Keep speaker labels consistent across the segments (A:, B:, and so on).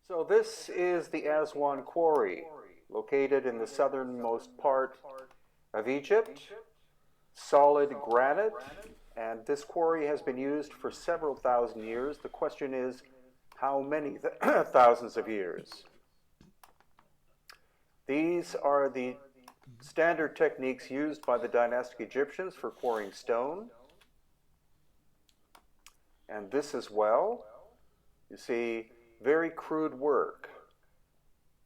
A: So this is the Aswan Quarry, located in the southernmost part of Egypt. Solid granite, and this quarry has been used for several thousand years. The question is, how many thousands of years? These are the standard techniques used by the dynastic Egyptians for quarrying stone. And this as well. You see, very crude work,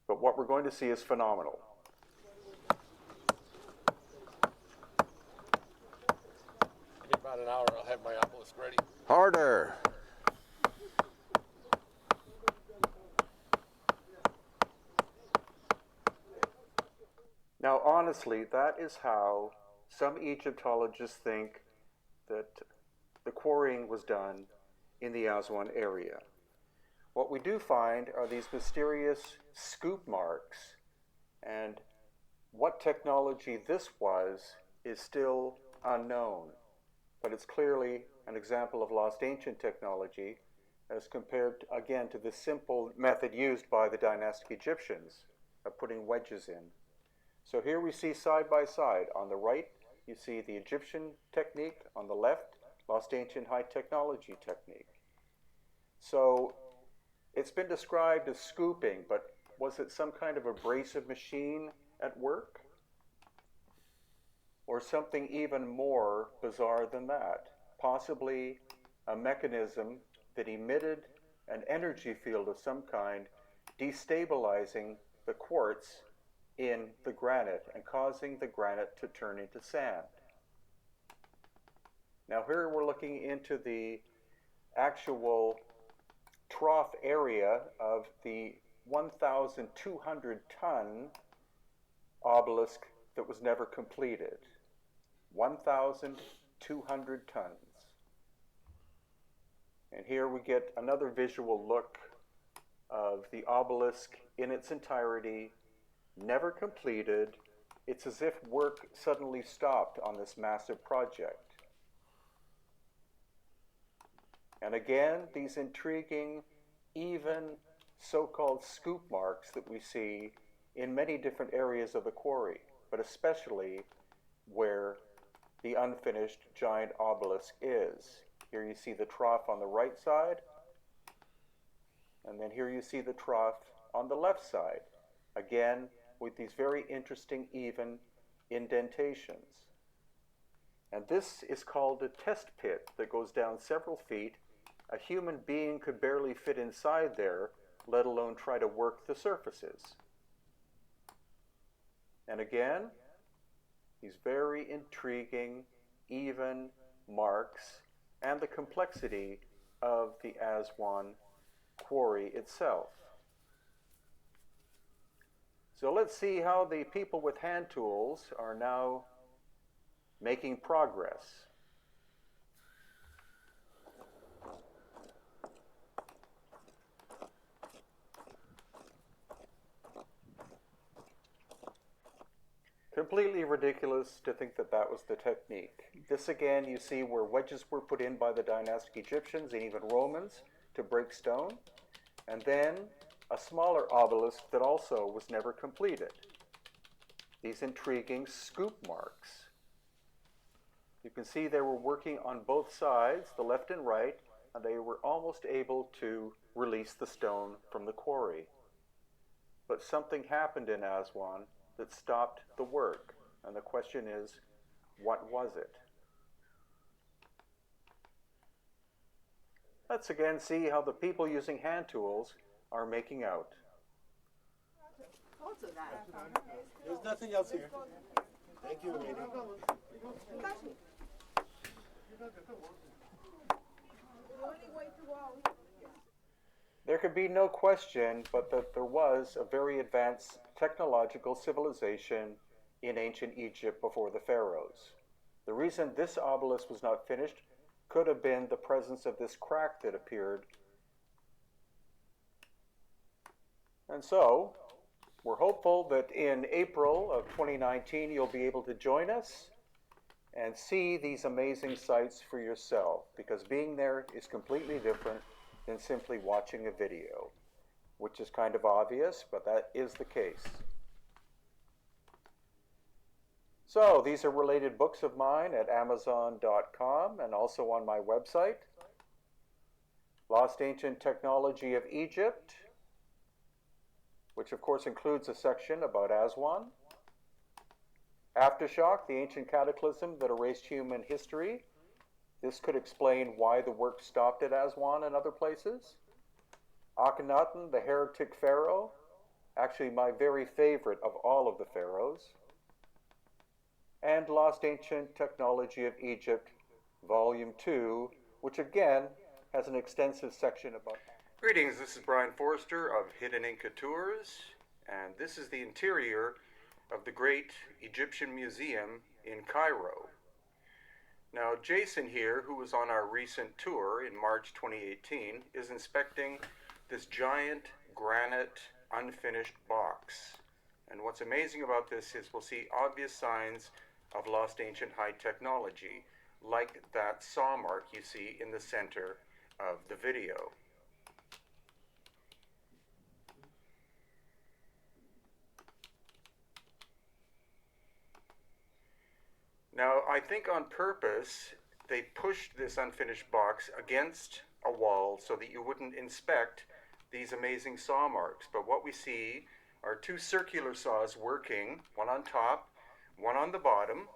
A: but what we're going to see is phenomenal.
B: In about an hour, I'll have my obelisk ready.
C: Harder.
A: Now, honestly, that is how some Egyptologists think that the quarrying was done in the Aswan area. What we do find are these mysterious scoop marks, and what technology this was is still unknown, but it's clearly an example of lost ancient technology as compared, again, to the simple method used by the dynastic Egyptians of putting wedges in. So here we see side by side. On the right, you see the Egyptian technique. On the left, lost ancient high technology technique. So it's been described as scooping, but was it some kind of abrasive machine at work? Or something even more bizarre than that? Possibly a mechanism that emitted an energy field of some kind, destabilizing the quartz in the granite and causing the granite to turn into sand. Now here we're looking into the actual trough area of the 1,200 ton obelisk that was never completed. 1,200 tons. And here we get another visual look of the obelisk in its entirety, never completed. It's as if work suddenly stopped on this massive project. And again, these intriguing, even so-called scoop marks that we see in many different areas of the quarry, but especially where the unfinished giant obelisk is. Here you see the trough on the right side, and then here you see the trough on the left side, again with these very interesting even indentations. And this is called a test pit that goes down several feet. A human being could barely fit inside there, let alone try to work the surfaces. And again, these very intriguing, even marks and the complexity of the Aswan quarry itself. So let's see how the people with hand tools are now making progress. Completely ridiculous to think that that was the technique. This again, you see where wedges were put in by the dynastic Egyptians and even Romans to break stone. And then a smaller obelisk that also was never completed. These intriguing scoop marks. You can see they were working on both sides, the left and right, and they were almost able to release the stone from the quarry. But something happened in Aswan that stopped the work, and the question is, what was it? Let's again see how the people using hand tools are making out.
B: There's nothing else here. Thank you, lady.
A: There could be no question but that there was a very advanced technological civilization in ancient Egypt before the pharaohs. The reason this obelisk was not finished could have been the presence of this crack that appeared. And so, we're hopeful that in April of 2019 you'll be able to join us and see these amazing sights for yourself, because being there is completely different than simply watching a video. which is kind of obvious, but that is the case. So these are related books of mine at Amazon.com and also on my website. Lost Ancient Technology of Egypt, which of course includes a section about Aswan. Aftershock, the ancient cataclysm that erased human history. This could explain why the work stopped at Aswan and other places. Akhenaten, the heretic pharaoh, actually my very favorite of all of the pharaohs. And Lost Ancient Technology of Egypt, Volume 2, which again has an extensive section about... Greetings, this is Brian Forrester of Hidden Inca Tours, and this is the interior of the Great Egyptian Museum in Cairo. Now, Jason here, who was on our recent tour in March 2018, is inspecting this giant granite unfinished box. And what's amazing about this is we'll see obvious signs of lost ancient high technology, like that saw mark you see in the center of the video. Now, I think on purpose, they pushed this unfinished box against a wall so that you wouldn't inspect these amazing saw marks. But what we see are two circular saws working, one on top, one on the bottom,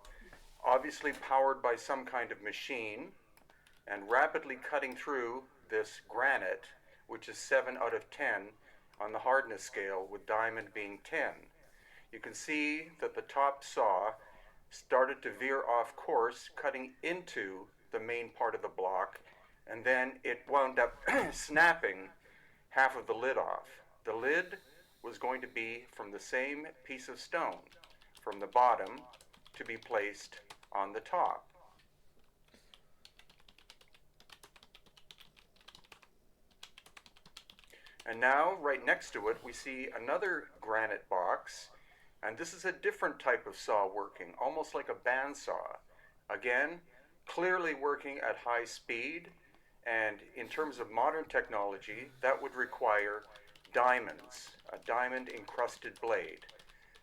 A: obviously powered by some kind of machine, and rapidly cutting through this granite, which is 7 out of 10 on the hardness scale, with diamond being 10. You can see that the top saw started to veer off course, cutting into the main part of the block, and then it wound up snapping half of the lid off. The lid was going to be from the same piece of stone, from the bottom to be placed on the top. And now, right next to it, we see another granite box, and this is a different type of saw working, almost like a bandsaw. Again, clearly working at high speed, and in terms of modern technology, that would require diamonds, a diamond-encrusted blade.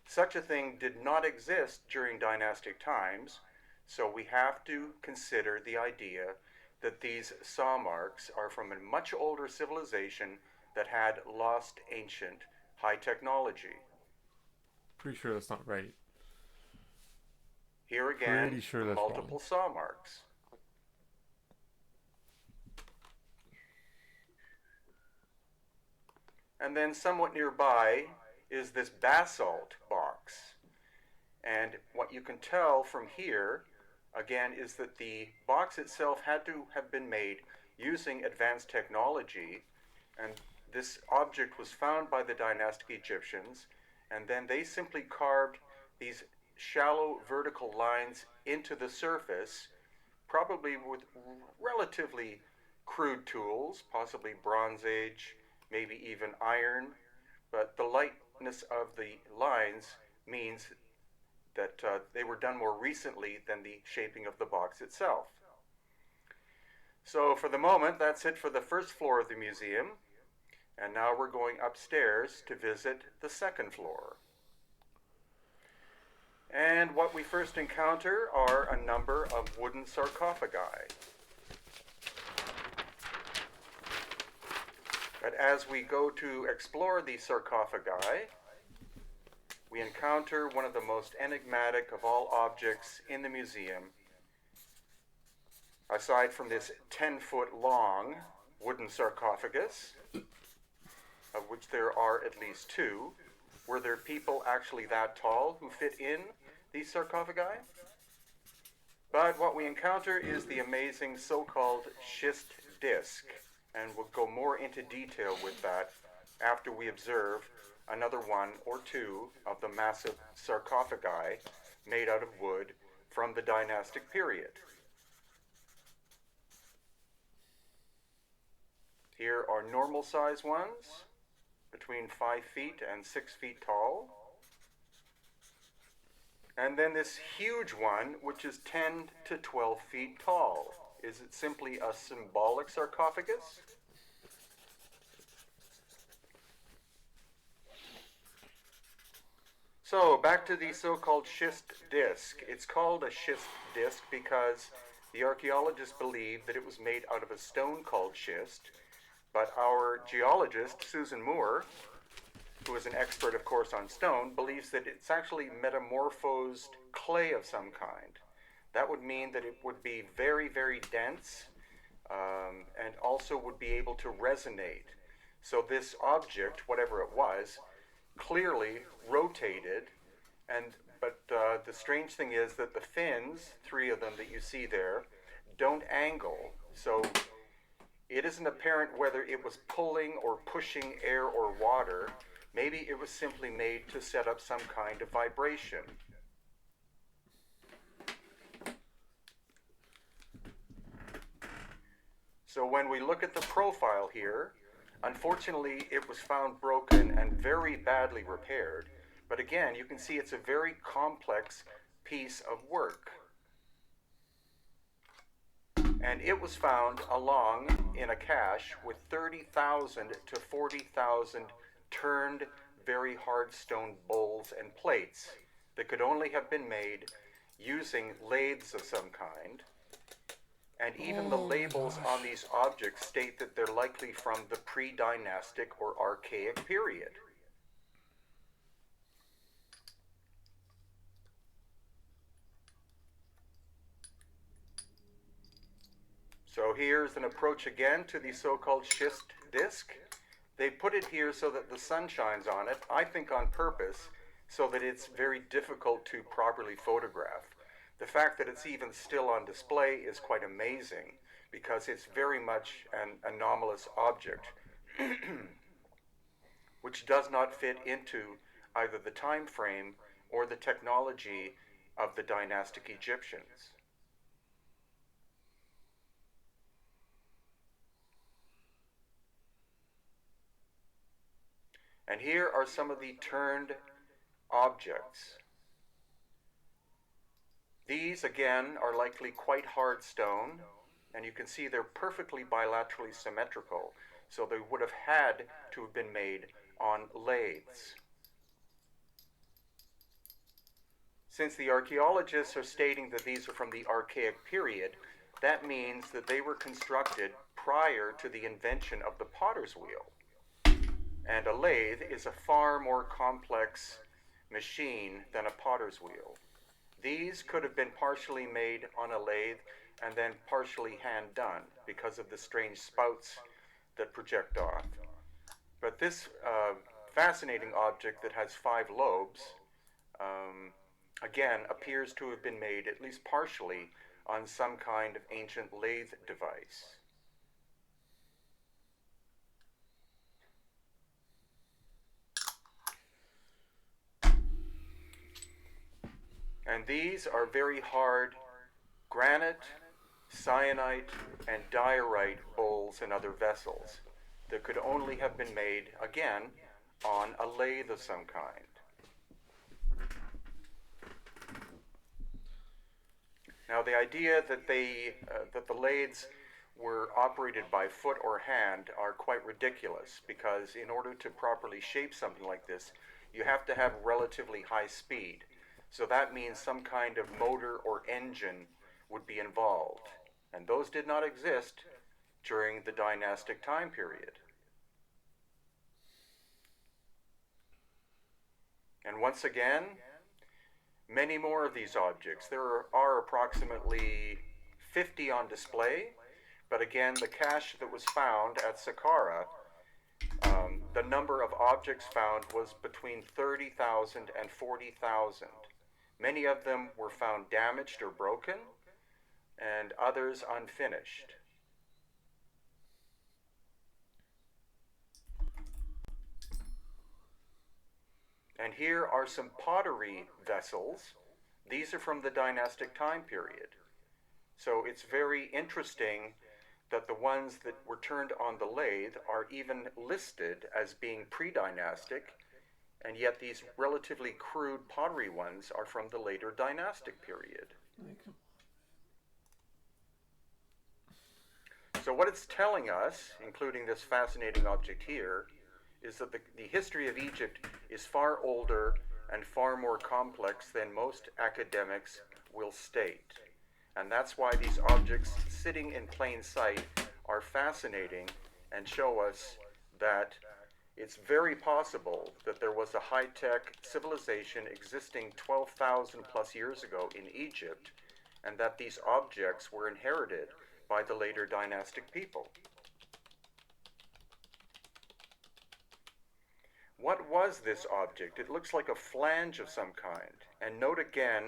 A: Such a thing did not exist during dynastic times, so we have to consider the idea that these saw marks are from a much older civilization that had lost ancient high technology.
C: Pretty sure that's not right.
A: Here again,
C: Pretty sure that's
A: multiple saw marks. And then somewhat nearby is this basalt box. And what you can tell from here, again, is that the box itself had to have been made using advanced technology, and this object was found by the dynastic Egyptians, and then they simply carved these shallow vertical lines into the surface, probably with relatively crude tools, possibly Bronze Age, maybe even iron, but the lightness of the lines means that they were done more recently than the shaping of the box itself. So for the moment, that's it for the first floor of the museum, and now we're going upstairs to visit the second floor. And what we first encounter are a number of wooden sarcophagi. But as we go to explore these sarcophagi, we encounter one of the most enigmatic of all objects in the museum. Aside from this 10-foot long wooden sarcophagus, of which there are at least two, were there people actually that tall who fit in these sarcophagi? But what we encounter is the amazing so-called schist disc, and we'll go more into detail with that after we observe another one or two of the massive sarcophagi made out of wood from the dynastic period. Here are normal size ones, between 5 feet and 6 feet tall. And then this huge one, which is 10 to 12 feet tall. Is it simply a symbolic sarcophagus? So back to the so-called schist disk. It's called a schist disk because the archaeologists believe that it was made out of a stone called schist, but our geologist, Susan Moore, who is an expert, of course, on stone, believes that it's actually metamorphosed clay of some kind. That would mean that it would be very, very dense, and also would be able to resonate. So this object, whatever it was, clearly rotated, and the strange thing is that the fins, three of them that you see there, don't angle. So it isn't apparent whether it was pulling or pushing air or water. Maybe it was simply made to set up some kind of vibration. So when we look at the profile here, unfortunately it was found broken and very badly repaired. But again, you can see it's a very complex piece of work. And it was found along in a cache with 30,000 to 40,000 turned very hard stone bowls and plates that could only have been made using lathes of some kind. And even the labels on these objects state that they're likely from the pre-dynastic or archaic period. So here's an approach again to the so-called schist disk. They put it here so that the sun shines on it, I think on purpose, so that it's very difficult to properly photograph. The fact that it's even still on display is quite amazing because it's very much an anomalous object which does not fit into either the time frame or the technology of the dynastic Egyptians. And here are some of the turned objects. These, again, are likely quite hard stone, and you can see they're perfectly bilaterally symmetrical, so they would have had to have been made on lathes. Since the archaeologists are stating that these are from the archaic period, that means that they were constructed prior to the invention of the potter's wheel. And a lathe is a far more complex machine than a potter's wheel. These could have been partially made on a lathe and then partially hand done because of the strange spouts that project off. But this fascinating object that has 5 lobes, again, appears to have been made at least partially on some kind of ancient lathe device. And these are very hard granite, syenite, and diorite bowls and other vessels that could only have been made, again, on a lathe of some kind. Now, the idea that that the lathes were operated by foot or hand are quite ridiculous because in order to properly shape something like this, you have to have relatively high speed. So that means some kind of motor or engine would be involved. And those did not exist during the dynastic time period. And once again, many more of these objects. There are approximately 50 on display, but again, the cache that was found at Saqqara, the number of objects found was between 30,000 and 40,000. Many of them were found damaged or broken, and others unfinished. And here are some pottery vessels. These are from the dynastic time period. So it's very interesting that the ones that were turned on the lathe are even listed as being pre-dynastic, and yet these relatively crude pottery ones are from the later dynastic period. So what it's telling us, including this fascinating object here, is that the history of Egypt is far older and far more complex than most academics will state. And that's why these objects sitting in plain sight are fascinating and show us that it's very possible that there was a high-tech civilization existing 12,000 plus years ago in Egypt, and that these objects were inherited by the later dynastic people. What was this object? It looks like a flange of some kind. And note again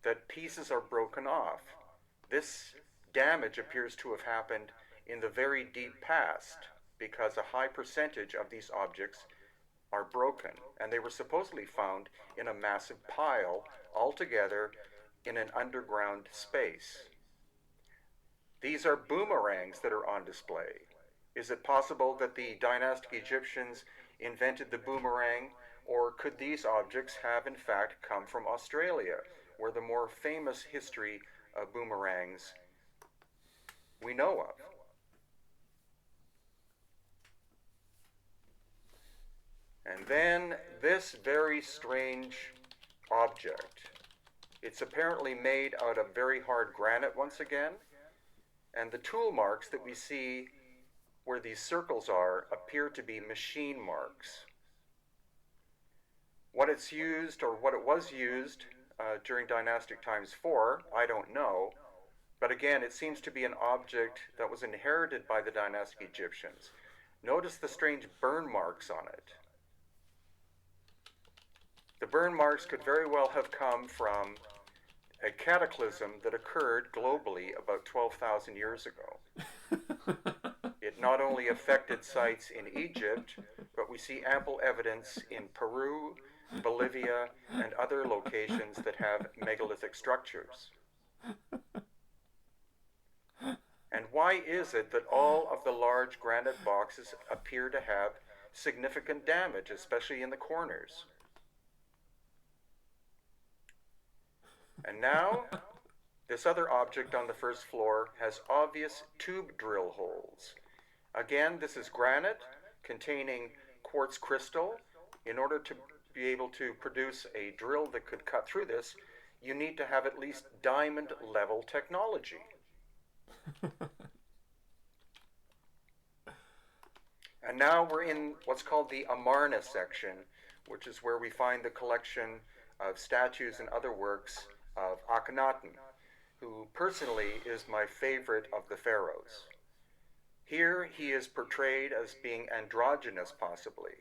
A: that pieces are broken off. This damage appears to have happened in the very deep past, because a high percentage of these objects are broken, and they were supposedly found in a massive pile all together in an underground space. These are boomerangs that are on display. Is it possible that the dynastic Egyptians invented the boomerang, or could these objects have in fact come from Australia, where the more famous history of boomerangs we know of? And then this very strange object. It's apparently made out of very hard granite once again, and the tool marks that we see where these circles are appear to be machine marks. What it's used, or what it was used during dynastic times for, I don't know, but again, it seems to be an object that was inherited by the dynastic Egyptians. Notice the strange burn marks on it. The burn marks could very well have come from a cataclysm that occurred globally about 12,000 years ago. It not only affected sites in Egypt, but we see ample evidence in Peru, Bolivia, and other locations that have megalithic structures. And why is it that all of the large granite boxes appear to have significant damage, especially in the corners? And now, this other object on the first floor has obvious tube drill holes. Again, this is granite containing quartz crystal. In order to be able to produce a drill that could cut through this, you need to have at least diamond level technology. And now we're in what's called the Amarna section, which is where we find the collection of statues and other works of Akhenaten, who personally is my favorite of the pharaohs. Here he is portrayed as being androgynous, possibly.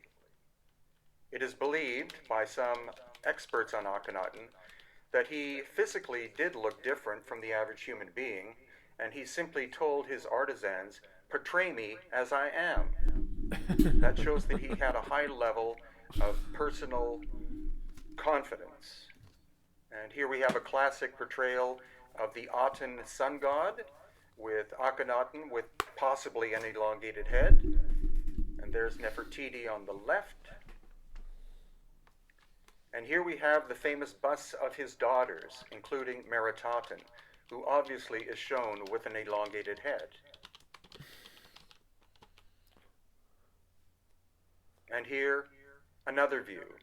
A: It is believed by some experts on Akhenaten that he physically did look different from the average human being, and he simply told his artisans, "Portray me as I am." That shows that he had a high level of personal confidence. And here we have a classic portrayal of the Aten sun god, with Akhenaten with possibly an elongated head. And there's Nefertiti on the left. And here we have the famous busts of his daughters, including Meritaten, who obviously is shown with an elongated head. And here, another view.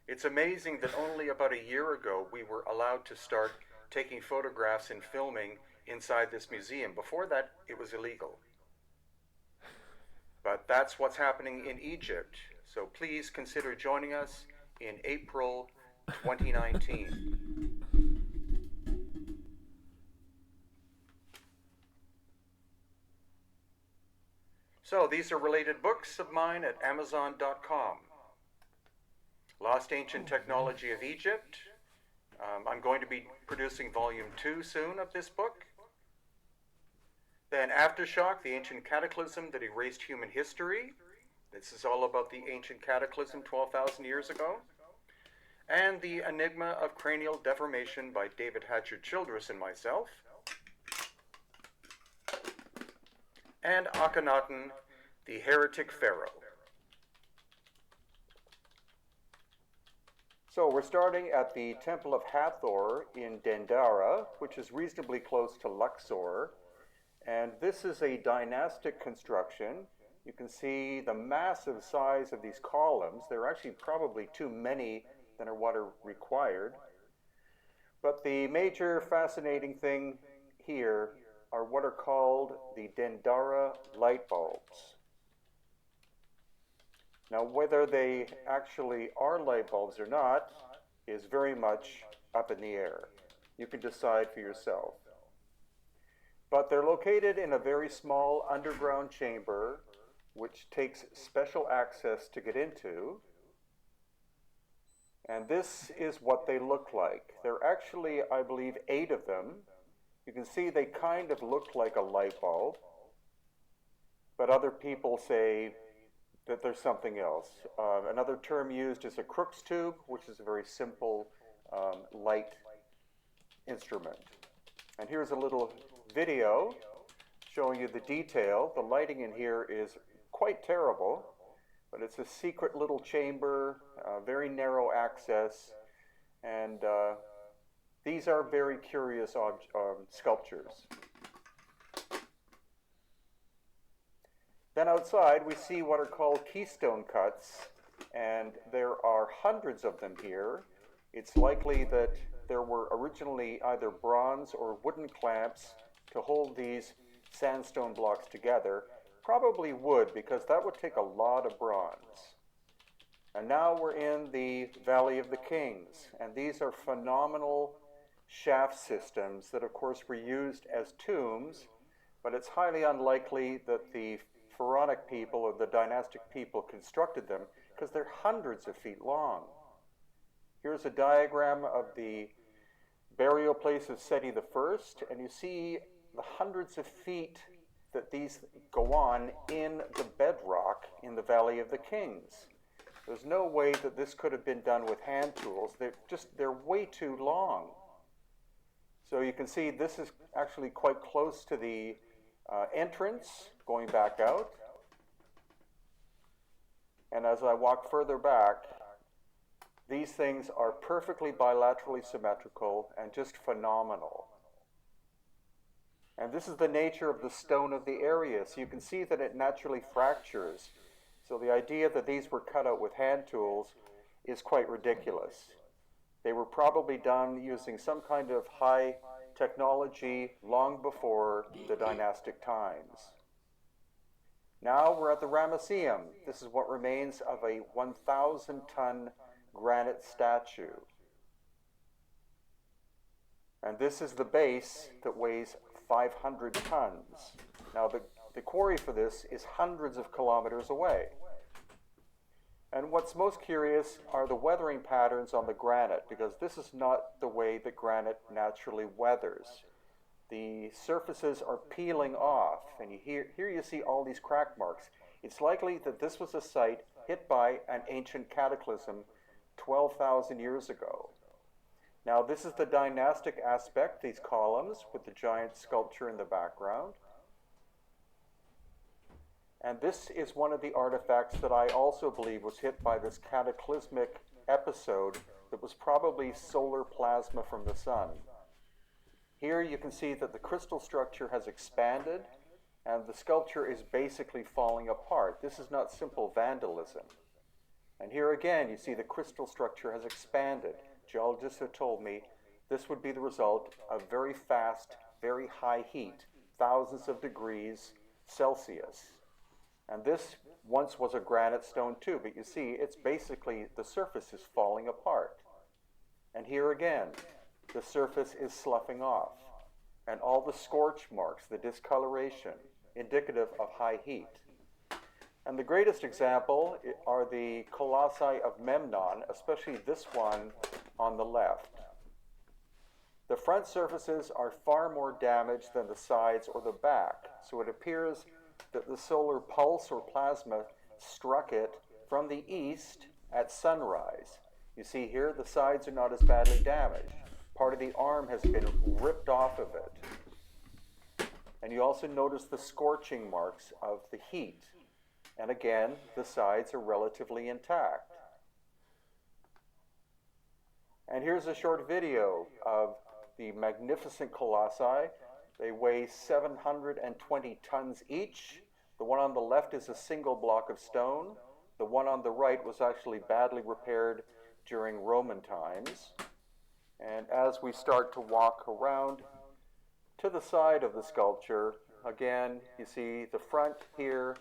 A: It's amazing that only about a year ago we were allowed to start taking photographs and filming inside this museum. Before that, it was illegal. But that's what's happening in Egypt. So please consider joining us in April 2019. So these are related books of mine at Amazon.com. Lost Ancient Technology of Egypt. I'm going to be producing volume 2 soon of this book. Then Aftershock, the Ancient Cataclysm that erased human history. This is all about the ancient cataclysm 12,000 years ago. And The Enigma of Cranial Deformation by David Hatcher Childress and myself. And Akhenaten, the Heretic Pharaoh. So we're starting at the Temple of Hathor in Dendera, which is reasonably close to Luxor. And this is a dynastic construction. You can see the massive size of these columns. There are actually probably too many than are water required. But the major fascinating thing here are what are called the Dendara light bulbs. Now, whether they actually are light bulbs or not is very much up in the air. You can decide for yourself. But they're located in a very small underground chamber, which takes special access to get into. And this is what they look like. There are actually, I believe, 8 of them. You can see they kind of look like a light bulb, but other people say that there's something else. Another term used is a Crookes tube, which is a very simple light instrument. And here's a little video showing you the detail. The lighting in here is quite terrible, but it's a secret little chamber, very narrow access, and these are very curious sculptures. Then outside we see what are called keystone cuts, and there are hundreds of them here. It's likely that there were originally either bronze or wooden clamps to hold these sandstone blocks together. Probably wood, because that would take a lot of bronze. And now we're in the Valley of the Kings, and these are phenomenal shaft systems that of course were used as tombs, but it's highly unlikely that the pharaonic people or the dynastic people constructed them, because they're hundreds of feet long. Here's a diagram of the burial place of Seti I, and you see the hundreds of feet that these go on in the bedrock in the Valley of the Kings. There's no way that this could have been done with hand tools. They're way too long. So you can see this is actually quite close to the entrance going back out. And as I walk further back, these things are perfectly bilaterally symmetrical and just phenomenal. And this is the nature of the stone of the area, so you can see that it naturally fractures. So the idea that these were cut out with hand tools is quite ridiculous. They were probably done using some kind of high technology long before the dynastic times. Now we're at the Ramesseum. This is what remains of a 1,000-ton granite statue. And this is the base that weighs 500 tons. Now the quarry for this is hundreds of kilometers away. And what's most curious are the weathering patterns on the granite, because this is not the way that granite naturally weathers. The surfaces are peeling off, and here you see all these crack marks. It's likely that this was a site hit by an ancient cataclysm 12,000 years ago. Now this is the dynastic aspect, these columns with the giant sculpture in the background. And this is one of the artifacts that I also believe was hit by this cataclysmic episode that was probably solar plasma from the sun. Here you can see that the crystal structure has expanded and the sculpture is basically falling apart. This is not simple vandalism. And here again you see the crystal structure has expanded. Geologists have told me this would be the result of very fast, very high heat, thousands of degrees Celsius. And this once was a granite stone too, but you see it's basically the surface is falling apart. And here again, the surface is sloughing off. And all the scorch marks, the discoloration, indicative of high heat. And the greatest example are the colossi of Memnon, especially this one on the left. The front surfaces are far more damaged than the sides or the back, so it appears that the solar pulse or plasma struck it from the east at sunrise. You see here, the sides are not as badly damaged. Part of the arm has been ripped off of it. And you also notice the scorching marks of the heat. And again, the sides are relatively intact. And here's a short video of the magnificent colossi. They weigh 720 tons each. The one on the left is a single block of stone. The one on the right was actually badly repaired during Roman times. And as we start to walk around to the side of the sculpture, again, you see the front here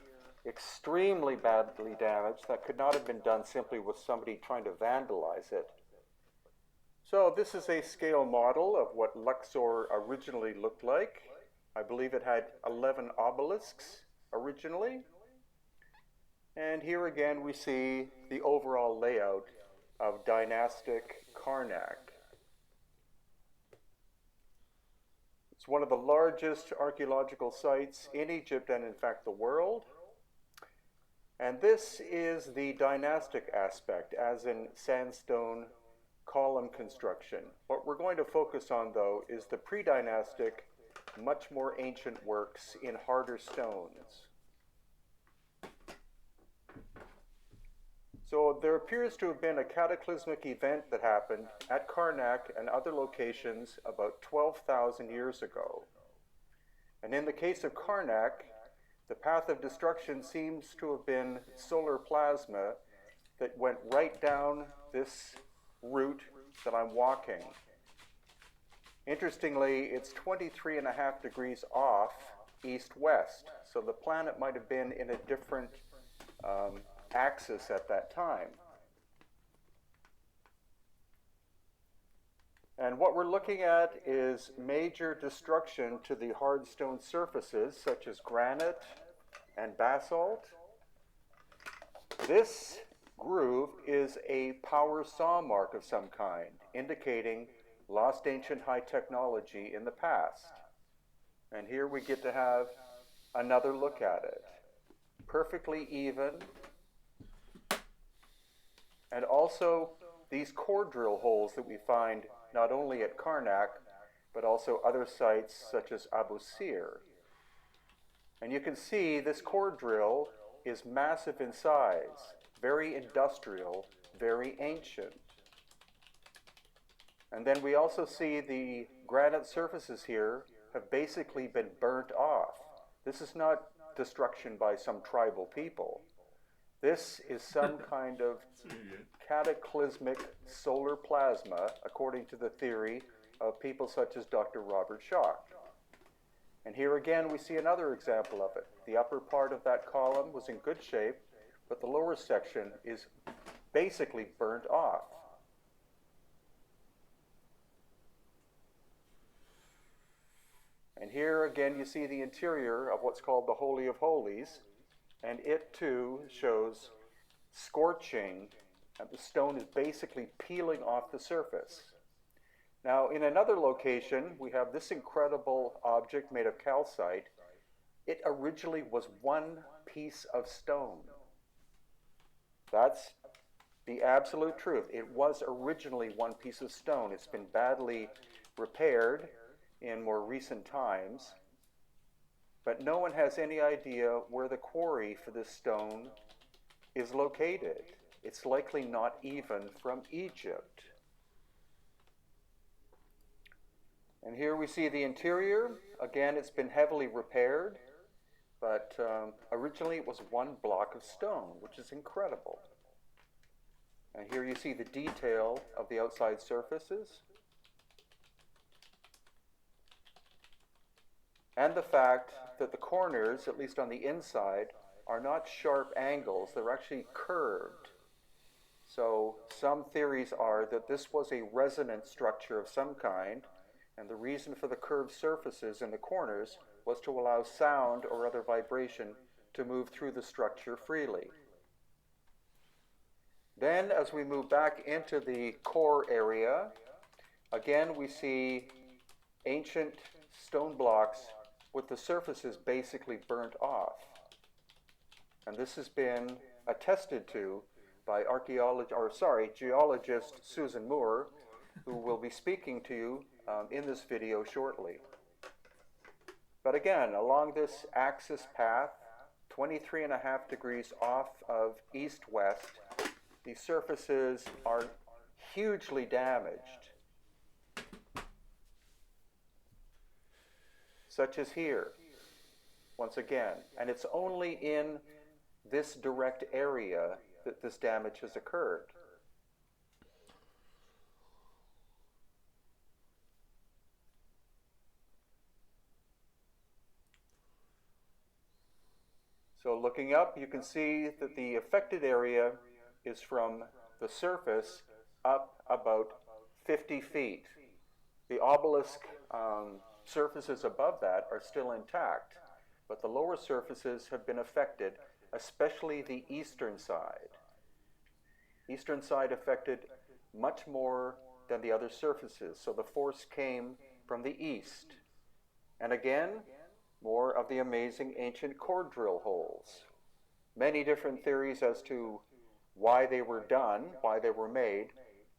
A: extremely badly damaged. That could not have been done simply with somebody trying to vandalize it. So this is a scale model of what Luxor originally looked like. I believe it had 11 obelisks originally. And here again we see the overall layout of dynastic Karnak. It's one of the largest archaeological sites in Egypt and in fact the world. And this is the dynastic aspect, as in sandstone column construction. What we're going to focus on, though, is the pre-dynastic, much more ancient works in harder stones. So there appears to have been a cataclysmic event that happened at Karnak and other locations about 12,000 years ago. And in the case of Karnak, the path of destruction seems to have been solar plasma that went right down this route that I'm walking. Interestingly, it's 23.5 degrees off east-west, so the planet might have been in a different axis at that time. And what we're looking at is major destruction to the hard stone surfaces, such as granite and basalt. This groove is a power saw mark of some kind, indicating lost ancient high technology in the past. And here we get to have another look at it. Perfectly even. And also these core drill holes that we find not only at Karnak, but also other sites such as Abu Sir. And you can see this core drill is massive in size, very industrial, very ancient. And then we also see the granite surfaces here have basically been burnt off. This is not destruction by some tribal people. This is some kind of cataclysmic solar plasma, according to the theory of people such as Dr. Robert Schoch. And here again we see another example of it. The upper part of that column was in good shape, but the lower section is basically burnt off. And here again you see the interior of what's called the Holy of Holies, and it too shows scorching, and the stone is basically peeling off the surface. Now, in another location, we have this incredible object made of calcite. It originally was one piece of stone. That's the absolute truth. It was originally one piece of stone. It's been badly repaired in more recent times, but no one has any idea where the quarry for this stone is located. It's likely not even from Egypt. And here we see the interior. Again, it's been heavily repaired, but originally it was one block of stone, which is incredible. And here you see the detail of the outside surfaces. And the fact that the corners, at least on the inside, are not sharp angles, they're actually curved. So some theories are that this was a resonant structure of some kind, and the reason for the curved surfaces in the corners was to allow sound or other vibration to move through the structure freely. Then, as we move back into the core area, again we see ancient stone blocks with the surfaces basically burnt off. And this has been attested to by geologist Susan Moore, who will be speaking to you in this video shortly. But again, along this axis path, 23.5 degrees off of east-west, these surfaces are hugely damaged, such as here, once again. And it's only in this direct area that this damage has occurred. So looking up, you can see that the affected area is from the surface up about 50 feet. The obelisk surfaces above that are still intact, but the lower surfaces have been affected, especially the eastern side. Eastern side affected much more than the other surfaces, so the force came from the east. And again, more of the amazing ancient core drill holes. Many different theories as to why they were done, why they were made,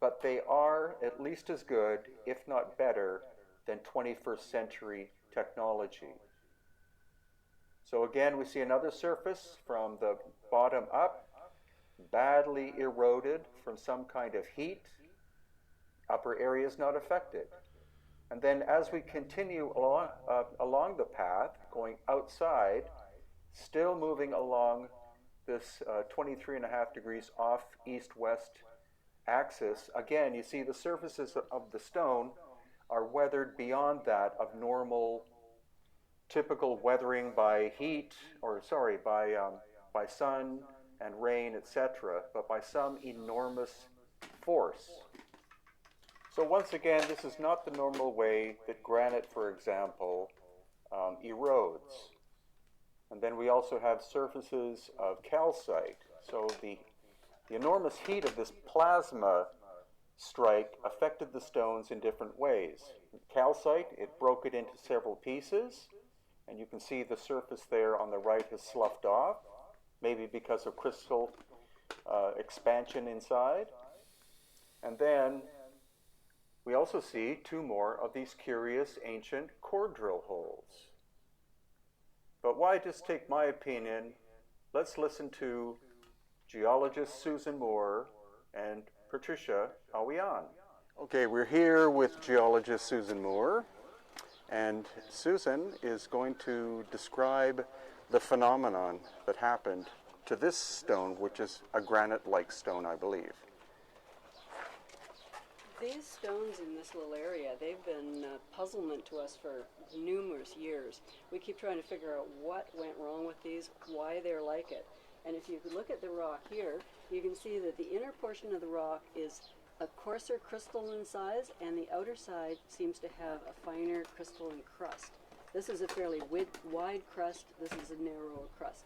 A: but they are at least as good, if not better, than 21st century technology. So again, we see another surface from the bottom up, badly eroded from some kind of heat. Upper areas not affected. And then as we continue along the path, going outside, still moving along this 23.5 degrees off east-west axis, again, you see the surfaces of the stone are weathered beyond that of normal, typical weathering by heat, or sorry, by sun and rain, etc., but by some enormous force. So once again, this is not the normal way that granite, for example, erodes. And then we also have surfaces of calcite. So the enormous heat of this plasma strike affected the stones in different ways. Calcite, it broke it into several pieces, and you can see the surface there on the right has sloughed off, maybe because of crystal expansion inside. And then we also see two more of these curious ancient core drill holes. But why just take my opinion? Let's listen to geologist Susan Moore and Patricia Awian. Okay, we're here with geologist Susan Moore, and Susan is going to describe the phenomenon that happened to this stone, which is a granite-like stone, I believe.
D: These stones in this little area, they've been puzzlement to us for numerous years. We keep trying to figure out what went wrong with these, why they're like it. And if you look at the rock here, you can see that the inner portion of the rock is a coarser crystalline size, and the outer side seems to have a finer crystalline crust. This is a fairly wide crust. This is a narrower crust.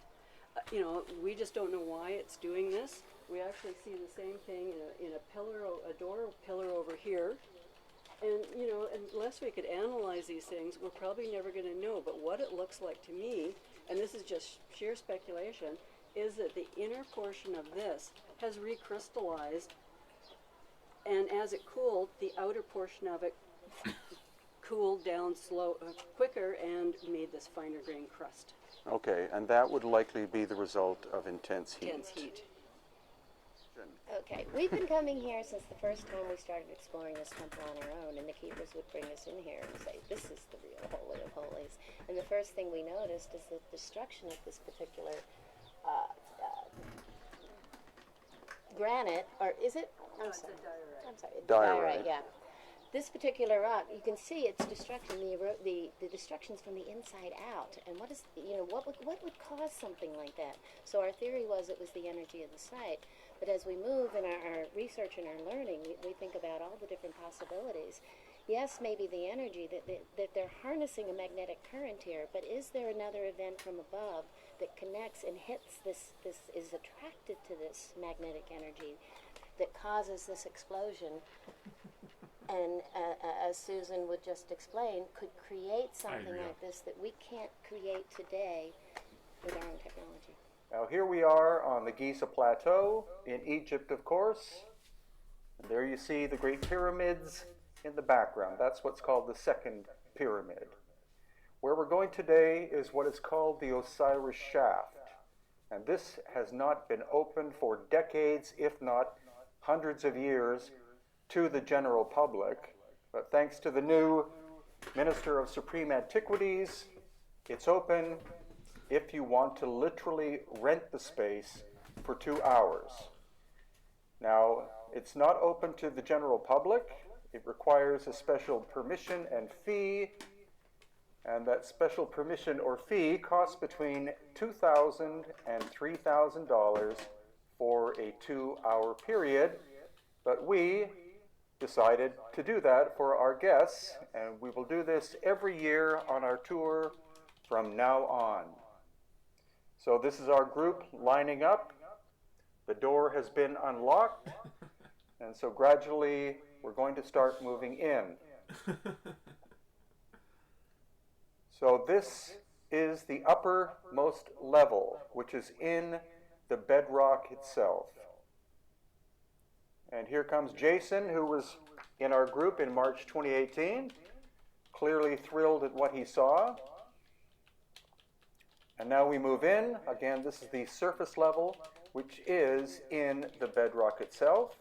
D: We just don't know why it's doing this. We actually see the same thing in a pillar, a door pillar over here. And, unless we could analyze these things, we're probably never going to know. But what it looks like to me, and this is just sheer speculation, is that the inner portion of this has recrystallized, and as it cooled, the outer portion of it cooled down quicker and made this finer grain crust.
A: Okay, and that would likely be the result of intense heat.
D: Intense heat.
E: Okay, we've been coming here since the first time we started exploring this temple on our own, and the keepers would bring us in here and say, this is the real Holy of Holies. And the first thing we noticed is the destruction of this particular granite, or is it? I'm sorry. Diorite, yeah. This particular rock, you can see its destruction, the destruction's from the inside out. And what is, what would cause something like that? So our theory was it was the energy of the site. But as we move in our research and our learning, we think about all the different possibilities. Yes, maybe the energy, that they're harnessing a magnetic current here, but is there another event from above that connects and hits this is attracted to this magnetic energy that causes this explosion? And as Susan would just explain, could create something like this that we can't create today with our own technology.
A: Now here we are on the Giza Plateau in Egypt, of course. And there you see the Great Pyramids in the background. That's what's called the second pyramid. Where we're going today is what is called the Osiris Shaft. And this has not been opened for decades, if not hundreds of years, to the general public. But thanks to the new Minister of Supreme Antiquities, it's open if you want to literally rent the space for 2 hours. Now, it's not open to the general public. It requires a special permission and fee. And that special permission or fee costs between $2,000 and $3,000 for a 2-hour period. But we decided to do that for our guests, and we will do this every year on our tour from now on. So this is our group lining up. The door has been unlocked, and so gradually we're going to start moving in. So this is the uppermost level, which is in the bedrock itself. And here comes Jason, who was in our group in March 2018, clearly thrilled at what he saw. And now we move in. Again, this is the surface level, which is in the bedrock itself.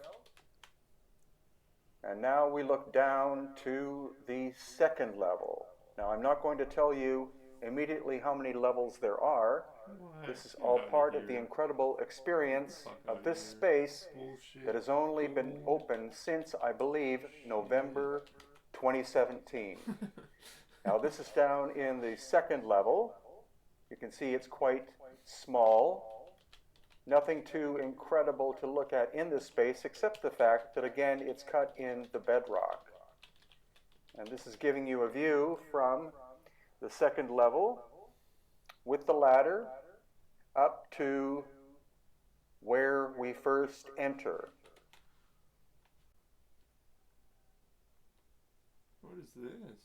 A: And now we look down to the second level. Now, I'm not going to tell you immediately how many levels there are. This is all part of the incredible experience of this space that has only been open since, I believe, November 2017. Now, this is down in the second level. You can see it's quite small. Nothing too incredible to look at in this space, except the fact that, again, it's cut in the bedrock. And this is giving you a view from the second level with the ladder up to where we first enter.
C: What is this?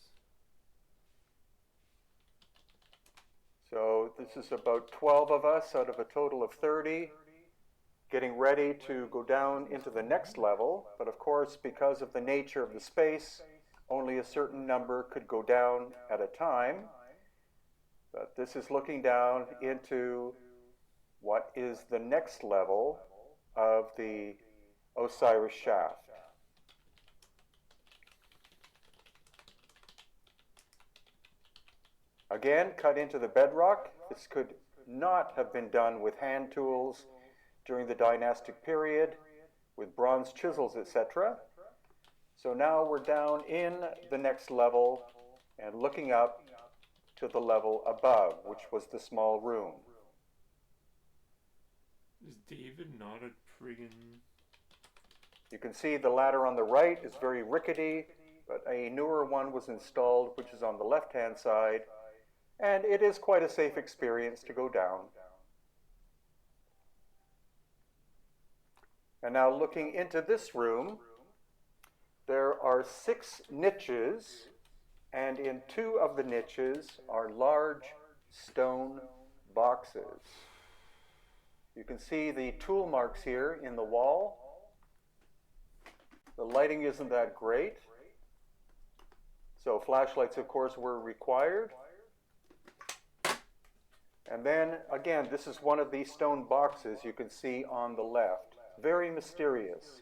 A: So this is about 12 of us out of a total of 30 getting ready to go down into the next level. But of course, because of the nature of the space, only a certain number could go down at a time. But this is looking down into what is the next level of the Osiris shaft. Again, cut into the bedrock. This could not have been done with hand tools during the dynastic period, with bronze chisels, etc. So now we're down in the next level and looking up to the level above, which was the small room.
C: Is David not a friggin'...
A: You can see the ladder on the right is very rickety, but a newer one was installed, which is on the left-hand side, and it is quite a safe experience to go down. And now looking into this room, there are 6 niches, and in 2 of the niches are large stone boxes. You can see the tool marks here in the wall. The lighting isn't that great, so flashlights, of course, were required. And then, again, this is one of these stone boxes you can see on the left. Very mysterious.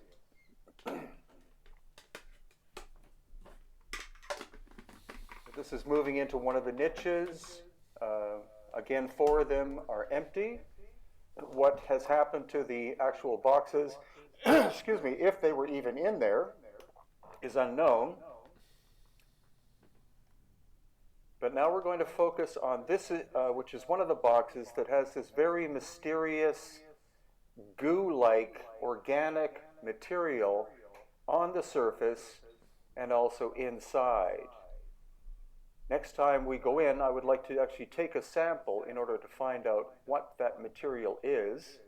A: This is moving into one of the niches. Again, 4 of them are empty. What has happened to the actual boxes, excuse me, if they were even in there, is unknown. But now we're going to focus on this, which is one of the boxes that has this very mysterious goo-like organic material on the surface and also inside. Next time we go in, I would like to actually take a sample in order to find out what that material is.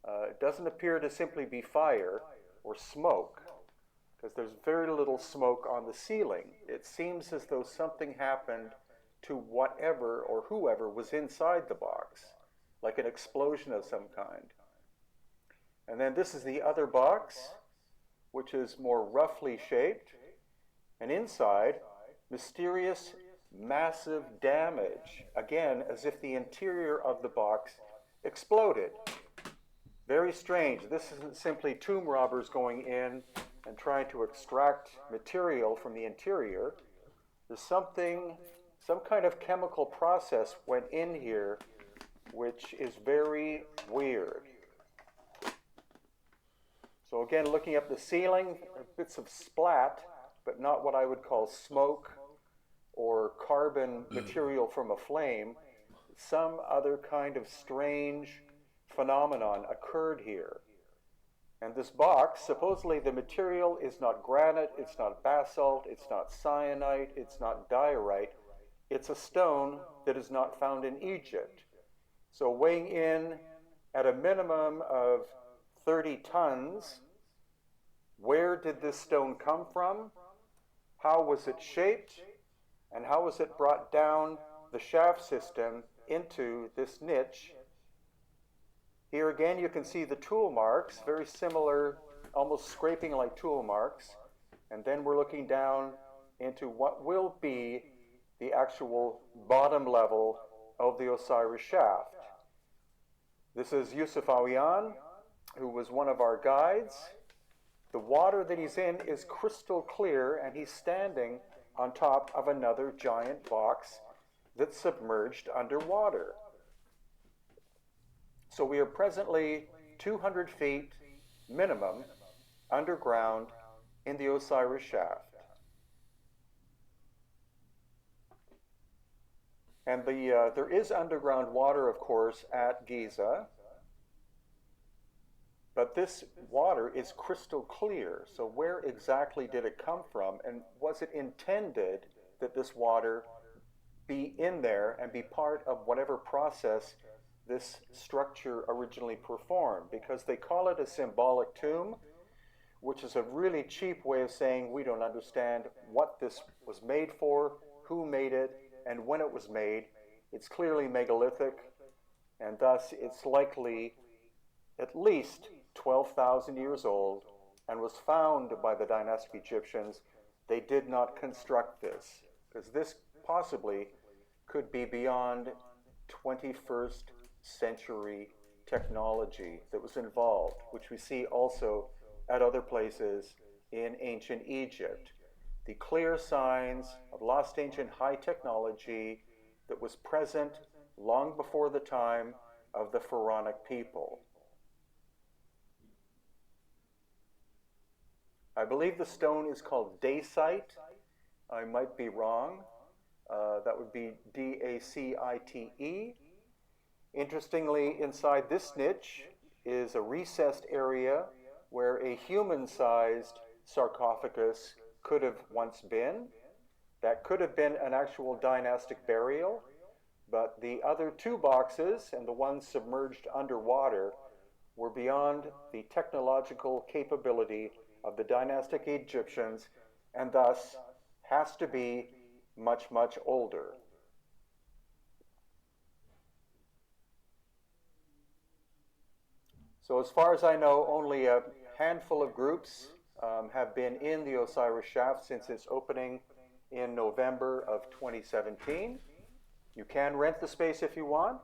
A: It doesn't appear to simply be fire or smoke, because there's very little smoke on the ceiling. It seems as though something happened to whatever or whoever was inside the box, like an explosion of some kind. And then this is the other box, which is more roughly shaped, and inside, mysterious massive damage, again as if the interior of the box exploded. Very strange. This isn't simply tomb robbers going in and trying to extract material from the interior. There's some kind of chemical process went in here which is very weird. So again, looking up the ceiling, bits of splat, but not what I would call smoke. or carbon material from a flame, some other kind of strange phenomenon occurred here. And this box, supposedly the material is not granite, it's not basalt, it's not syenite, it's not diorite. It's a stone that is not found in Egypt. So weighing in at a minimum of 30 tons, where did this stone come from? How was it shaped? And how was it brought down the shaft system into this niche? Here again you can see the tool marks, very similar, almost scraping like tool marks. And then we're looking down into what will be the actual bottom level of the Osiris shaft. This is Yusuf Awiyan, who was one of our guides. The water that he's in is crystal clear, and he's standing on top of another giant box that's submerged underwater. So we are presently 200 feet minimum underground in the Osiris shaft. And there is underground water, of course, at Giza. But this water is crystal clear. So where exactly did it come from? And was it intended that this water be in there and be part of whatever process this structure originally performed? Because they call it a symbolic tomb, which is a really cheap way of saying we don't understand what this was made for, who made it, and when it was made. It's clearly megalithic, and thus it's likely at least 12,000 years old and was found by the dynastic Egyptians. They did not construct this, because this possibly could be beyond 21st century technology that was involved, which we see also at other places in ancient Egypt. The clear signs of lost ancient high technology that was present long before the time of the pharaonic people. I believe the stone is called dacite. I might be wrong. That would be D-A-C-I-T-E. Interestingly, inside this niche is a recessed area where a human-sized sarcophagus could have once been. That could have been an actual dynastic burial, but the other two boxes and the ones submerged underwater were beyond the technological capability of the dynastic Egyptians, and thus has to be much, much older. So as far as I know, only a handful of groups have been in the Osiris shaft since its opening in November of 2017. You can rent the space if you want.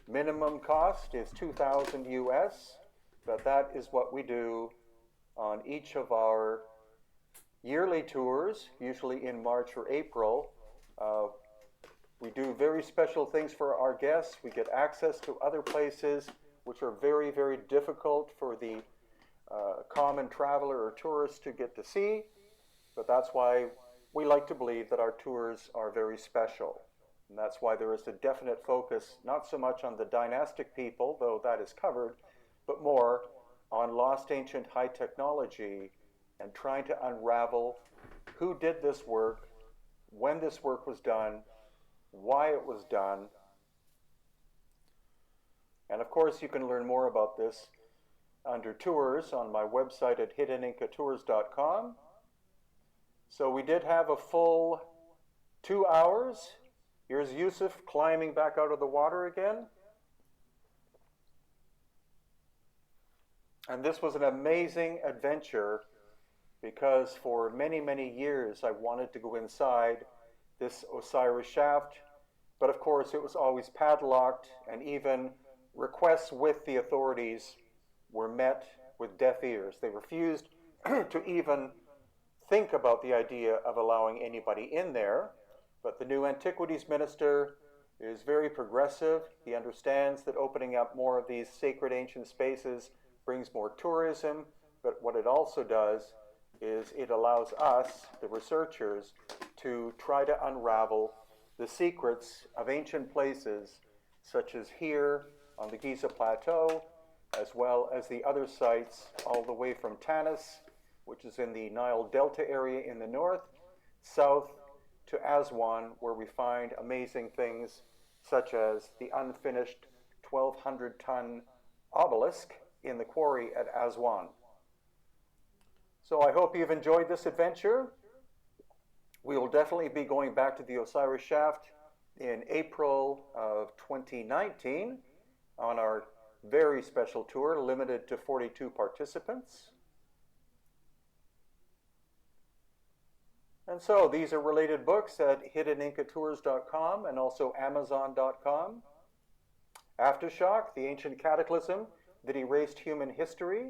A: Minimum cost is $2,000 US, but that is what we do on each of our yearly tours, usually in March or April. We do very special things for our guests. We get access to other places which are very, very difficult for the common traveler or tourist to get to see, but that's why we like to believe that our tours are very special. And that's why there is a definite focus, not so much on the dynastic people, though that is covered, but more on lost ancient high technology and trying to unravel who did this work, when this work was done, why it was done. And of course, you can learn more about this under tours on my website at hiddenincatours.com. So we did have a full 2 hours. Here's Yusuf climbing back out of the water again. And this was an amazing adventure because for many, many years I wanted to go inside this Osiris shaft, but of course it was always padlocked, and even requests with the authorities were met with deaf ears. They refused to even think about the idea of allowing anybody in there. But the new Antiquities Minister is very progressive. He understands that opening up more of these sacred ancient spaces brings more tourism, but what it also does is it allows us, the researchers, to try to unravel the secrets of ancient places such as here on the Giza Plateau, as well as the other sites all the way from Tanis, which is in the Nile Delta area in the north, south to Aswan, where we find amazing things such as the unfinished 1,200-ton obelisk in the quarry at Aswan. So I hope you've enjoyed this adventure. We will definitely be going back to the Osiris Shaft in April of 2019 on our very special tour, limited to 42 participants. And so these are related books at hiddenincatours.com and also amazon.com. Aftershock, the ancient cataclysm that erased human history.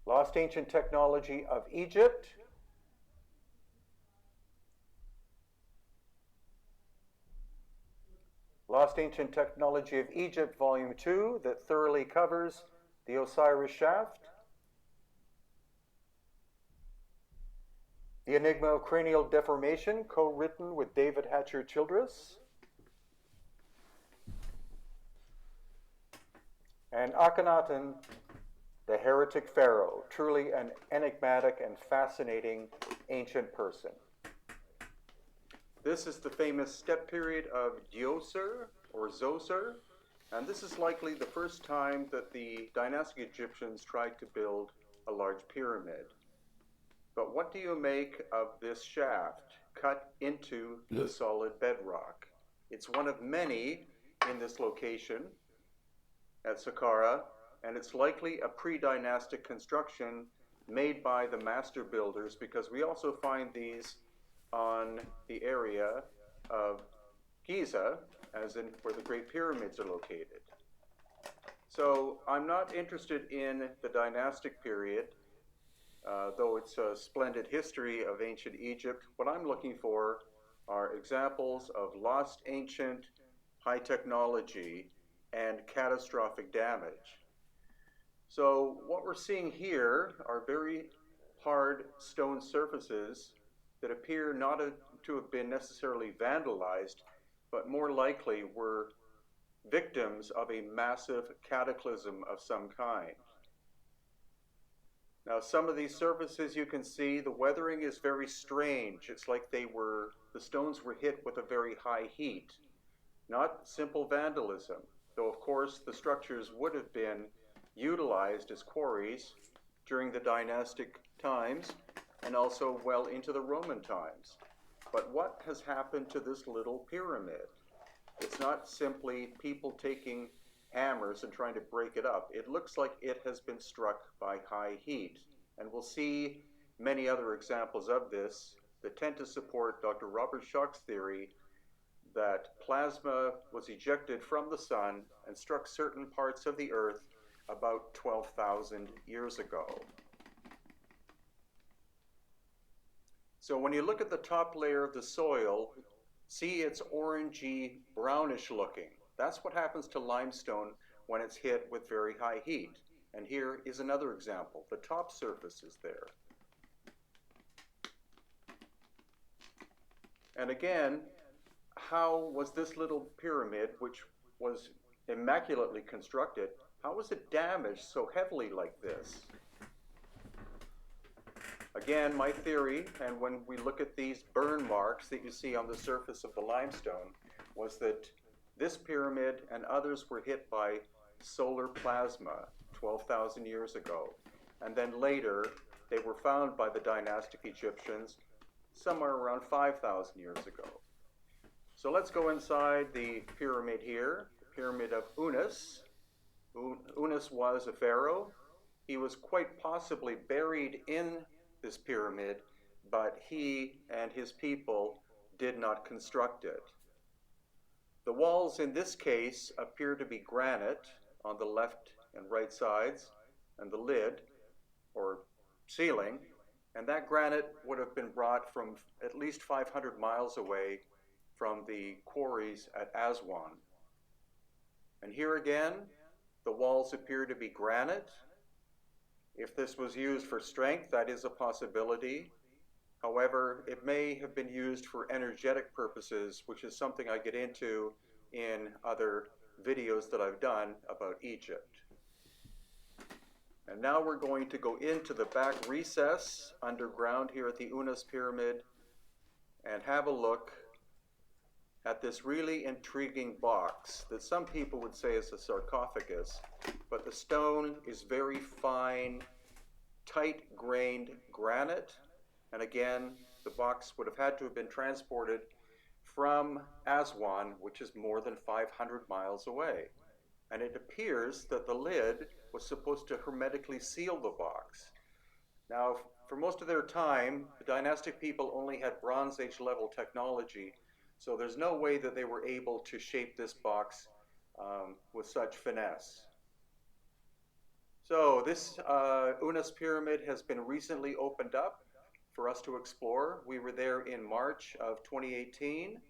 A: Lost Ancient Technology of Egypt. Lost Ancient Technology of Egypt, Volume 2, that thoroughly covers the Osiris Shaft. The Enigma of Cranial Deformation, co-written with David Hatcher Childress. And Akhenaten, the Heretic Pharaoh, truly an enigmatic and fascinating ancient person. This is the famous step period of Djoser, or Zoser, and this is likely the first time that the dynastic Egyptians tried to build a large pyramid. But what do you make of this shaft cut into the solid bedrock? It's one of many in this location at Saqqara, and it's likely a pre-dynastic construction made by the master builders, because we also find these on the area of Giza, as in where the Great Pyramids are located. So I'm not interested in the dynastic period, though it's a splendid history of ancient Egypt. What I'm looking for are examples of lost ancient high technology and catastrophic damage. So what we're seeing here are very hard stone surfaces that appear not to have been necessarily vandalized, but more likely were victims of a massive cataclysm of some kind. Now, some of these surfaces, you can see the weathering is very strange. It's like the stones were hit with a very high heat, not simple vandalism, though of course the structures would have been utilized as quarries during the dynastic times and also well into the Roman times. But what has happened to this little pyramid? It's not simply people taking hammers and trying to break it up. It looks like it has been struck by high heat. And we'll see many other examples of this that tend to support Dr. Robert Schoch's theory that plasma was ejected from the sun and struck certain parts of the earth about 12,000 years ago. So when you look at the top layer of the soil, see it's orangey, brownish looking. That's what happens to limestone when it's hit with very high heat. And here is another example. The top surface is there. And again, how was this little pyramid, which was immaculately constructed, how was it damaged so heavily like this? Again, my theory, and when we look at these burn marks that you see on the surface of the limestone, was that this pyramid and others were hit by solar plasma 12,000 years ago. And then later, they were found by the dynastic Egyptians somewhere around 5,000 years ago. So let's go inside the pyramid here, the pyramid of Unas. Unas was a pharaoh. He was quite possibly buried in this pyramid, but he and his people did not construct it. The walls in this case appear to be granite on the left and right sides, and the lid, or ceiling, and that granite would have been brought from at least 500 miles away from the quarries at Aswan. And here again, the walls appear to be granite. If this was used for strength, that is a possibility. However, it may have been used for energetic purposes, which is something I get into in other videos that I've done about Egypt. And now we're going to go into the back recess underground here at the Unas Pyramid and have a look at this really intriguing box that some people would say is a sarcophagus, but the stone is very fine, tight-grained granite. And again, the box would have had to have been transported from Aswan, which is more than 500 miles away. And it appears that the lid was supposed to hermetically seal the box. Now, for most of their time, the dynastic people only had Bronze Age level technology, so there's no way that they were able to shape this box with such finesse. So this Unas Pyramid has been recently opened up for us to explore. We were there in March of 2018,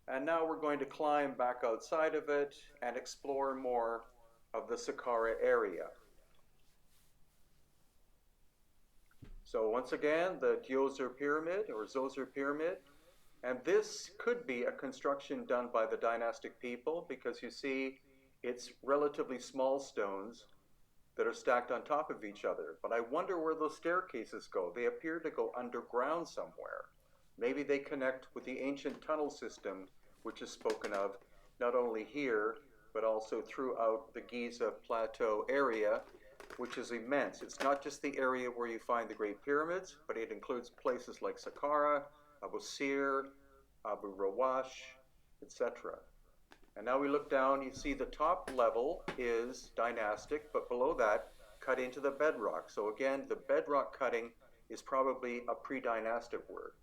A: and now we're going to climb back outside of it and explore more of the Saqqara area. So once again, the Djoser Pyramid or Zoser Pyramid, and this could be a construction done by the dynastic people because you see it's relatively small stones that are stacked on top of each other. But I wonder where those staircases go. They appear to go underground somewhere. Maybe they connect with the ancient tunnel system, which is spoken of not only here, but also throughout the Giza Plateau area, which is immense. It's not just the area where you find the Great Pyramids, but it includes places like Saqqara, Abu Sir, Abu Rawash, etc. And now we look down, you see the top level is dynastic, but below that, cut into the bedrock. So again, the bedrock cutting is probably a pre-dynastic work.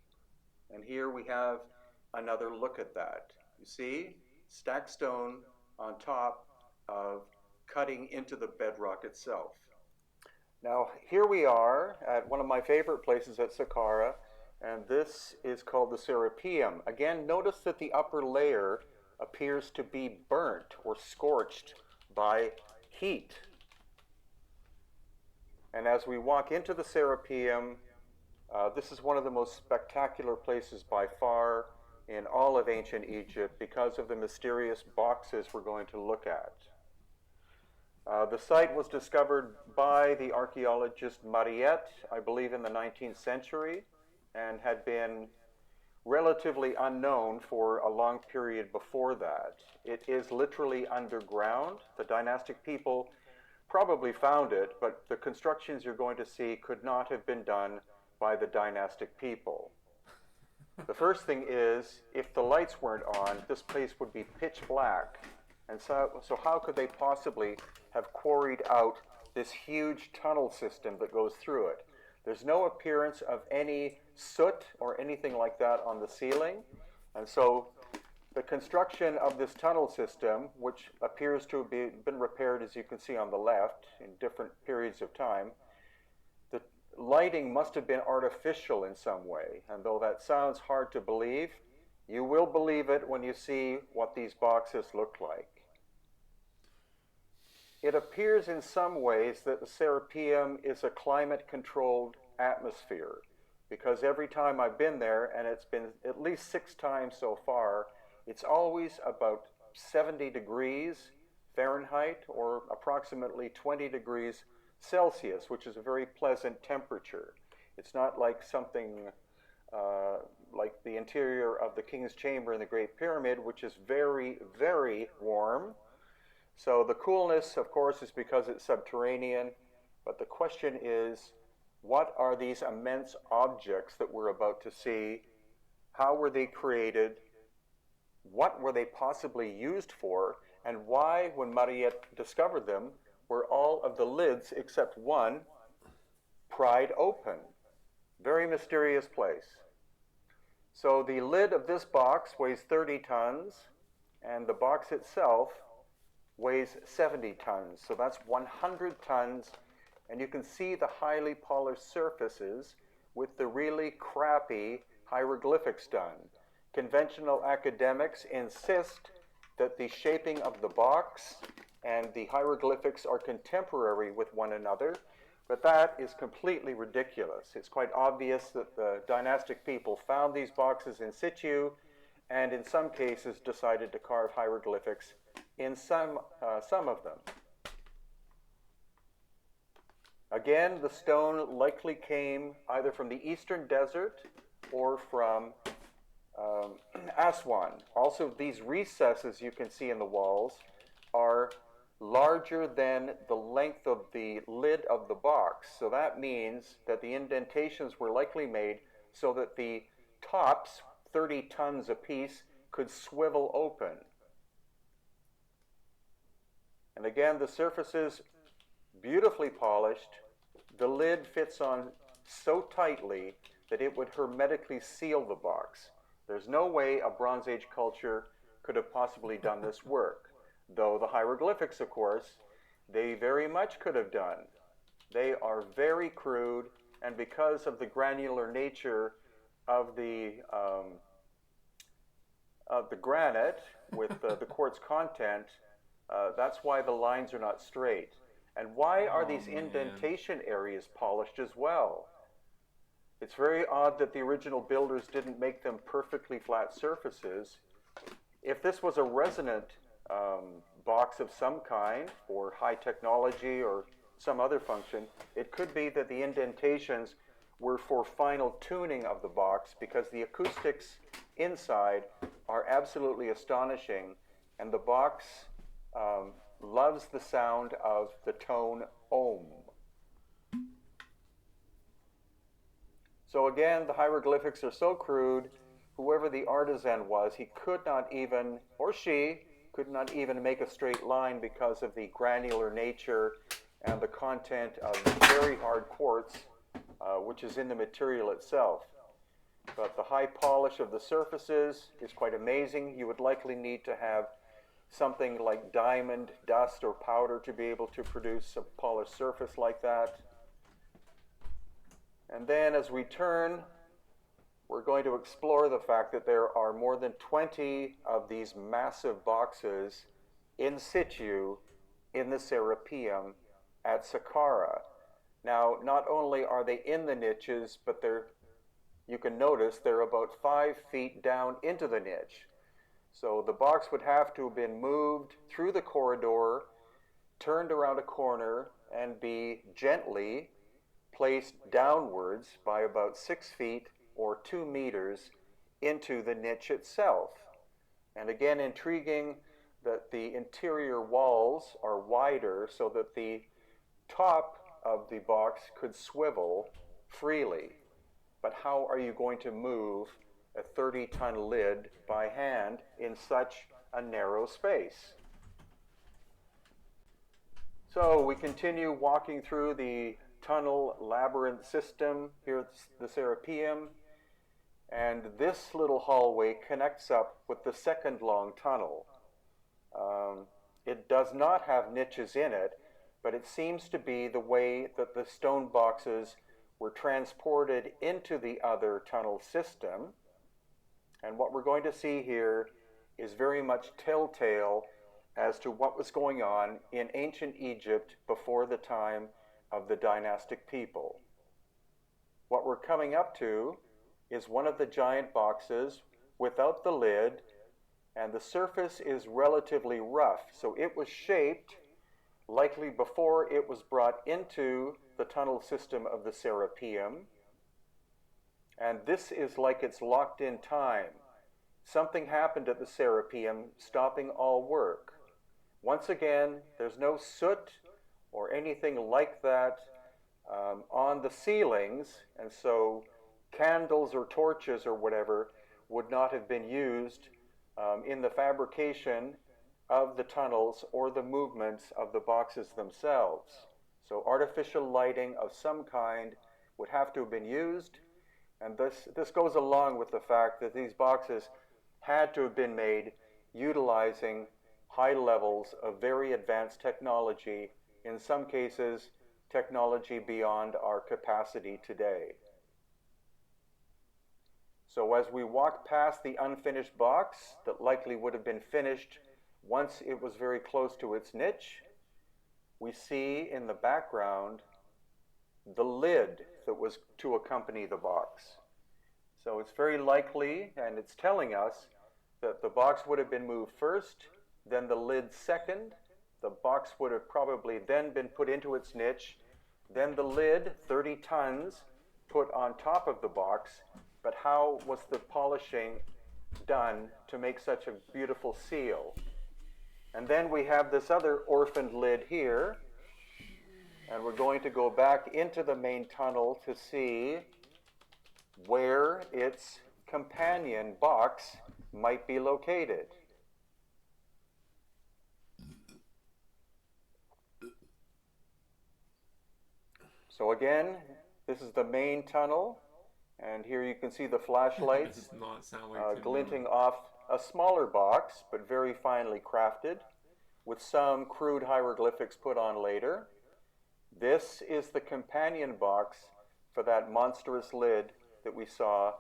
A: And here we have another look at that. You see, stacked stone on top of cutting into the bedrock itself. Now, here we are at one of my favorite places at Saqqara, and this is called the Serapeum. Again, notice that the upper layer appears to be burnt or scorched by heat. And as we walk into the Serapeum, this is one of the most spectacular places by far in all of ancient Egypt because of the mysterious boxes we're going to look at. The site was discovered by the archaeologist Mariette, I believe in the 19th century, and had been relatively unknown for a long period before that. It is literally underground. The dynastic people probably found it, but the constructions you're going to see could not have been done by the dynastic people. The first thing is, if the lights weren't on, this place would be pitch black. And so how could they possibly have quarried out this huge tunnel system that goes through it? There's no appearance of any soot or anything like that on the ceiling. And so the construction of this tunnel system, which appears to have been repaired, as you can see on the left, in different periods of time, the lighting must have been artificial in some way. And though that sounds hard to believe, you will believe it when you see what these boxes look like. It appears in some ways that the Serapeum is a climate-controlled atmosphere, because every time I've been there, and it's been at least 6 times so far, it's always about 70 degrees Fahrenheit or approximately 20 degrees Celsius, which is a very pleasant temperature. It's not like something like the interior of the King's Chamber in the Great Pyramid, which is very, very warm. So the coolness, of course, is because it's subterranean, but the question is, what are these immense objects that we're about to see? How were they created? What were they possibly used for? And why, when Mariette discovered them, were all of the lids except one pried open? Very mysterious place. So the lid of this box weighs 30 tons, and the box itself weighs 70 tons. So that's 100 tons, and you can see the highly polished surfaces with the really crappy hieroglyphics done. Conventional academics insist that the shaping of the box and the hieroglyphics are contemporary with one another, But that is completely ridiculous. It's quite obvious that the dynastic people found these boxes in situ and in some cases decided to carve hieroglyphics in some of them. Again, the stone likely came either from the eastern desert or from Aswan. Also, these recesses you can see in the walls are larger than the length of the lid of the box. So that means that the indentations were likely made so that the tops, 30 tons apiece, could swivel open. And again, the surfaces beautifully polished. The lid fits on so tightly that it would hermetically seal the box. There's no way a Bronze Age culture could have possibly done this work. Though the hieroglyphics, of course, they very much could have done. They are very crude, and because of the granular nature of the granite with the quartz content, that's why the lines are not straight. And why are these indentation areas polished as well? It's very odd that the original builders didn't make them perfectly flat surfaces. If this was a resonant box of some kind for high technology or some other function, it could be that the indentations were for final tuning of the box, because the acoustics inside are absolutely astonishing, and the box loves the sound of the tone Om. So again, the hieroglyphics are so crude, whoever the artisan was, he could not even, or she, could not even make a straight line because of the granular nature and the content of very hard quartz, which is in the material itself. But the high polish of the surfaces is quite amazing. You would likely need to have something like diamond dust or powder to be able to produce a polished surface like that. And then as we turn, we're going to explore the fact that there are more than 20 of these massive boxes in situ in the Serapeum at Saqqara. Now, not only are they in the niches, but you can notice they're about 5 feet down into the niche. So the box would have to have been moved through the corridor, turned around a corner, and be gently placed downwards by about 6 feet or 2 meters into the niche itself. And again, intriguing that the interior walls are wider so that the top of the box could swivel freely. But how are you going to move a 30-ton lid by hand in such a narrow space? So we continue walking through the tunnel labyrinth system here at the Serapeum, and this little hallway connects up with the second long tunnel. It does not have niches in it, but it seems to be the way that the stone boxes were transported into the other tunnel system. And what we're going to see here is very much telltale as to what was going on in ancient Egypt before the time of the dynastic people. What we're coming up to is one of the giant boxes without the lid, and the surface is relatively rough. So it was shaped likely before it was brought into the tunnel system of the Serapeum. And this is like it's locked in time. Something happened at the Serapeum, stopping all work. Once again, there's no soot or anything like that on the ceilings, and so candles or torches or whatever would not have been used in the fabrication of the tunnels or the movements of the boxes themselves. So artificial lighting of some kind would have to have been used, and this goes along with the fact that these boxes had to have been made utilizing high levels of very advanced technology, in some cases technology beyond our capacity today. So as we walk past the unfinished box that likely would have been finished once it was very close to its niche, we see in the background the lid that was to accompany the box. So it's very likely, and it's telling us, that the box would have been moved first, then the lid second. The box would have probably then been put into its niche, then the lid, 30 tons, put on top of the box. But how was the polishing done to make such a beautiful seal? And then we have this other orphaned lid here, and we're going to go back into the main tunnel to see where its companion box might be located. So again, this is the main tunnel, and here you can see the flashlights
C: Does not sound like
A: glinting off a smaller box, but very finely crafted, with some crude hieroglyphics put on later. This is the companion box for that monstrous lid that we saw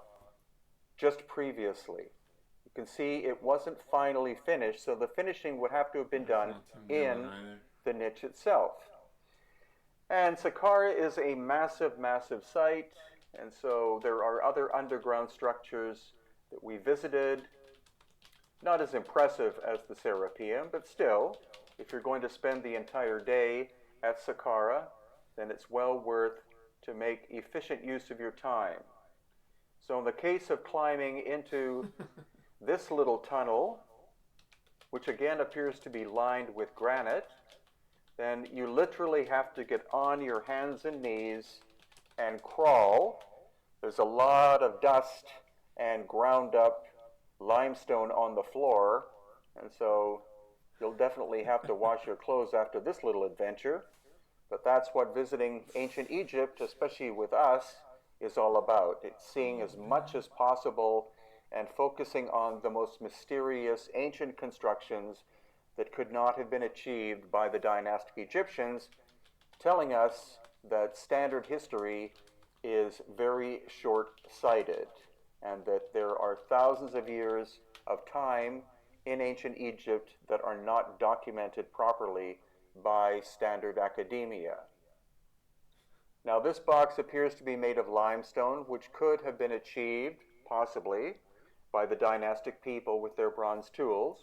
A: just previously. You can see it wasn't finally finished, so the finishing would have to have been done in the niche itself. And Saqqara is a massive, massive site, and so there are other underground structures that we visited. Not as impressive as the Serapeum, but still, if you're going to spend the entire day at Saqqara, then it's well worth to make efficient use of your time. So in the case of climbing into this little tunnel, which again appears to be lined with granite, then you literally have to get on your hands and knees and crawl. There's a lot of dust and ground up limestone on the floor, and so you'll definitely have to wash your clothes after this little adventure. But that's what visiting ancient Egypt, especially with us, is all about. It's seeing as much as possible and focusing on the most mysterious ancient constructions that could not have been achieved by the dynastic Egyptians, telling us that standard history is very short-sighted and that there are thousands of years of time in ancient Egypt that are not documented properly by standard academia. Now, this box appears to be made of limestone, which could have been achieved, possibly, by the dynastic people with their bronze tools.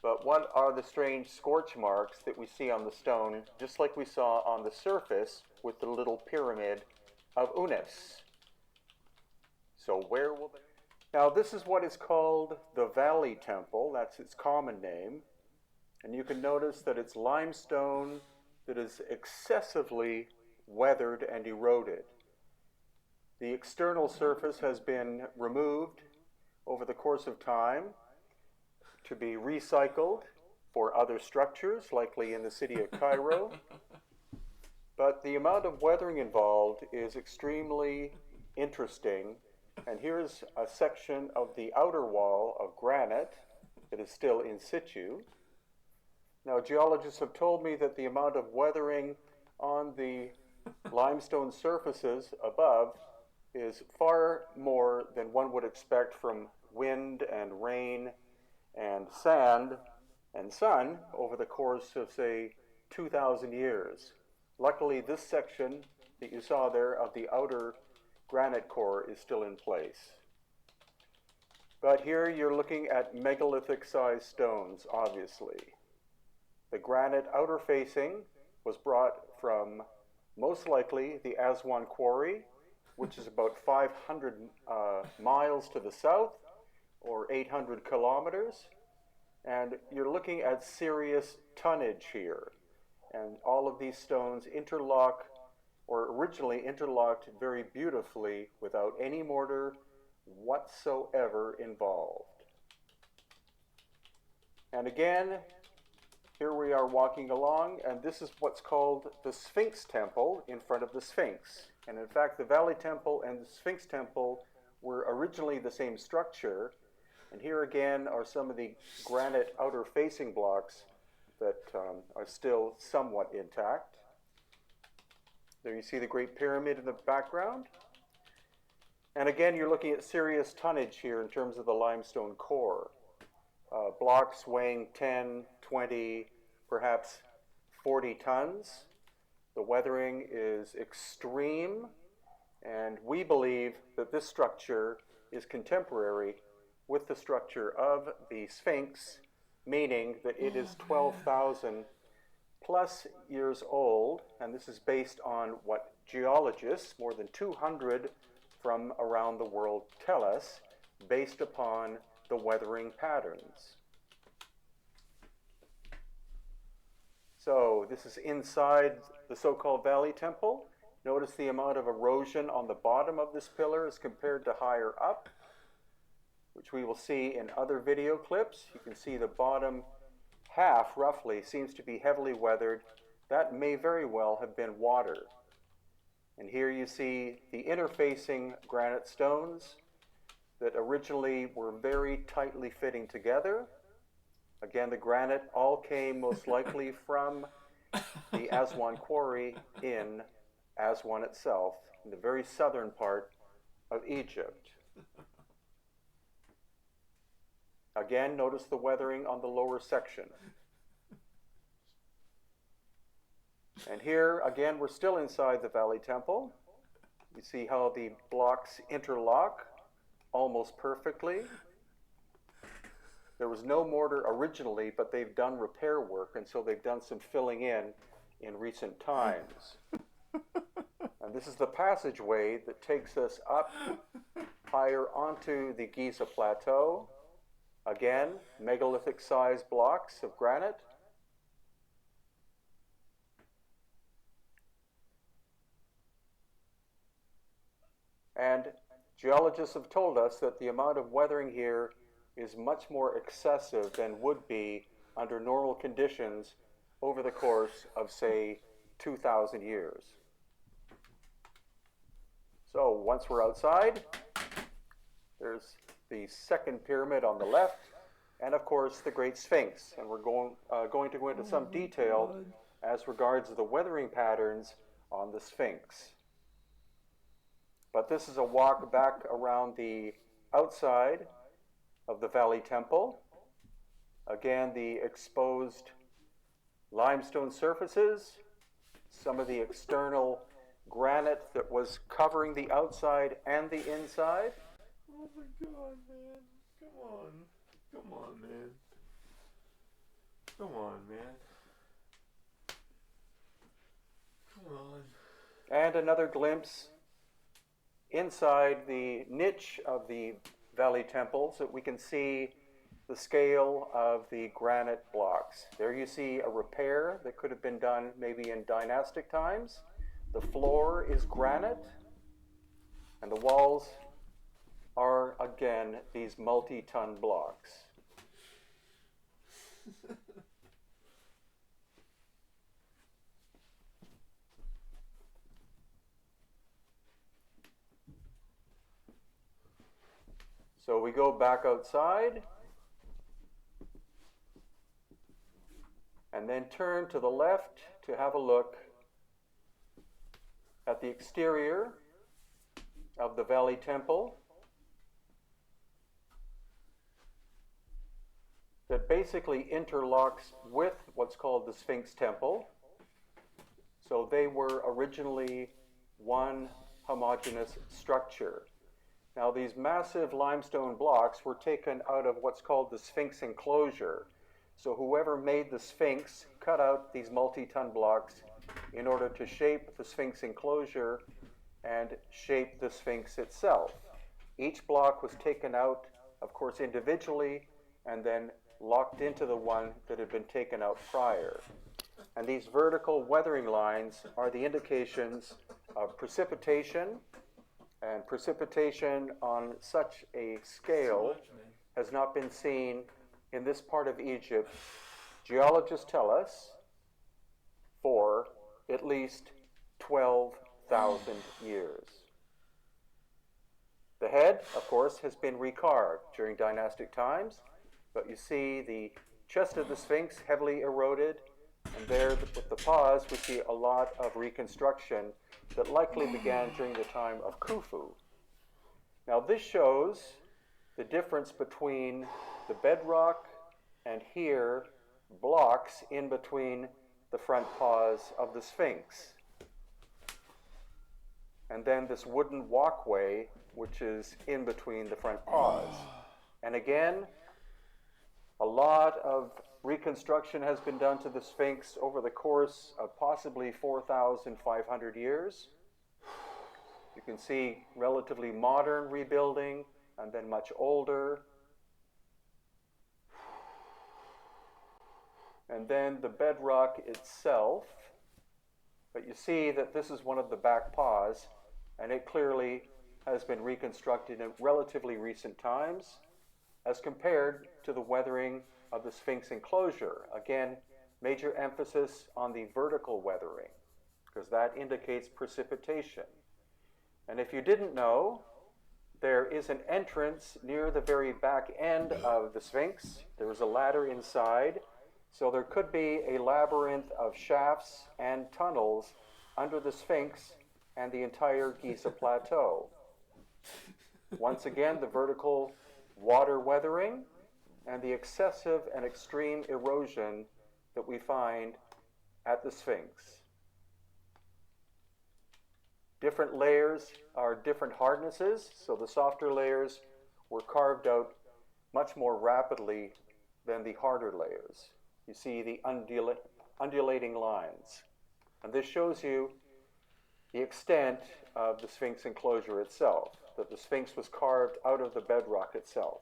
A: But what are the strange scorch marks that we see on the stone, just like we saw on the surface with the little pyramid of Unis? So where will they... Now, this is what is called the Valley Temple. That's its common name. And you can notice that it's limestone that is excessively weathered and eroded. The external surface has been removed over the course of time to be recycled for other structures, likely in the city of Cairo. But the amount of weathering involved is extremely interesting. And here's a section of the outer wall of granite that is still in situ. Now, geologists have told me that the amount of weathering on the limestone surfaces above is far more than one would expect from wind and rain and sand and sun over the course of, say, 2,000 years. Luckily, this section that you saw there of the outer granite core is still in place. But here you're looking at megalithic-sized stones, obviously. The granite outer facing was brought from, most likely, the Aswan Quarry, which is about 500 miles to the south, or 800 kilometers. And you're looking at serious tonnage here. And all of these stones interlock, or originally interlocked very beautifully without any mortar whatsoever involved. And again, here we are walking along, and this is what's called the Sphinx Temple in front of the Sphinx. And in fact, the Valley Temple and the Sphinx Temple were originally the same structure. And here again are some of the granite outer facing blocks that are still somewhat intact. There you see the Great Pyramid in the background. And again, you're looking at serious tonnage here in terms of the limestone core. Blocks weighing 10, 20, perhaps 40 tons. The weathering is extreme, and we believe that this structure is contemporary with the structure of the Sphinx, meaning that it is 12,000 plus years old, and this is based on what geologists, more than 200 from around the world, tell us, based upon the weathering patterns. So this is inside the so-called Valley Temple. Notice the amount of erosion on the bottom of this pillar as compared to higher up, which we will see in other video clips. You can see the bottom half, roughly, seems to be heavily weathered. That may very well have been water. And here you see the interfacing granite stones that originally were very tightly fitting together. Again, the granite all came most likely from the Aswan quarry in Aswan itself, in the very southern part of Egypt. Again, notice the weathering on the lower section. And here, again, we're still inside the Valley Temple. You see how the blocks interlock almost perfectly. There was no mortar originally, but they've done repair work, and so they've done some filling in recent times. And this is the passageway that takes us up higher onto the Giza Plateau. Again, megalithic-sized blocks of granite. And geologists have told us that the amount of weathering here is much more excessive than would be under normal conditions over the course of, say, 2,000 years. So once we're outside, there's the second pyramid on the left, and of course the Great Sphinx. And we're going to go into some detail as regards the weathering patterns on the Sphinx. But this is a walk back around the outside of the Valley Temple. Again, the exposed limestone surfaces, some of the external granite that was covering the outside and the inside.
C: Oh my God, man. Come on. Come on, man. Come on, man. Come on.
A: And another glimpse inside the niche of the Valley Temple so that we can see the scale of the granite blocks. There you see a repair that could have been done maybe in dynastic times. The floor is granite, and the walls are, again, these multi-ton blocks. So we go back outside and then turn to the left to have a look at the exterior of the Valley Temple that basically interlocks with what's called the Sphinx Temple. So they were originally one homogeneous structure. Now these massive limestone blocks were taken out of what's called the Sphinx enclosure. So whoever made the Sphinx cut out these multi-ton blocks in order to shape the Sphinx enclosure and shape the Sphinx itself. Each block was taken out, of course, individually, and then locked into the one that had been taken out prior. And these vertical weathering lines are the indications of precipitation, and precipitation on such a scale has not been seen in this part of Egypt, geologists tell us, for at least 12,000 years. The head, of course, has been recarved during dynastic times, but you see the chest of the Sphinx heavily eroded, and there with the paws we see a lot of reconstruction that likely began during the time of Khufu. Now this shows the difference between the bedrock and here blocks in between the front paws of the Sphinx. and then this wooden walkway, which is in between the front paws. And again, a lot of reconstruction has been done to the Sphinx over the course of possibly 4,500 years. You can see relatively modern rebuilding, and then much older. And then the bedrock itself. But you see that this is one of the back paws, and it clearly has been reconstructed in relatively recent times as compared to the weathering of the Sphinx enclosure. Again, major emphasis on the vertical weathering, because that indicates precipitation. And if you didn't know, there is an entrance near the very back end of the Sphinx. There is a ladder inside, so there could be a labyrinth of shafts and tunnels under the Sphinx and the entire Giza Plateau. Once again, the vertical water weathering and the excessive and extreme erosion that we find at the Sphinx. Different layers are different hardnesses, so the softer layers were carved out much more rapidly than the harder layers. You see the undulating lines. And this shows you the extent of the Sphinx enclosure itself, that the Sphinx was carved out of the bedrock itself.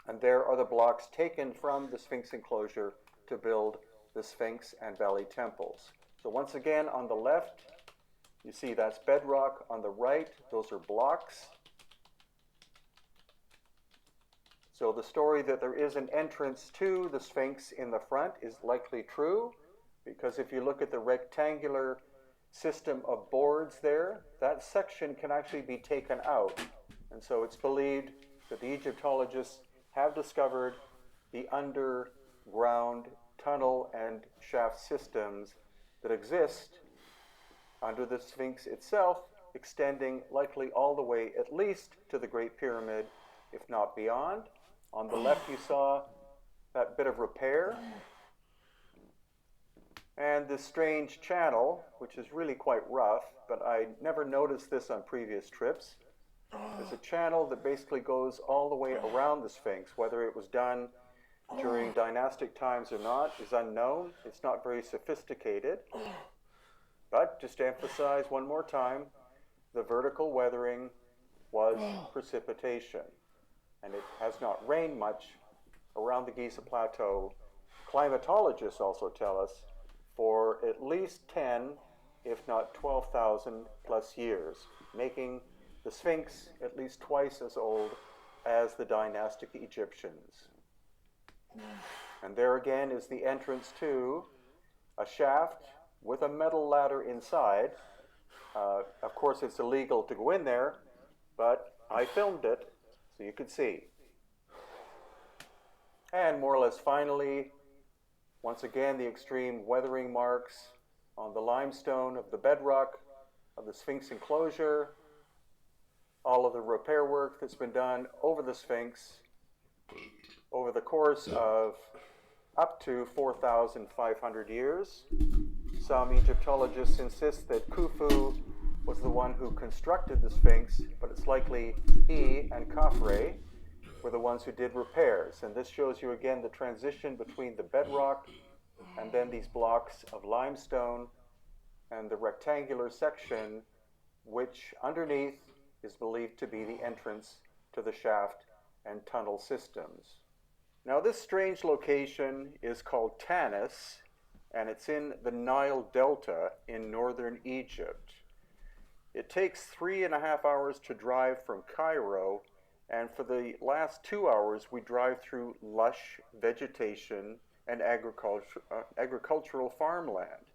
A: And there are the blocks taken from the Sphinx enclosure to build the Sphinx and Valley temples. So once again, on the left, you see that's bedrock. On the right, those are blocks. So the story that there is an entrance to the Sphinx in the front is likely true, because if you look at the rectangular system of boards there, that section can actually be taken out. And so it's believed that the Egyptologists have discovered the underground tunnel and shaft systems that exist under the Sphinx itself, extending likely all the way at least to the Great Pyramid, if not beyond. On the left you saw that bit of repair and this strange channel, which is really quite rough, but I never noticed this on previous trips. There's a channel that basically goes all the way around the Sphinx. Whether it was done during dynastic times or not is unknown. It's not very sophisticated. But just to emphasize one more time, the vertical weathering was precipitation. And it has not rained much around the Giza Plateau. Climatologists also tell us for at least 10, if not 12,000 plus years, making the Sphinx at least twice as old as the dynastic Egyptians. And there again is the entrance to a shaft with a metal ladder inside. Of course, it's illegal to go in there, but I filmed it so you could see. And more or less finally, once again, the extreme weathering marks on the limestone of the bedrock of the Sphinx enclosure, all of the repair work that's been done over the Sphinx over the course of up to 4,500 years. Some Egyptologists insist that Khufu was the one who constructed the Sphinx, but it's likely he and Khafre were the ones who did repairs. And this shows you again the transition between the bedrock and then these blocks of limestone and the rectangular section, which underneath is believed to be the entrance to the shaft and tunnel systems. Now this strange location is called Tanis, and it's in the Nile Delta in northern Egypt. It takes 3.5 hours to drive from Cairo, and for the last 2 hours we drive through lush vegetation and agricultural farmland.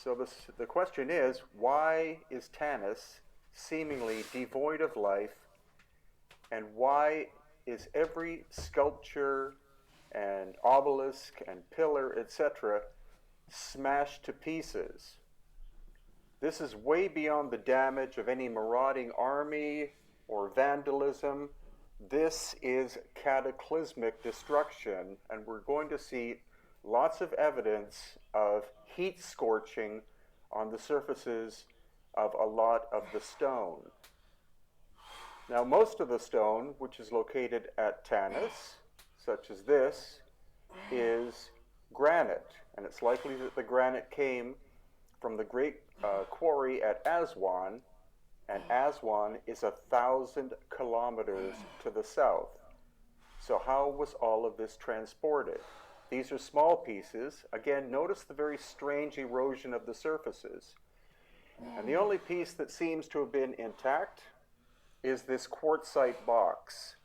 A: So the question is, why is Tanis seemingly devoid of life, and why is every sculpture and obelisk and pillar, etc., smashed to pieces? This is way beyond the damage of any marauding army or vandalism. This is cataclysmic destruction, and we're going to see lots of evidence of heat scorching on the surfaces of a lot of the stone. Now, most of the stone, which is located at Tanis, such as this, is granite, and it's likely that the granite came from the great quarry at Aswan, and Aswan is 1,000 kilometers to the south. So how was all of this transported? These are small pieces. Again, notice the very strange erosion of the surfaces. And the only piece that seems to have been intact is this quartzite box.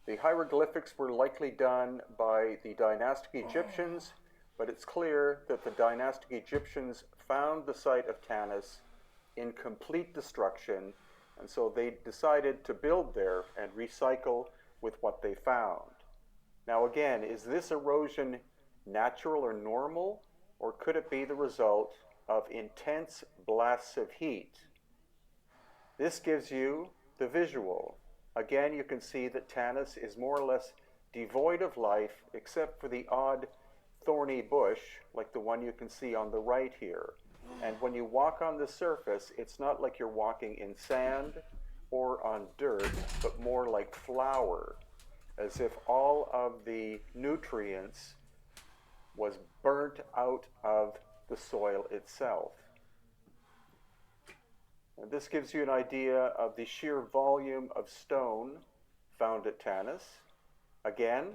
A: The hieroglyphics were likely done by the dynastic Egyptians, but it's clear that the dynastic Egyptians found the site of Tanis in complete destruction, and so they decided to build there and recycle with what they found. Now again, is this erosion natural or normal, or could it be the result of intense blasts of heat? This gives you the visual. Again, you can see that Tanis is more or less devoid of life except for the odd thorny bush like the one you can see on the right here. And when you walk on the surface, it's not like you're walking in sand or on dirt, but more like flour, as if all of the nutrients was burnt out of the soil itself. And this gives you an idea of the sheer volume of stone found at Tanis. Again,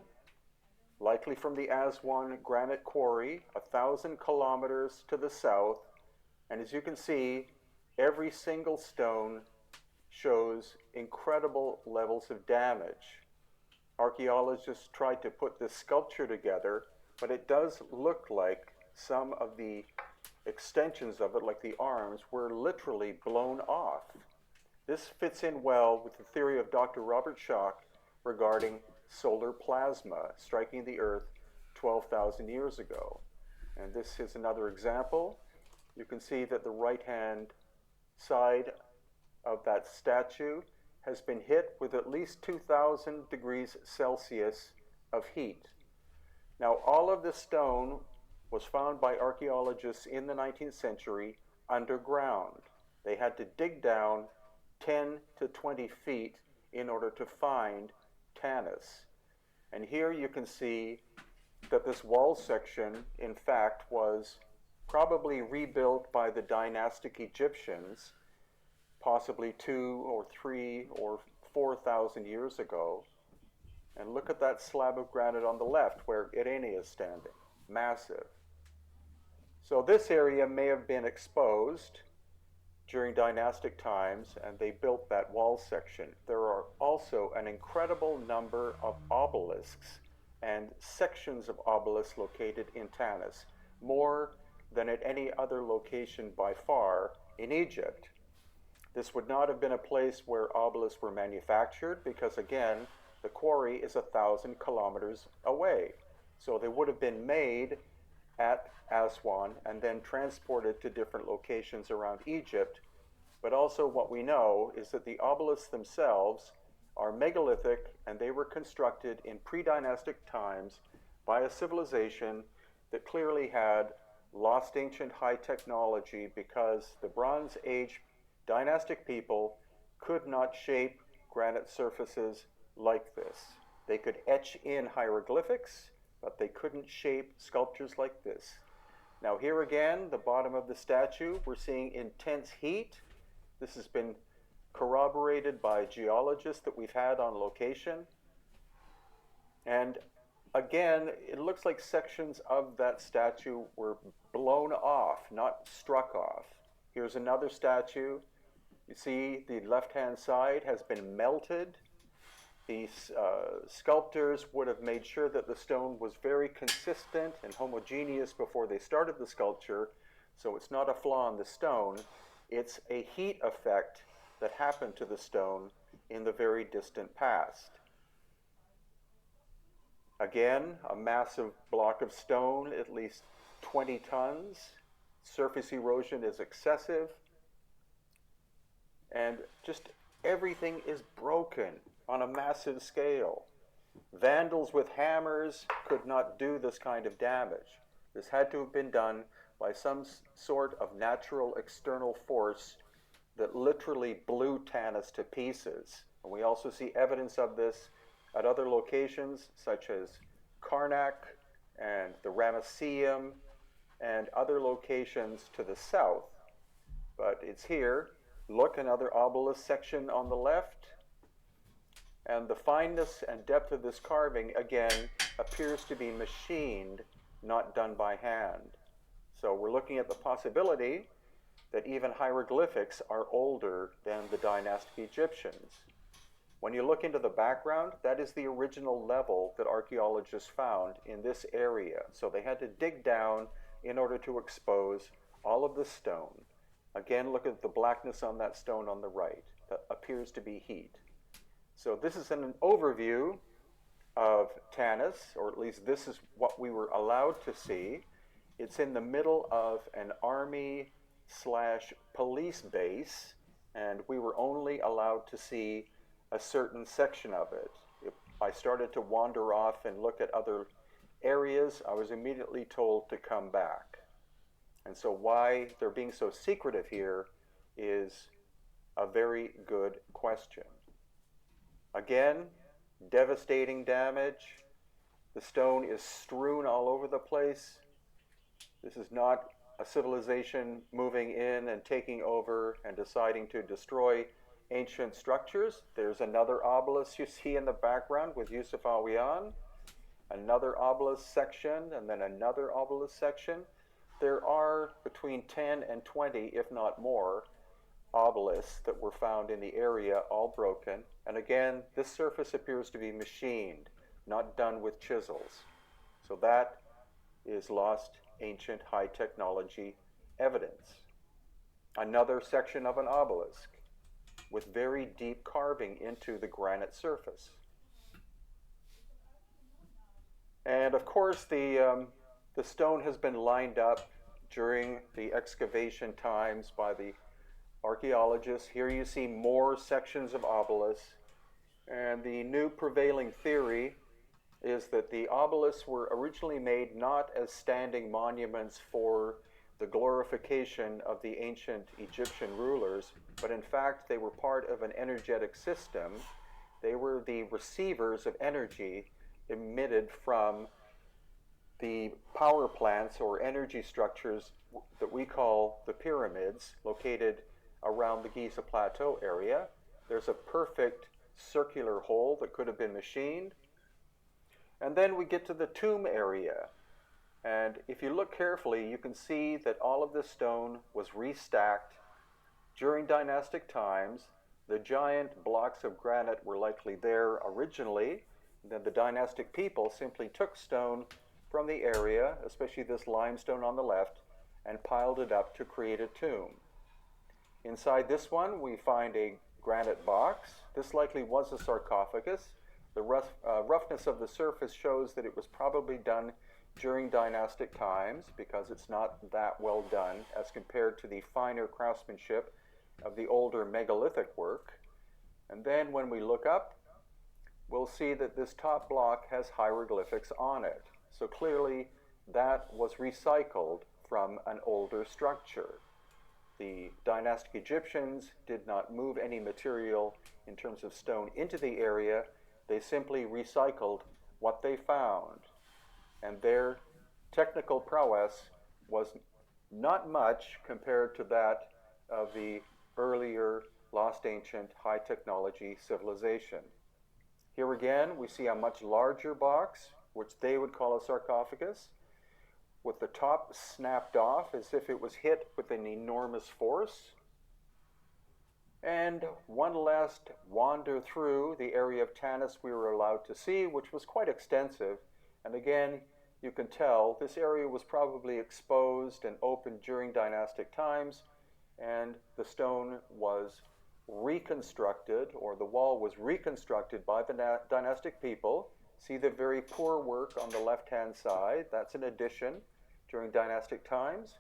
A: likely from the Aswan granite quarry, 1,000 kilometers to the south. And as you can see, every single stone shows incredible levels of damage. Archaeologists tried to put this sculpture together, but it does look like some of the extensions of it, like the arms, were literally blown off. This fits in well with the theory of Dr. Robert Schoch regarding solar plasma striking the Earth 12,000 years ago. And this is another example. You can see that the right-hand side of that statue has been hit with at least 2,000 degrees Celsius of heat. Now, all of this stone was found by archaeologists in the 19th century underground. They had to dig down 10 to 20 feet in order to find Tanis. And here you can see that this wall section, in fact, was probably rebuilt by the dynastic Egyptians, possibly 2 or 3 or 4,000 years ago. And look at that slab of granite on the left where Irene is standing, massive. So this area may have been exposed during dynastic times, and they built that wall section. There are also an incredible number of obelisks and sections of obelisks located in Tanis, more than at any other location by far in Egypt. This would not have been a place where obelisks were manufactured because, again, the quarry is 1,000 kilometers away. So they would have been made at Aswan and then transported to different locations around Egypt. But also what we know is that the obelisks themselves are megalithic, and they were constructed in pre-dynastic times by a civilization that clearly had lost ancient high technology because the Bronze Age dynastic people could not shape granite surfaces like this. They could etch in hieroglyphics, but they couldn't shape sculptures like this. Now here again, the bottom of the statue, we're seeing intense heat. This has been corroborated by geologists that we've had on location. And again, it looks like sections of that statue were blown off, not struck off. Here's another statue. You see the left-hand side has been melted. These sculptors would have made sure that the stone was very consistent and homogeneous before they started the sculpture, so it's not a flaw in the stone, it's a heat effect that happened to the stone in the very distant past. Again, a massive block of stone, at least 20 tons. Surface erosion is excessive, and just everything is broken on a massive scale. Vandals with hammers could not do this kind of damage. This had to have been done by some sort of natural external force that literally blew Tanis to pieces. And we also see evidence of this at other locations, such as Karnak and the Ramesseum and other locations to the south. But it's here. Look, another obelisk section on the left. And the fineness and depth of this carving, again, appears to be machined, not done by hand. So we're looking at the possibility that even hieroglyphics are older than the dynastic Egyptians. When you look into the background, that is the original level that archaeologists found in this area. So they had to dig down in order to expose all of the stone. Again, look at the blackness on that stone on the right. That appears to be heat. So this is an overview of Tanis, or at least this is what we were allowed to see. It's in the middle of an army/police base, and we were only allowed to see a certain section of it. If I started to wander off and look at other areas, I was immediately told to come back. And so why they're being so secretive here is a very good question. Again, devastating damage. The stone is strewn all over the place. This is not a civilization moving in and taking over and deciding to destroy ancient structures. There's another obelisk you see in the background with Yusuf Awiyan, another obelisk section, and then another obelisk section. There are between 10 and 20, if not more, obelisks that were found in the area, all broken. And again, this surface appears to be machined, not done with chisels. So that is lost ancient high technology evidence. Another section of an obelisk with very deep carving into the granite surface. And of course, the stone has been lined up during the excavation times by the archaeologists. Here you see more sections of obelisks. And the new prevailing theory is that the obelisks were originally made not as standing monuments for the glorification of the ancient Egyptian rulers, but in fact they were part of an energetic system. They were the receivers of energy emitted from the power plants or energy structures that we call the pyramids, located around the Giza Plateau area. There's a perfect circular hole that could have been machined. And then we get to the tomb area. And if you look carefully, you can see that all of this stone was restacked during dynastic times. The giant blocks of granite were likely there originally. Then the dynastic people simply took stone from the area, especially this limestone on the left, and piled it up to create a tomb. Inside this one, we find a granite box. This likely was a sarcophagus. The roughness of the surface shows that it was probably done during dynastic times because it's not that well done as compared to the finer craftsmanship of the older megalithic work. And then when we look up, we'll see that this top block has hieroglyphics on it. So clearly that was recycled from an older structure. The dynastic Egyptians did not move any material in terms of stone into the area. They simply recycled what they found. And their technical prowess was not much compared to that of the earlier lost ancient high technology civilization. Here again, we see a much larger box, which they would call a sarcophagus, with the top snapped off as if it was hit with an enormous force. And one last wander through the area of Tanis we were allowed to see, which was quite extensive. And again, you can tell this area was probably exposed and opened during dynastic times, and the stone was reconstructed, or the wall was reconstructed by the dynastic people. See the very poor work on the left-hand side. That's an addition during dynastic times.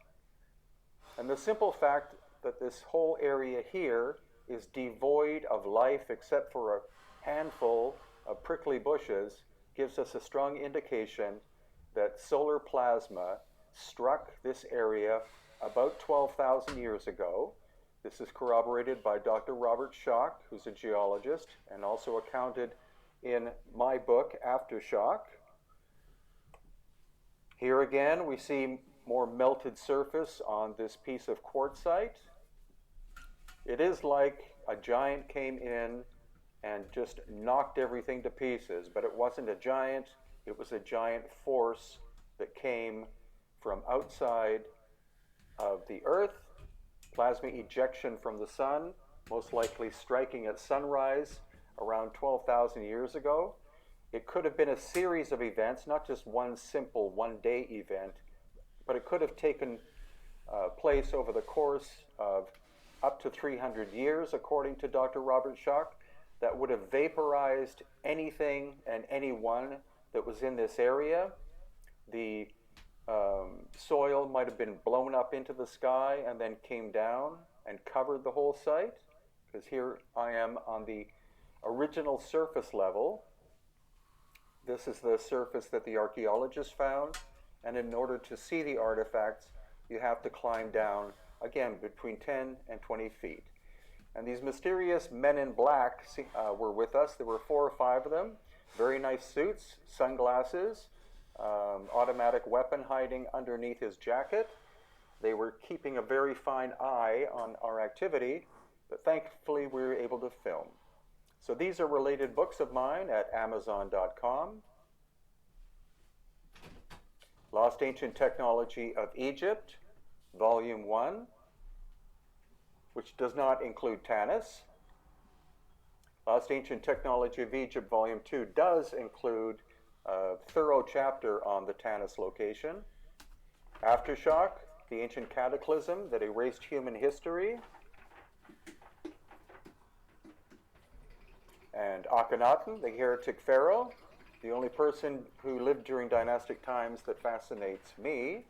A: And the simple fact that this whole area here is devoid of life except for a handful of prickly bushes gives us a strong indication that solar plasma struck this area about 12,000 years ago. This is corroborated by Dr. Robert Schoch, who's a geologist, and also accounted in my book, Aftershock. Here again, we see more melted surface on this piece of quartzite. It is like a giant came in and just knocked everything to pieces, but it wasn't a giant, it was a giant force that came from outside of the Earth, plasma ejection from the sun, most likely striking at sunrise around 12,000 years ago. It could have been a series of events, not just one simple one-day event, but it could have taken place over the course of up to 300 years, according to Dr. Robert Schoch, that would have vaporized anything and anyone that was in this area. The soil might have been blown up into the sky and then came down and covered the whole site, because here I am on the original surface level. This is the surface that the archaeologists found, and in order to see the artifacts, you have to climb down, again, between 10 and 20 feet. And these mysterious men in black were with us. There were 4 or 5 of them. Very nice suits, sunglasses, automatic weapon hiding underneath his jacket. They were keeping a very fine eye on our activity, but thankfully we were able to film. So these are related books of mine at Amazon.com. Lost Ancient Technology of Egypt, Volume 1, which does not include Tanis. Lost Ancient Technology of Egypt, Volume 2 does include a thorough chapter on the Tanis location. Aftershock, the ancient cataclysm that erased human history. And Akhenaten, the heretic pharaoh, the only person who lived during dynastic times that fascinates me.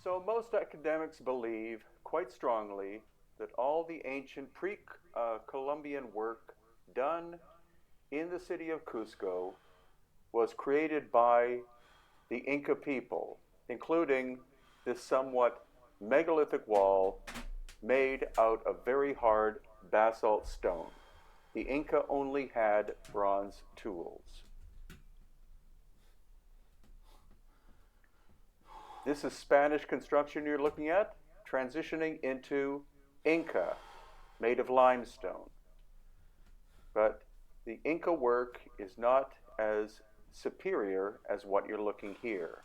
A: So most academics believe quite strongly that all the ancient pre-Columbian work done in the city of Cusco was created by the Inca people, including this somewhat megalithic wall made out of very hard basalt stone. The Inca only had bronze tools. This is Spanish construction you're looking at, transitioning into Inca, made of limestone. But the Inca work is not as superior as what you're looking here.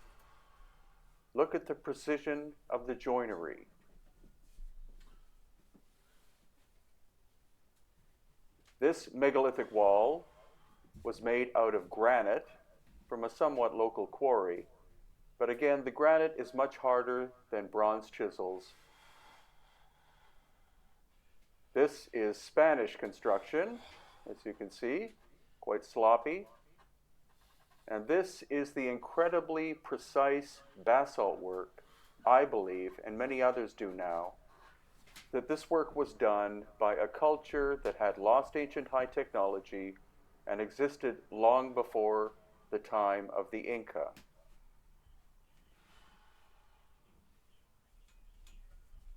A: Look at the precision of the joinery. This megalithic wall was made out of granite from a somewhat local quarry. But again, the granite is much harder than bronze chisels. This is Spanish construction, as you can see, quite sloppy. And this is the incredibly precise basalt work, I believe, and many others do now, that this work was done by a culture that had lost ancient high technology, and existed long before the time of the Inca.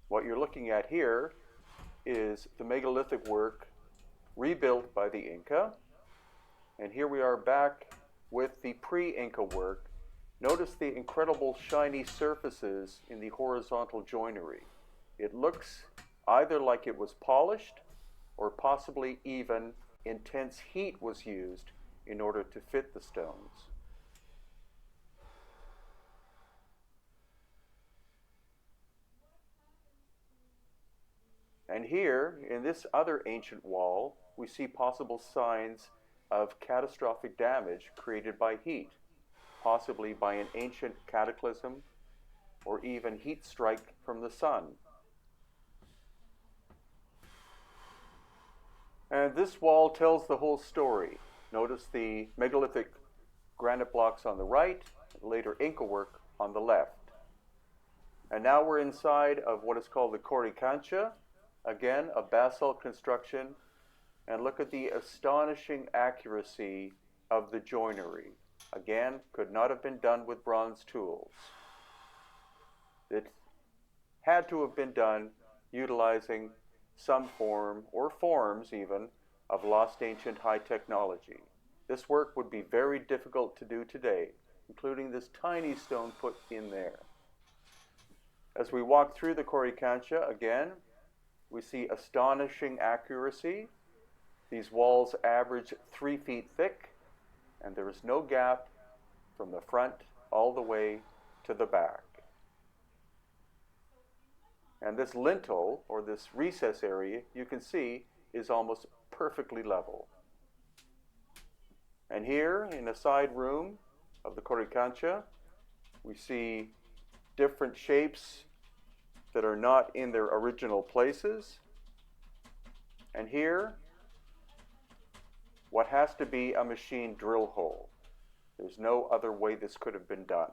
A: What you're looking at here is the megalithic work rebuilt by the Inca. And here we are back with the pre-Inca work. Notice the incredible shiny surfaces in the horizontal joinery. It looks either like it was polished or possibly even intense heat was used in order to fit the stones. And here, in this other ancient wall, we see possible signs of catastrophic damage created by heat, possibly by an ancient cataclysm or even heat strike from the sun. And this wall tells the whole story. Notice the megalithic granite blocks on the right, later Inca work on the left. And now we're inside of what is called the Coricancha, again, a basalt construction, and look at the astonishing accuracy of the joinery. Again, could not have been done with bronze tools. It had to have been done utilizing some form, or forms even, of lost ancient high technology. This work would be very difficult to do today, including this tiny stone put in there. As we walk through the Coricancha again, we see astonishing accuracy. These walls average 3 feet thick, and there is no gap from the front all the way to the back. And this lintel, or this recess area, you can see is almost perfectly level. And here, in a side room of the Coricancha, we see different shapes that are not in their original places. And here, what has to be a machine drill hole. There's no other way this could have been done.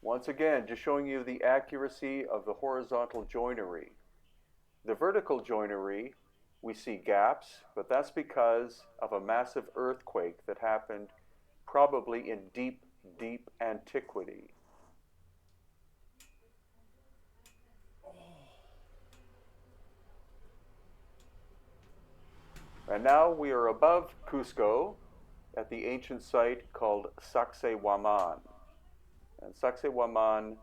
A: Once again, just showing you the accuracy of the horizontal joinery. The vertical joinery, we see gaps, but that's because of a massive earthquake that happened probably in deep, deep antiquity. And now we are above Cusco at the ancient site called Sacsayhuaman. And Sacsayhuaman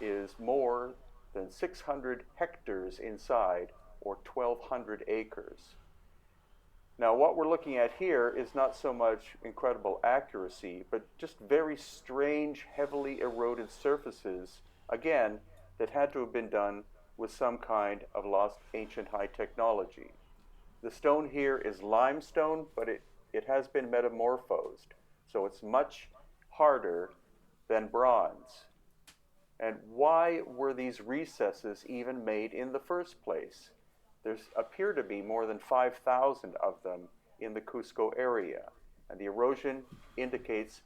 A: is more than 600 hectares inside, or 1,200 acres. Now, what we're looking at here is not so much incredible accuracy, but just very strange, heavily eroded surfaces, again, that had to have been done with some kind of lost ancient high technology. The stone here is limestone, but it has been metamorphosed, so it's much harder than bronze. And why were these recesses even made in the first place? There appear to be more than 5,000 of them in the Cusco area, and the erosion indicates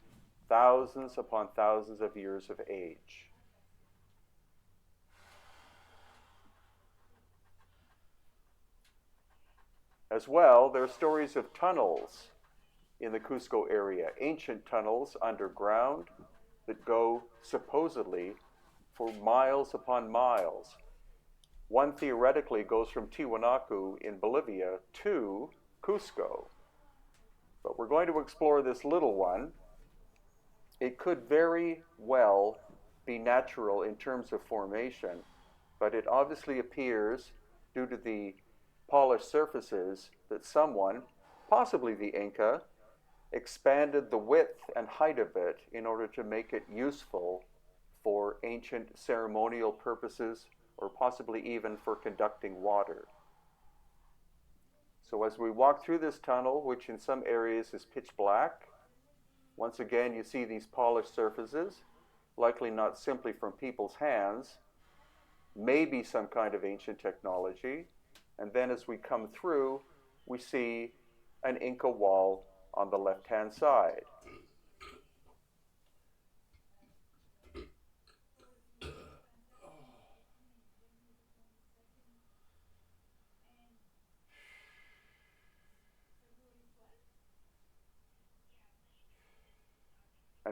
A: thousands upon thousands of years of age. As well, there are stories of tunnels in the Cusco area, ancient tunnels underground that go supposedly for miles upon miles. One theoretically goes from Tiwanaku in Bolivia to Cusco. But we're going to explore this little one. It could very well be natural in terms of formation, but it obviously appears, due to the polished surfaces, that someone, possibly the Inca, expanded the width and height of it in order to make it useful for ancient ceremonial purposes, or possibly even for conducting water. So as we walk through this tunnel, which in some areas is pitch black, once again you see these polished surfaces, likely not simply from people's hands, maybe some kind of ancient technology. And then as we come through, we see an Inca wall on the left-hand side.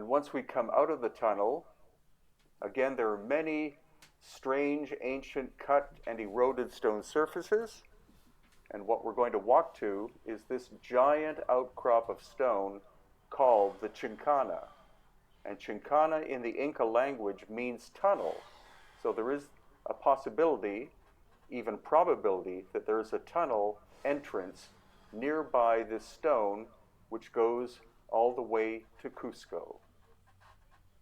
A: And once we come out of the tunnel, again, there are many strange, ancient, cut and eroded stone surfaces. And what we're going to walk to is this giant outcrop of stone called the Chincana. And Chincana in the Inca language means tunnel. So there is a possibility, even probability, that there is a tunnel entrance nearby this stone which goes all the way to Cusco.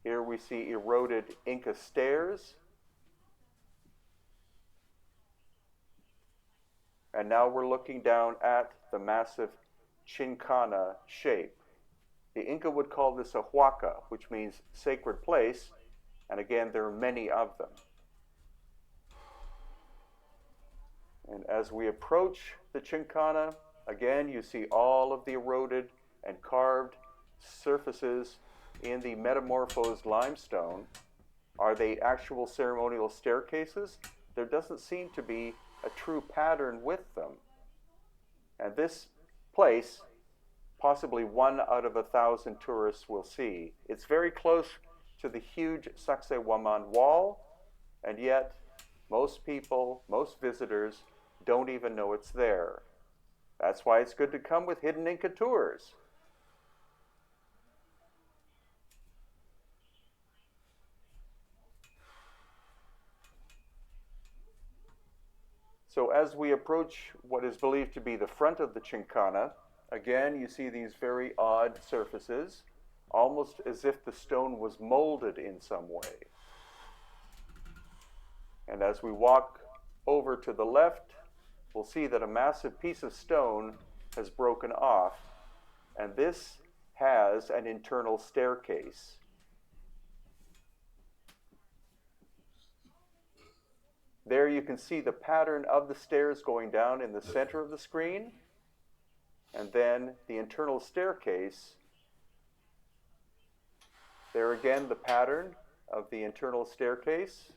A: Here we see eroded Inca stairs. And now we're looking down at the massive Chincana shape. The Inca would call this a huaca, which means sacred place, and again, there are many of them. And as we approach the Chincana, again, you see all of the eroded and carved surfaces in the metamorphosed limestone. Are they actual ceremonial staircases? There doesn't seem to be a true pattern with them. And this place, possibly 1 out of 1,000 tourists will see. It's very close to the huge Sacsayhuaman wall, and yet most people, most visitors, don't even know it's there. That's why it's good to come with Hidden Inca Tours. So as we approach what is believed to be the front of the Chincana, again, you see these very odd surfaces, almost as if the stone was molded in some way. And as we walk over to the left, we'll see that a massive piece of stone has broken off, and this has an internal staircase. There you can see the pattern of the stairs going down in the center of the screen, and then the internal staircase. There again, the pattern of the internal staircase.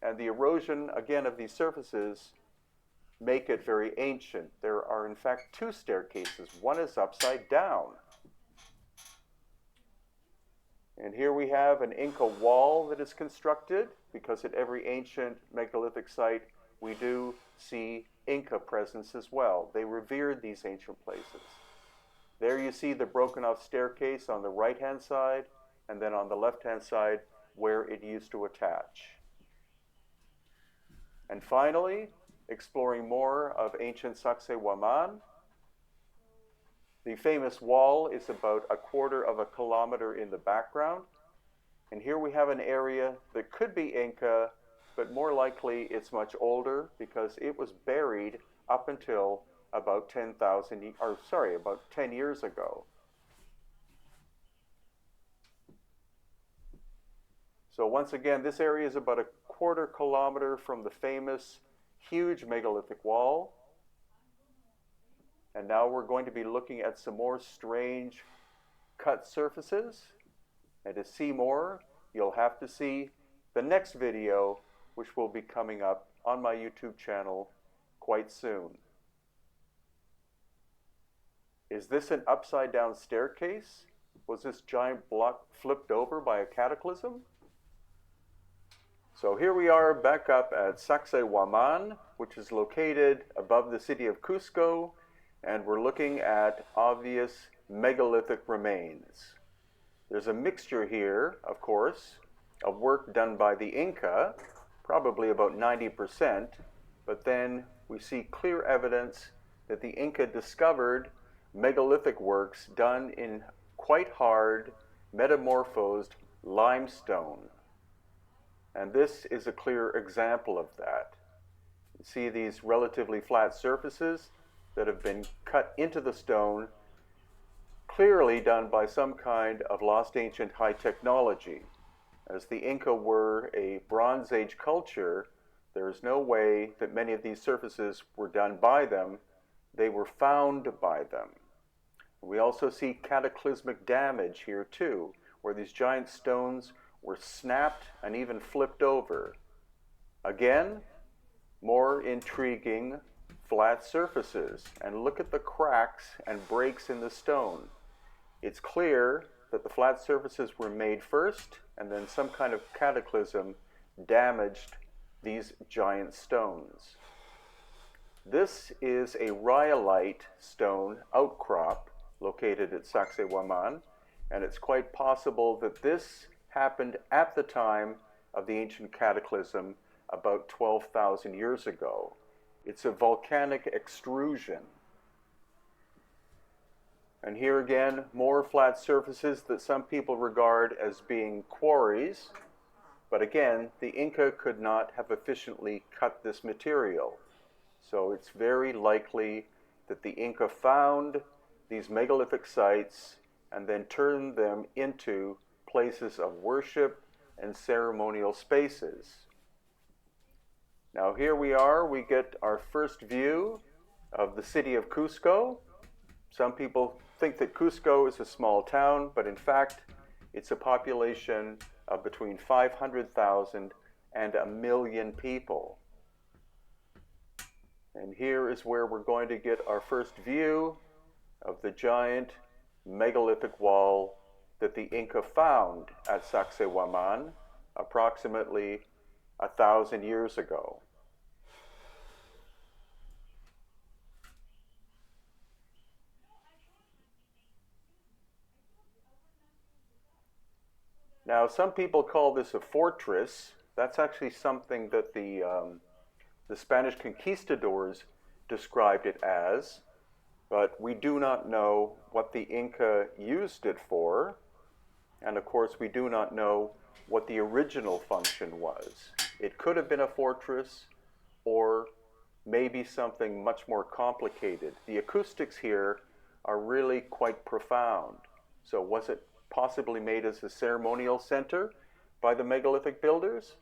A: And the erosion, again, of these surfaces make it very ancient. There are, in fact, 2 staircases. One is upside down. And here we have an Inca wall that is constructed, because at every ancient megalithic site we do see Inca presence as well. They revered these ancient places. There you see the broken off staircase on the right-hand side, and then on the left-hand side where it used to attach. And finally, exploring more of ancient Sacsayhuaman. The famous wall is about 1/4 kilometer in the background. And here we have an area that could be Inca, but more likely it's much older because it was buried up until about 10 years ago. So once again, this area is about 1/4 kilometer from the famous huge megalithic wall. And now we're going to be looking at some more strange cut surfaces. And to see more, you'll have to see the next video, which will be coming up on my YouTube channel quite soon. Is this an upside down staircase? Was this giant block flipped over by a cataclysm? So here we are back up at Sacsayhuaman, which is located above the city of Cusco, and we're looking at obvious megalithic remains. There's a mixture here, of course, of work done by the Inca, probably about 90%, but then we see clear evidence that the Inca discovered megalithic works done in quite hard, metamorphosed limestone. And this is a clear example of that. You see these relatively flat surfaces that have been cut into the stone, clearly done by some kind of lost ancient high technology. As the Inca were a Bronze Age culture, there is no way that many of these surfaces were done by them. They were found by them. We also see cataclysmic damage here too, where these giant stones were snapped and even flipped over. Again, more intriguing flat surfaces and look at the cracks and breaks in the stone. It's clear that the flat surfaces were made first, and then some kind of cataclysm damaged these giant stones. This is a rhyolite stone outcrop located at Sacsayhuaman, and it's quite possible that this happened at the time of the ancient cataclysm about 12,000 years ago. It's a volcanic extrusion. And here again, more flat surfaces that some people regard as being quarries. But again, the Inca could not have efficiently cut this material. So it's very likely that the Inca found these megalithic sites and then turned them into places of worship and ceremonial spaces. Now here we are, we get our first view of the city of Cusco. Some people think that Cusco is a small town, but in fact, it's a population of between 500,000 and 1 million people. And here is where we're going to get our first view of the giant megalithic wall that the Inca found at Sacsayhuaman approximately 1,000 years ago. Now, some people call this a fortress. That's actually something that the Spanish conquistadors described it as, but we do not know what the Inca used it for, and of course we do not know what the original function was. It could have been a fortress, or maybe something much more complicated. The acoustics here are really quite profound. So was it possibly made as a ceremonial center by the megalithic builders?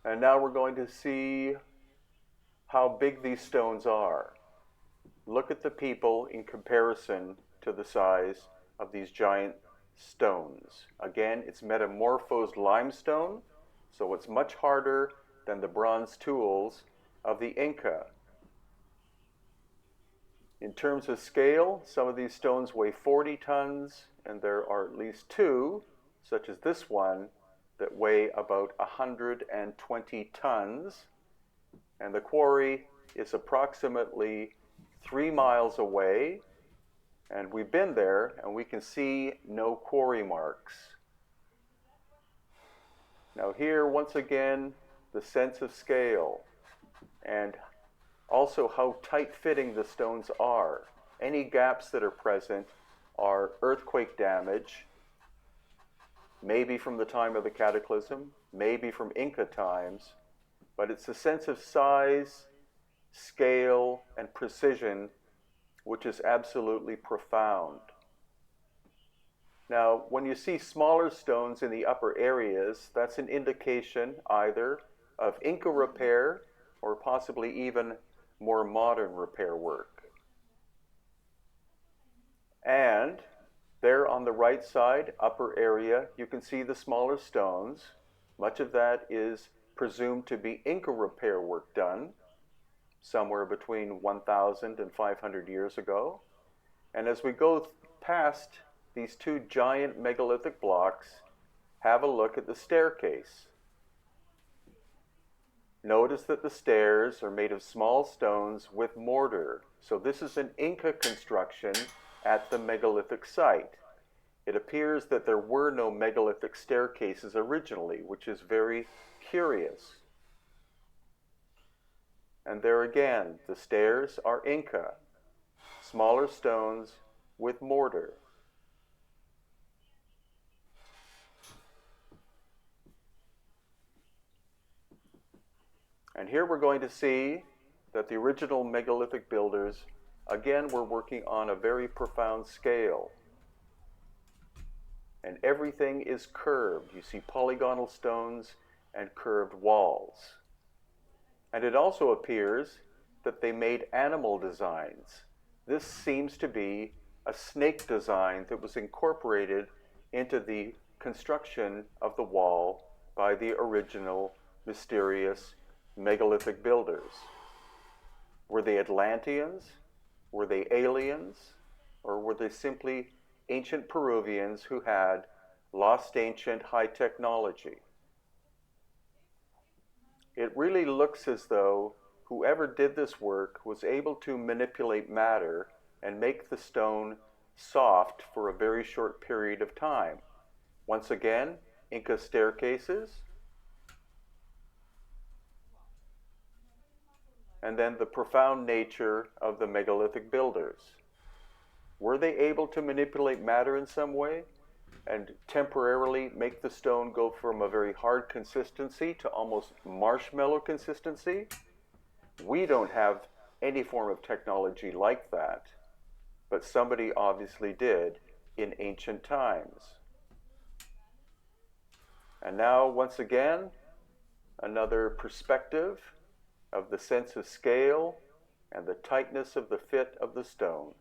A: And now we're going to see how big these stones are. Look at the people in comparison to the size of these giant stones. Again, it's metamorphosed limestone, so it's much harder than the bronze tools of the Inca. In terms of scale, some of these stones weigh 40 tons, and there are at least two, such as this one, that weigh about 120 tons. And the quarry is approximately 3 miles away, and we've been there, and we can see no quarry marks. Now here, once again, the sense of scale, and also how tight-fitting the stones are. Any gaps that are present are earthquake damage, maybe from the time of the cataclysm, maybe from Inca times, but it's a sense of size, scale, and precision which is absolutely profound. Now, when you see smaller stones in the upper areas, that's an indication either of Inca repair or possibly even more modern repair work. And there on the right side, upper area, you can see the smaller stones. Much of that is presumed to be Inca repair work done somewhere between 1,000 and 500 years ago. And as we go past these two giant megalithic blocks, have a look at the staircase. Notice that the stairs are made of small stones with mortar. So this is an Inca construction at the megalithic site. It appears that there were no megalithic staircases originally, which is very curious. And there again, the stairs are Inca, smaller stones with mortar. And here we're going to see that the original megalithic builders, again, were working on a very profound scale. And everything is curved. You see polygonal stones and curved walls. And it also appears that they made animal designs. This seems to be a snake design that was incorporated into the construction of the wall by the original mysterious megalithic builders. Were they Atlanteans? Were they aliens? Or were they simply ancient Peruvians who had lost ancient high technology? It really looks as though whoever did this work was able to manipulate matter and make the stone soft for a very short period of time. Once again, Inca staircases, and then the profound nature of the megalithic builders. Were they able to manipulate matter in some way and temporarily make the stone go from a very hard consistency to almost marshmallow consistency? We don't have any form of technology like that, but somebody obviously did in ancient times. And now, once again, another perspective of the sense of scale and the tightness of the fit of the stone.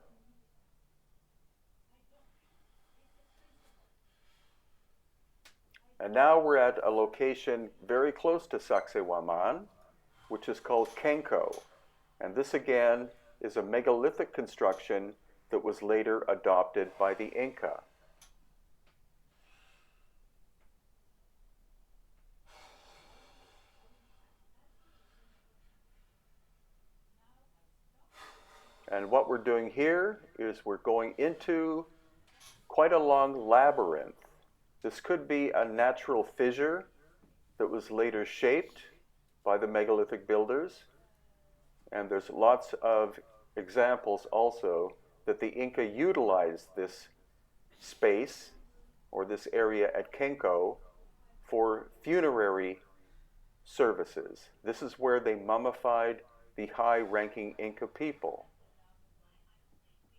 A: And now we're at a location very close to Sacsayhuaman, which is called Kenko. And this again is a megalithic construction that was later adopted by the Inca. And what we're doing here is we're going into quite a long labyrinth. This could be a natural fissure that was later shaped by the megalithic builders. And there's lots of examples also that the Inca utilized this space or this area at Kenko for funerary services. This is where they mummified the high-ranking Inca people.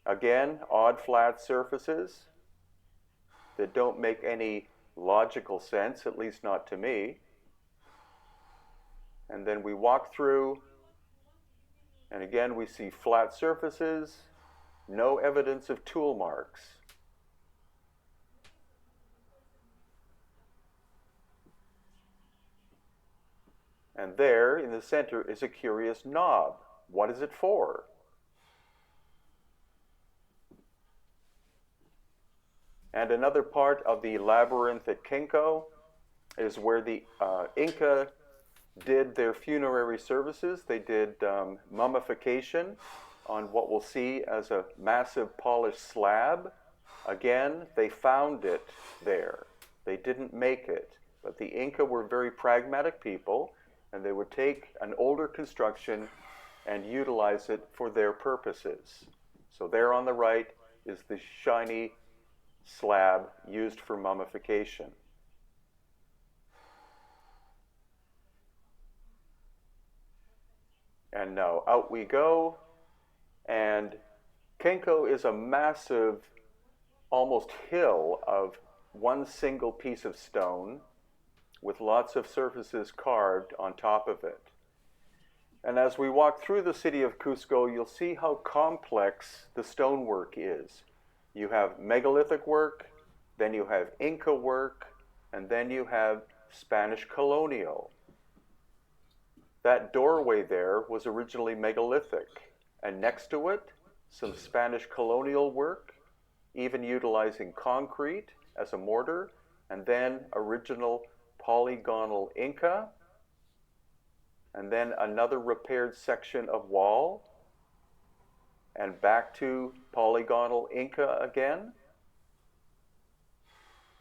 A: Again, odd flat surfaces that don't make any logical sense, at least not to me. And then we walk through, and again we see flat surfaces, no evidence of tool marks. And there in the center is a curious knob. What is it for? And another part of the labyrinth at Kenko is where the Inca did their funerary services. They did mummification on what we'll see as a massive polished slab. Again, they found it there. They didn't make it. But the Inca were very pragmatic people, and they would take an older construction and utilize it for their purposes. So there on the right is the shiny slab used for mummification. And now out we go, and Kenko is a massive, almost hill of one single piece of stone with lots of surfaces carved on top of it. And as we walk through the city of Cusco, you'll see how complex the stonework is. You have megalithic work, then you have Inca work, and then you have Spanish colonial. That doorway there was originally megalithic, and next to it, some Spanish colonial work, even utilizing concrete as a mortar, and then original polygonal Inca, and then another repaired section of wall, and back to polygonal Inca again.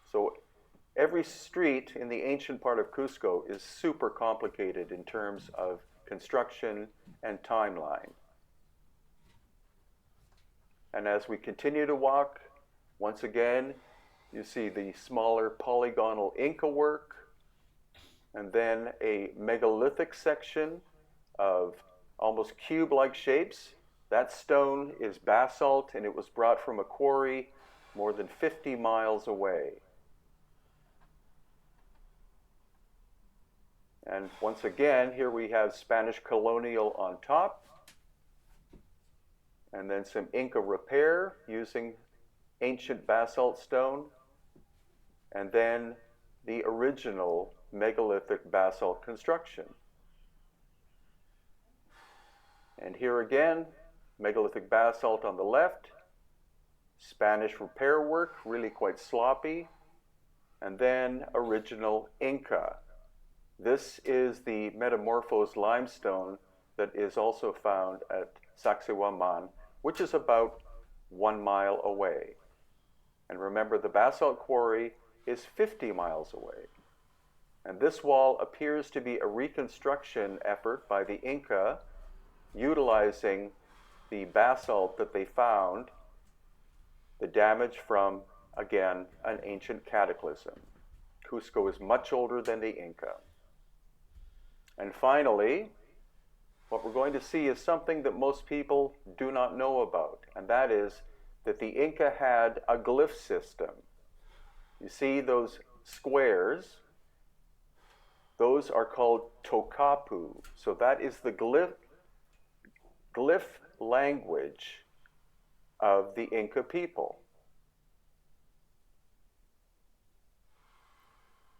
A: So every street in the ancient part of Cusco is super complicated in terms of construction and timeline. And as we continue to walk, once again, you see the smaller polygonal Inca work, and then a megalithic section of almost cube-like shapes. That stone is basalt, and it was brought from a quarry more than 50 miles away. And once again, here we have Spanish colonial on top, and then some Inca repair using ancient basalt stone, and then the original megalithic basalt construction. And here again, megalithic basalt on the left, Spanish repair work, really quite sloppy, and then original Inca. This is the metamorphosed limestone that is also found at Sacsayhuaman, which is about 1 mile away. And remember, the basalt quarry is 50 miles away. And this wall appears to be a reconstruction effort by the Inca, utilizing the basalt that they found, the damage from, again, an ancient cataclysm. Cusco is much older than the Inca. And finally, what we're going to see is something that most people do not know about, and that is that the Inca had a glyph system. You see those squares? Those are called tokapu. So that is the glyph language of the Inca people.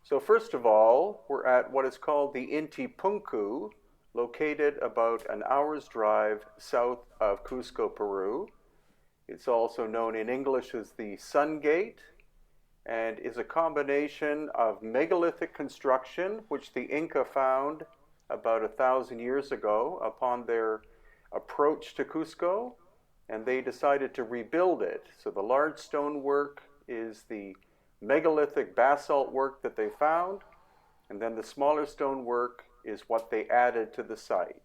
A: So first of all, we're at what is called the Inti Punku, located about an hour's drive south of Cusco, Peru. It's also known in English as the Sun Gate, and is a combination of megalithic construction, which the Inca found about 1,000 years ago upon their approach to Cusco, and they decided to rebuild it. So the large stone work is the megalithic basalt work that they found, and then the smaller stone work is what they added to the site.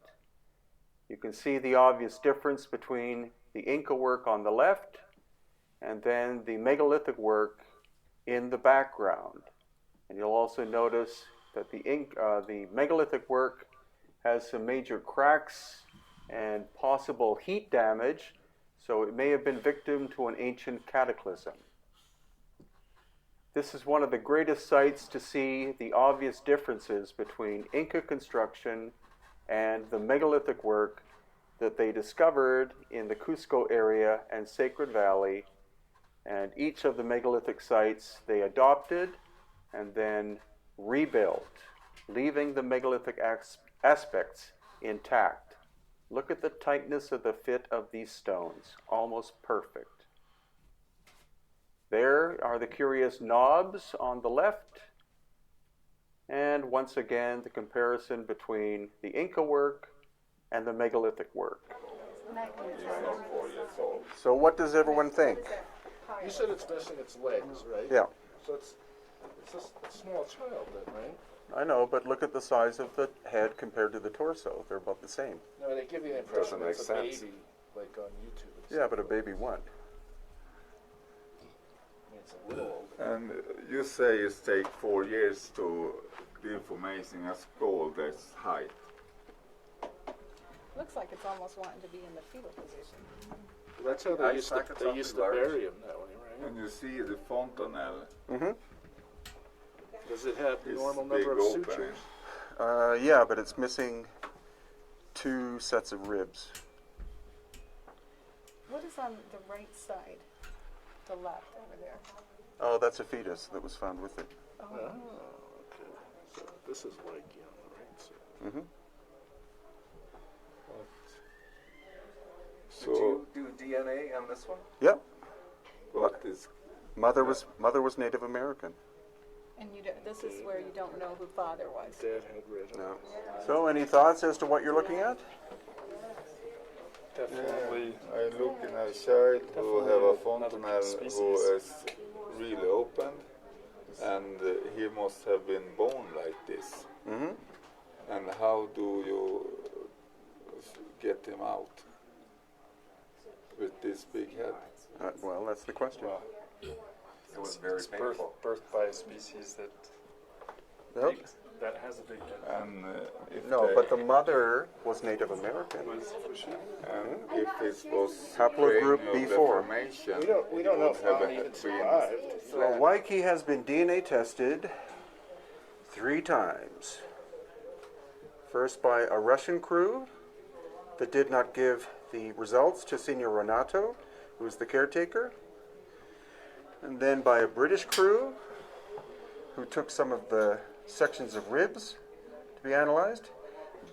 A: You can see the obvious difference between the Inca work on the left and then the megalithic work in the background. And you'll also notice that the megalithic work has some major cracks and possible heat damage, so it may have been victim to an ancient cataclysm. This is one of the greatest sites to see the obvious differences between Inca construction and the megalithic work that they discovered in the Cusco area and Sacred Valley. And each of the megalithic sites they adopted and then rebuilt, leaving the megalithic aspects intact. Look at the tightness of the fit of these stones, almost perfect. There are the curious knobs on the left, and once again the comparison between the Inca work and the megalithic work. So what does everyone think?
B: You said it's missing its legs, right?
A: Yeah.
B: So it's a small child then, right?
A: I know, but look at the size of the head compared to the torso. They're about the same.
B: No, they give you the impression
C: Doesn't
B: it's
C: make
B: a
C: sense.
B: baby, like on YouTube.
A: Yeah, but a baby what?
B: I mean, it's a little old.
C: And you say it takes 4 years to the information as gold as height.
F: Looks like it's almost wanting to be in the fetal position.
B: That's how
C: Ice
B: they used
C: packets
B: to
C: are too large.
B: bury them that way, right?
C: And you see the fontanelle
A: Mm-hmm.
B: Does it have the
C: is
B: normal
C: big
B: number of
C: opening.
B: sutures?
A: Yeah, but it's missing 2 sets of ribs.
F: What is on the right side? The left over there.
A: Oh, that's a fetus that was found with it.
B: Oh, okay. So this is like on the right side.
A: Mm-hmm.
C: So
G: do DNA on this one?
A: Yep.
C: what is
A: Mother was Native American.
F: And this is where you don't know who father was.
B: Dad had red
A: No.
B: eyes.
A: So, any thoughts as to what you're looking at?
C: Definitely. I look in a child who have a fontanelle who is really open, and he must have been born like this.
A: Mm-hmm.
C: And how do you get him out with this big head?
A: Well, that's the question.
G: It was very painful.
H: Birthed by a species that
A: Nope.
H: that has a big head.
C: And if
A: No,
C: they-
A: but the mother was Native American.
H: Was she?
C: and if this was
A: Haplogroup
C: cranial
A: B4.
C: deformation,
B: We don't know if
C: have
B: Mom
C: a-
B: even
C: been
B: survived.
A: Well, Waikiki has been DNA tested 3 times. First by a Russian crew that did not give the results to Senor Renato, who was the caretaker. And then by a British crew who took some of the sections of ribs to be analyzed,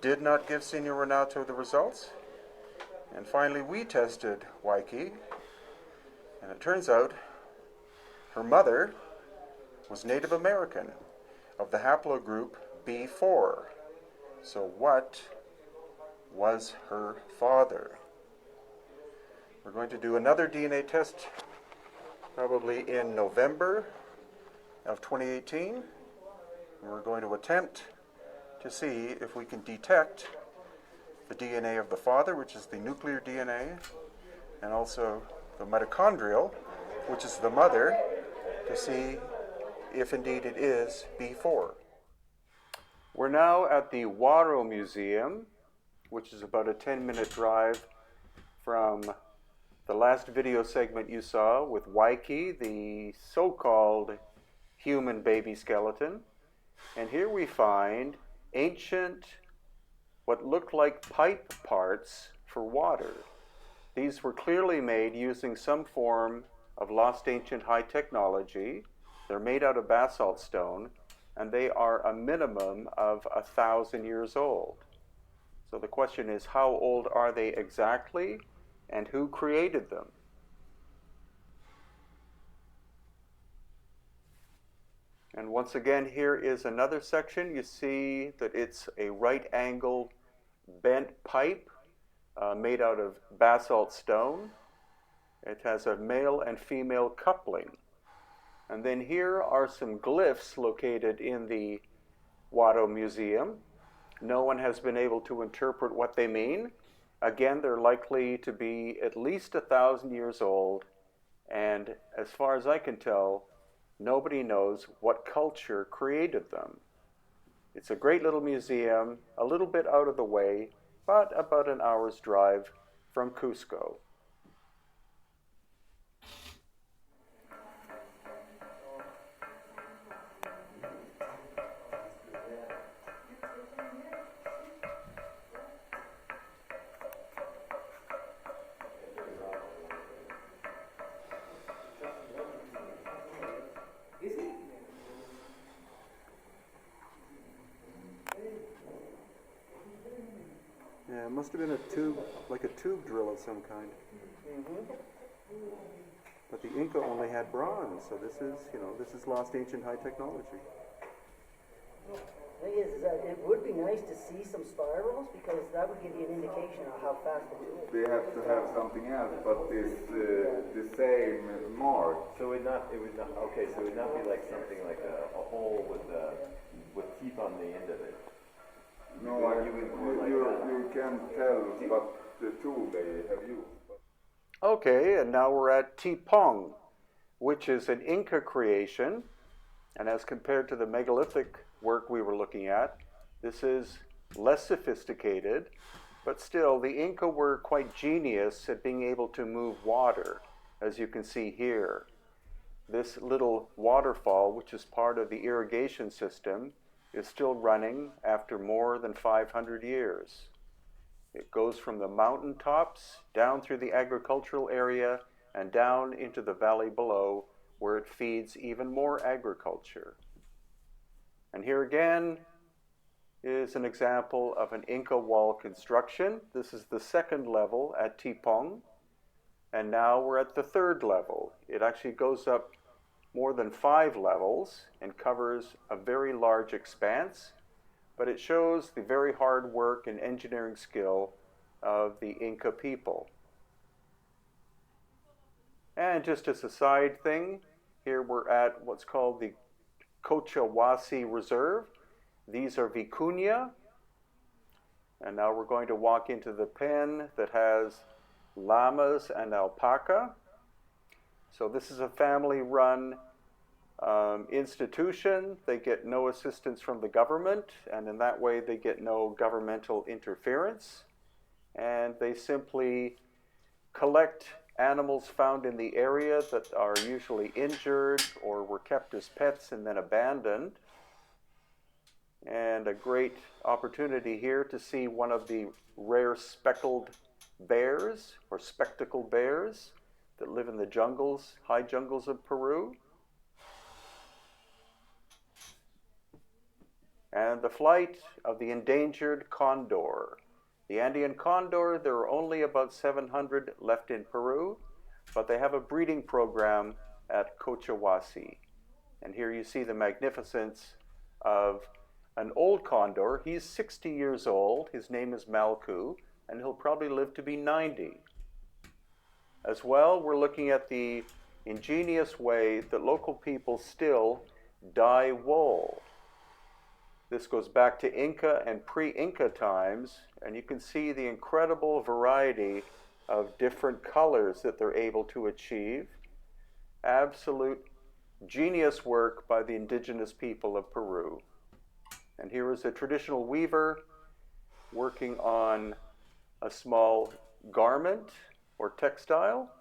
A: did not give Senor Renato the results. And finally, we tested Wyke, and it turns out her mother was Native American of the haplogroup B4. So what was her father? We're going to do another DNA test probably in November of 2018. And we're going to attempt to see if we can detect the DNA of the father, which is the nuclear DNA, and also the mitochondrial, which is the mother, to see if indeed it is B4. We're now at the Waro Museum, which is about a 10-minute drive from the last video segment you saw with Wyke, the so-called human baby skeleton. And here we find ancient, what looked like pipe parts for water. These were clearly made using some form of lost ancient high technology. They're made out of basalt stone, and they are a minimum of 1,000 years old. So the question is, how old are they exactly, and who created them? And once again, here is another section. You see that it's a right-angled bent pipe made out of basalt stone. It has a male and female coupling. And then here are some glyphs located in the Wado Museum. No one has been able to interpret what they mean. Again, they're likely to be at least 1,000 years old. And as far as I can tell, nobody knows what culture created them. It's a great little museum, a little bit out of the way, but about an hour's drive from Cusco. Yeah, it must have been a tube, like a tube drill of some kind. But the Inca only had bronze, so this is lost ancient high technology.
I: The thing is that it would be nice to see some spirals, because that would give you an indication of how fast it is.
C: They have to have something else, but it's the same mark.
G: So it would not be like something like a hole with teeth on the end of it.
C: No, you can tell what the tool they have used.
A: Okay, and now we're at Tipong, which is an Inca creation. And as compared to the megalithic work we were looking at, this is less sophisticated, but still the Inca were quite genius at being able to move water, as you can see here. This little waterfall, which is part of the irrigation system, is still running after more than 500 years. It goes from the mountaintops down through the agricultural area and down into the valley below, where it feeds even more agriculture. And here again is an example of an Inca wall construction. This is the second level at Tipong, and now we're at the third level. It actually goes up more than 5 levels and covers a very large expanse, but it shows the very hard work and engineering skill of the Inca people. And just as a side thing, here we're at what's called the Cochahuasi Reserve. These are vicuña. And now we're going to walk into the pen that has llamas and alpaca. So this is a family-run institution. They get no assistance from the government, and in that way they get no governmental interference. And they simply collect animals found in the area that are usually injured or were kept as pets and then abandoned. And a great opportunity here to see one of the rare speckled bears or spectacled bears that live in the jungles, high jungles of Peru. And the flight of the endangered condor. The Andean condor, there are only about 700 left in Peru, but they have a breeding program at Cochahuasi. And here you see the magnificence of an old condor. He's 60 years old. His name is Malku, and he'll probably live to be 90. As well, we're looking at the ingenious way that local people still dye wool. This goes back to Inca and pre-Inca times, and you can see the incredible variety of different colors that they're able to achieve. Absolute genius work by the indigenous people of Peru. And here is a traditional weaver working on a small garment or textile.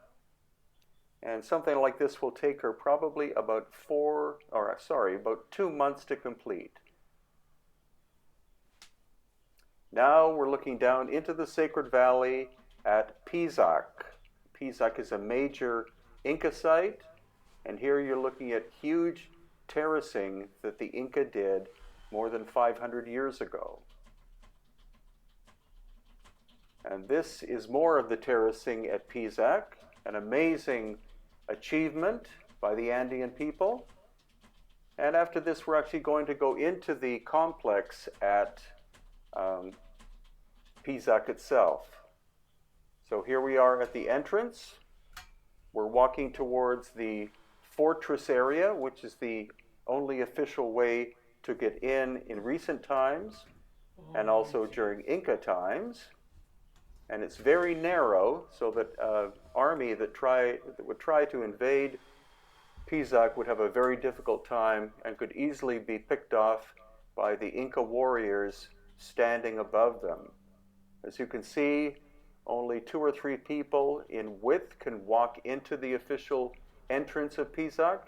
A: And something like this will take her probably about 2 months to complete. Now we're looking down into the Sacred Valley at Pisac. Pisac is a major Inca site, and here you're looking at huge terracing that the Inca did more than 500 years ago. And this is more of the terracing at Pisac, an amazing achievement by the Andean people. And after this, we're actually going to go into the complex at Pisac itself. So here we are at the entrance. We're walking towards the fortress area, which is the only official way to get in recent times, and also during Inca times. And it's very narrow, so that an army that would try to invade Pisac would have a very difficult time and could easily be picked off by the Inca warriors standing above them. As you can see, only 2 or 3 people in width can walk into the official entrance of Pisac,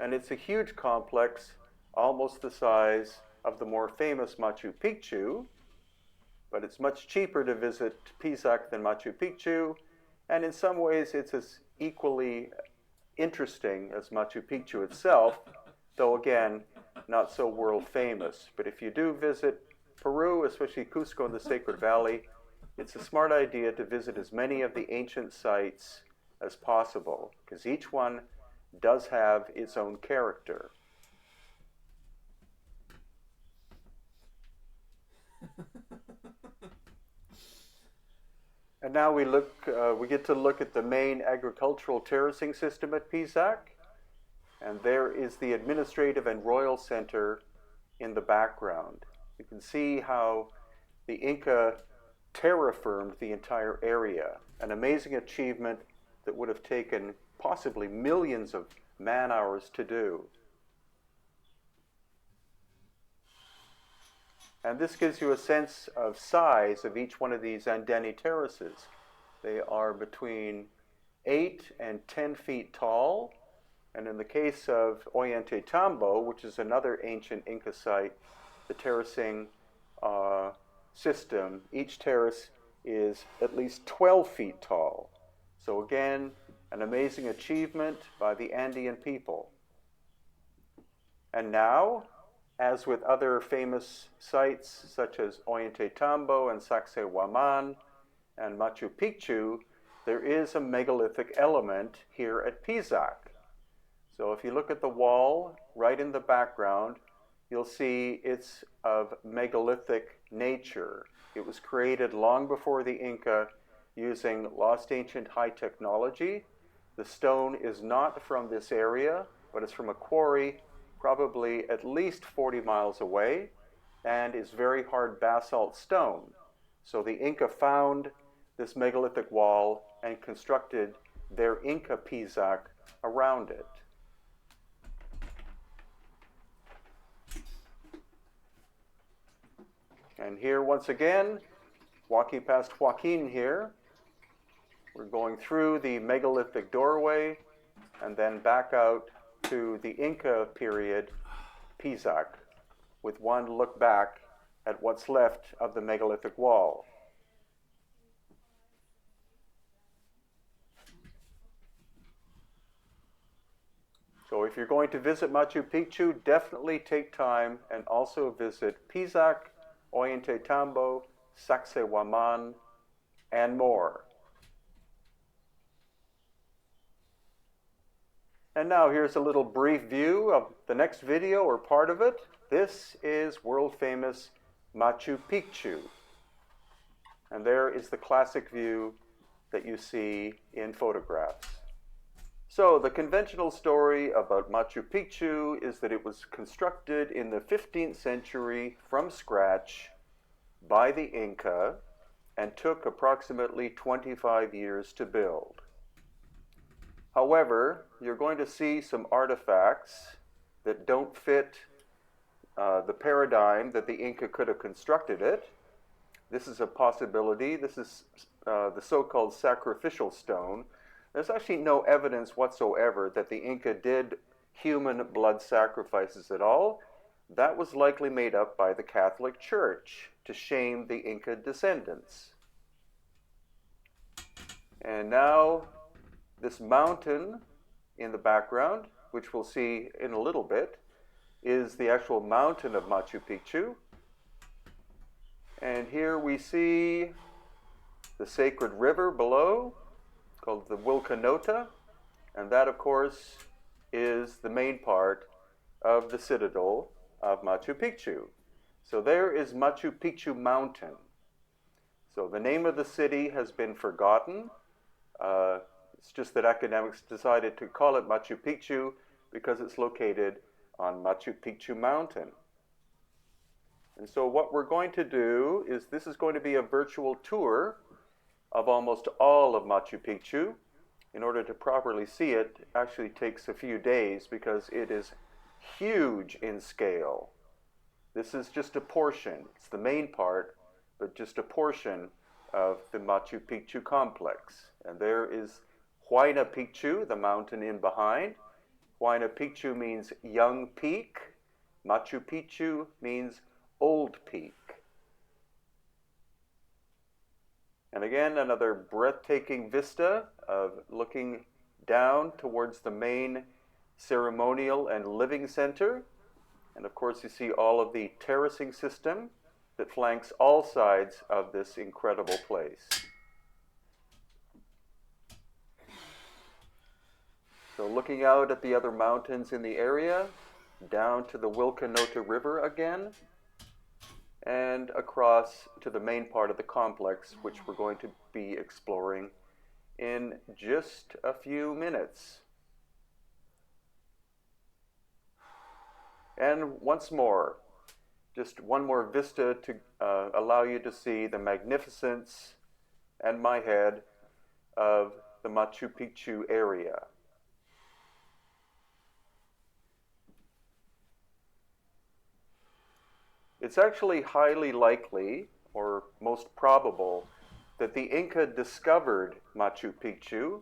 A: and it's a huge complex, almost the size of the more famous Machu Picchu, but it's much cheaper to visit Pisac than Machu Picchu, and in some ways it's as equally interesting as Machu Picchu itself, though again, not so world famous. But if you do visit Peru, especially Cusco and the Sacred Valley, it's a smart idea to visit as many of the ancient sites as possible, because each one does have its own character. And now we get to look at the main agricultural terracing system at Pisac, and there is the administrative and royal center in the background. You can see how the Inca terraformed the entire area, an amazing achievement that would have taken possibly millions of man-hours to do. And this gives you a sense of size of each one of these Andeni terraces. They are between 8 and 10 feet tall, and in the case of Ollantaytambo, which is another ancient Inca site, the terracing system, each terrace is at least 12 feet tall. So again, an amazing achievement by the Andean people. And now, as with other famous sites such as Ollantaytambo and Sacsayhuaman and Machu Picchu, there is a megalithic element here at Pisac. So if you look at the wall right in the background, you'll see it's of megalithic nature. It was created long before the Inca using lost ancient high technology. The stone is not from this area, but it's from a quarry probably at least 40 miles away, and is very hard basalt stone. So the Inca found this megalithic wall and constructed their Inca Pisac around it. And here once again, walking past Joaquin here, we're going through the megalithic doorway and then back out to the Inca period Pisac, with one look back at what's left of the megalithic wall. So if you're going to visit Machu Picchu, definitely take time and also visit Pisac, Ollantaytambo, Sacsayhuaman, and more. And now here's a little brief view of the next video or part of it. This is world famous Machu Picchu. And there is the classic view that you see in photographs. So the conventional story about Machu Picchu is that it was constructed in the 15th century from scratch by the Inca and took approximately 25 years to build. However, you're going to see some artifacts that don't fit the paradigm that the Inca could have constructed it. This is a possibility. This is the so-called sacrificial stone. There's actually no evidence whatsoever that the Inca did human blood sacrifices at all. That was likely made up by the Catholic Church to shame the Inca descendants. And now this mountain in the background, which we'll see in a little bit, is the actual mountain of Machu Picchu. And here we see the sacred river below, called the Wilcanota, and that, of course, is the main part of the citadel of Machu Picchu. So there is Machu Picchu Mountain. So the name of the city has been forgotten. It's just that academics decided to call it Machu Picchu because it's located on Machu Picchu Mountain. And so what we're going to do is, this is going to be a virtual tour of almost all of Machu Picchu. In order to properly see it, actually takes a few days because it is huge in scale. This is just a portion. It's the main part, but just a portion of the Machu Picchu complex. And there is Huayna Picchu, the mountain in behind. Huayna Picchu means young peak. Machu Picchu means old peak. And again, another breathtaking vista of looking down towards the main ceremonial and living center. And of course, you see all of the terracing system that flanks all sides of this incredible place. So looking out at the other mountains in the area, down to the Wilcanota River again, and across to the main part of the complex, which we're going to be exploring in just a few minutes. And once more, just one more vista to allow you to see the magnificence and my head of the Machu Picchu area. It's actually highly likely, or most probable, that the Inca discovered Machu Picchu,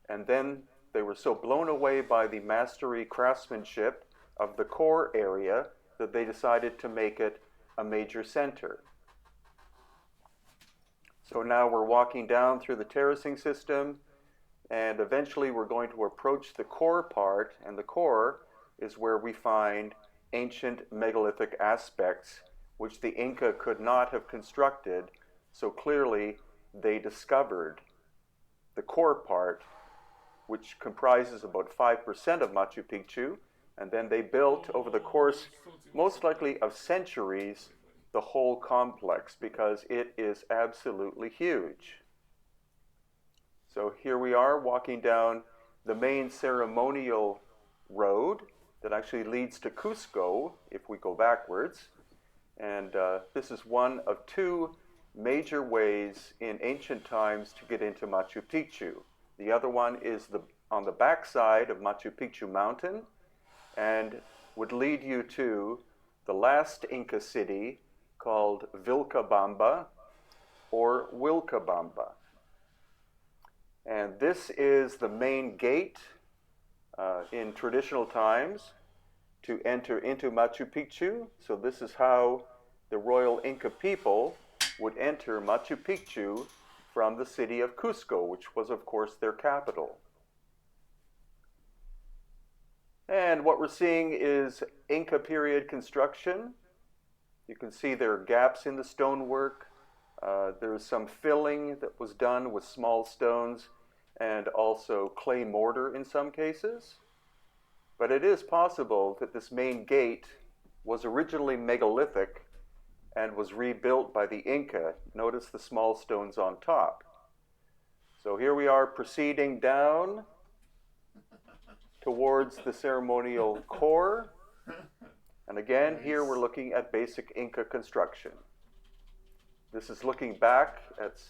A: and then they were so blown away by the mastery craftsmanship of the core area that they decided to make it a major center. So now we're walking down through the terracing system, and eventually we're going to approach the core part, and the core is where we find ancient megalithic aspects which the Inca could not have constructed, so clearly they discovered the core part, which comprises about 5% of Machu Picchu, and then they built over the course, most likely of centuries, the whole complex, because it is absolutely huge. So here we are walking down the main ceremonial road that actually leads to Cusco, if we go backwards. And this is one of two major ways in ancient times to get into Machu Picchu. The other one is on the backside of Machu Picchu Mountain, and would lead you to the last Inca city called Vilcabamba or Wilcabamba. And this is the main gate in traditional times to enter into Machu Picchu. So this is how the royal Inca people would enter Machu Picchu from the city of Cusco, which was, of course, their capital. And what we're seeing is Inca period construction. You can see there are gaps in the stonework. There's some filling that was done with small stones and also clay mortar in some cases. But it is possible that this main gate was originally megalithic and was rebuilt by the Inca. Notice the small stones on top. So here we are proceeding down towards the ceremonial core. And again, here we're looking at basic Inca construction. This is looking back at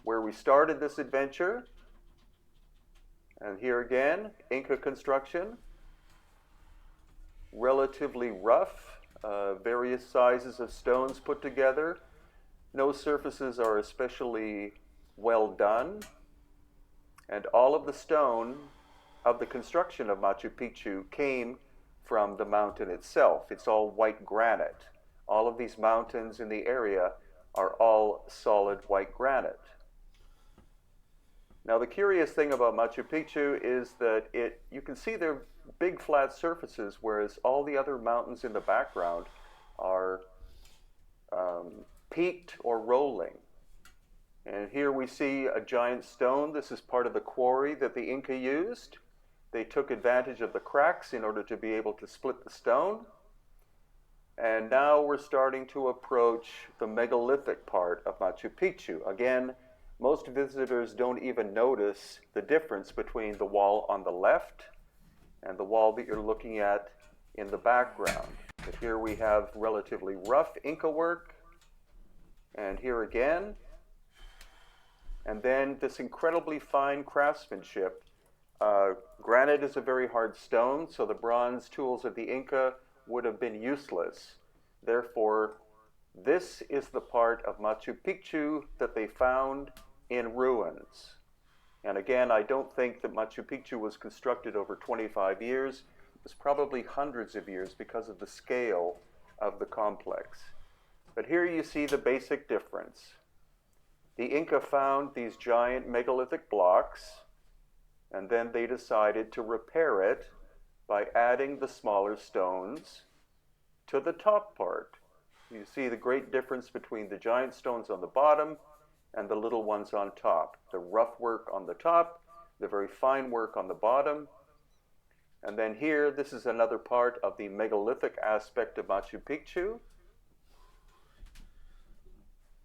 A: where we started this adventure. And here again, Inca construction. Relatively rough, various sizes of stones put together. No surfaces are especially well done. And all of the stone of the construction of Machu Picchu came from the mountain itself. It's all white granite. All of these mountains in the area are all solid white granite. Now the curious thing about Machu Picchu is that you can see they're big flat surfaces, whereas all the other mountains in the background are peaked or rolling. And here we see a giant stone. This is part of the quarry that the Inca used. They took advantage of the cracks in order to be able to split the stone. And now we're starting to approach the megalithic part of Machu Picchu. Again, most visitors don't even notice the difference between the wall on the left and the wall that you're looking at in the background. But here we have relatively rough Inca work, and here again, and then this incredibly fine craftsmanship. Granite is a very hard stone, so the bronze tools of the Inca would have been useless. Therefore, this is the part of Machu Picchu that they found in ruins. And again, I don't think that Machu Picchu was constructed over 25 years. It was probably hundreds of years because of the scale of the complex. But here you see the basic difference. The Inca found these giant megalithic blocks, and then they decided to repair it by adding the smaller stones to the top part. You see the great difference between the giant stones on the bottom and the little ones on top. The rough work on the top, the very fine work on the bottom. And then here, this is another part of the megalithic aspect of Machu Picchu.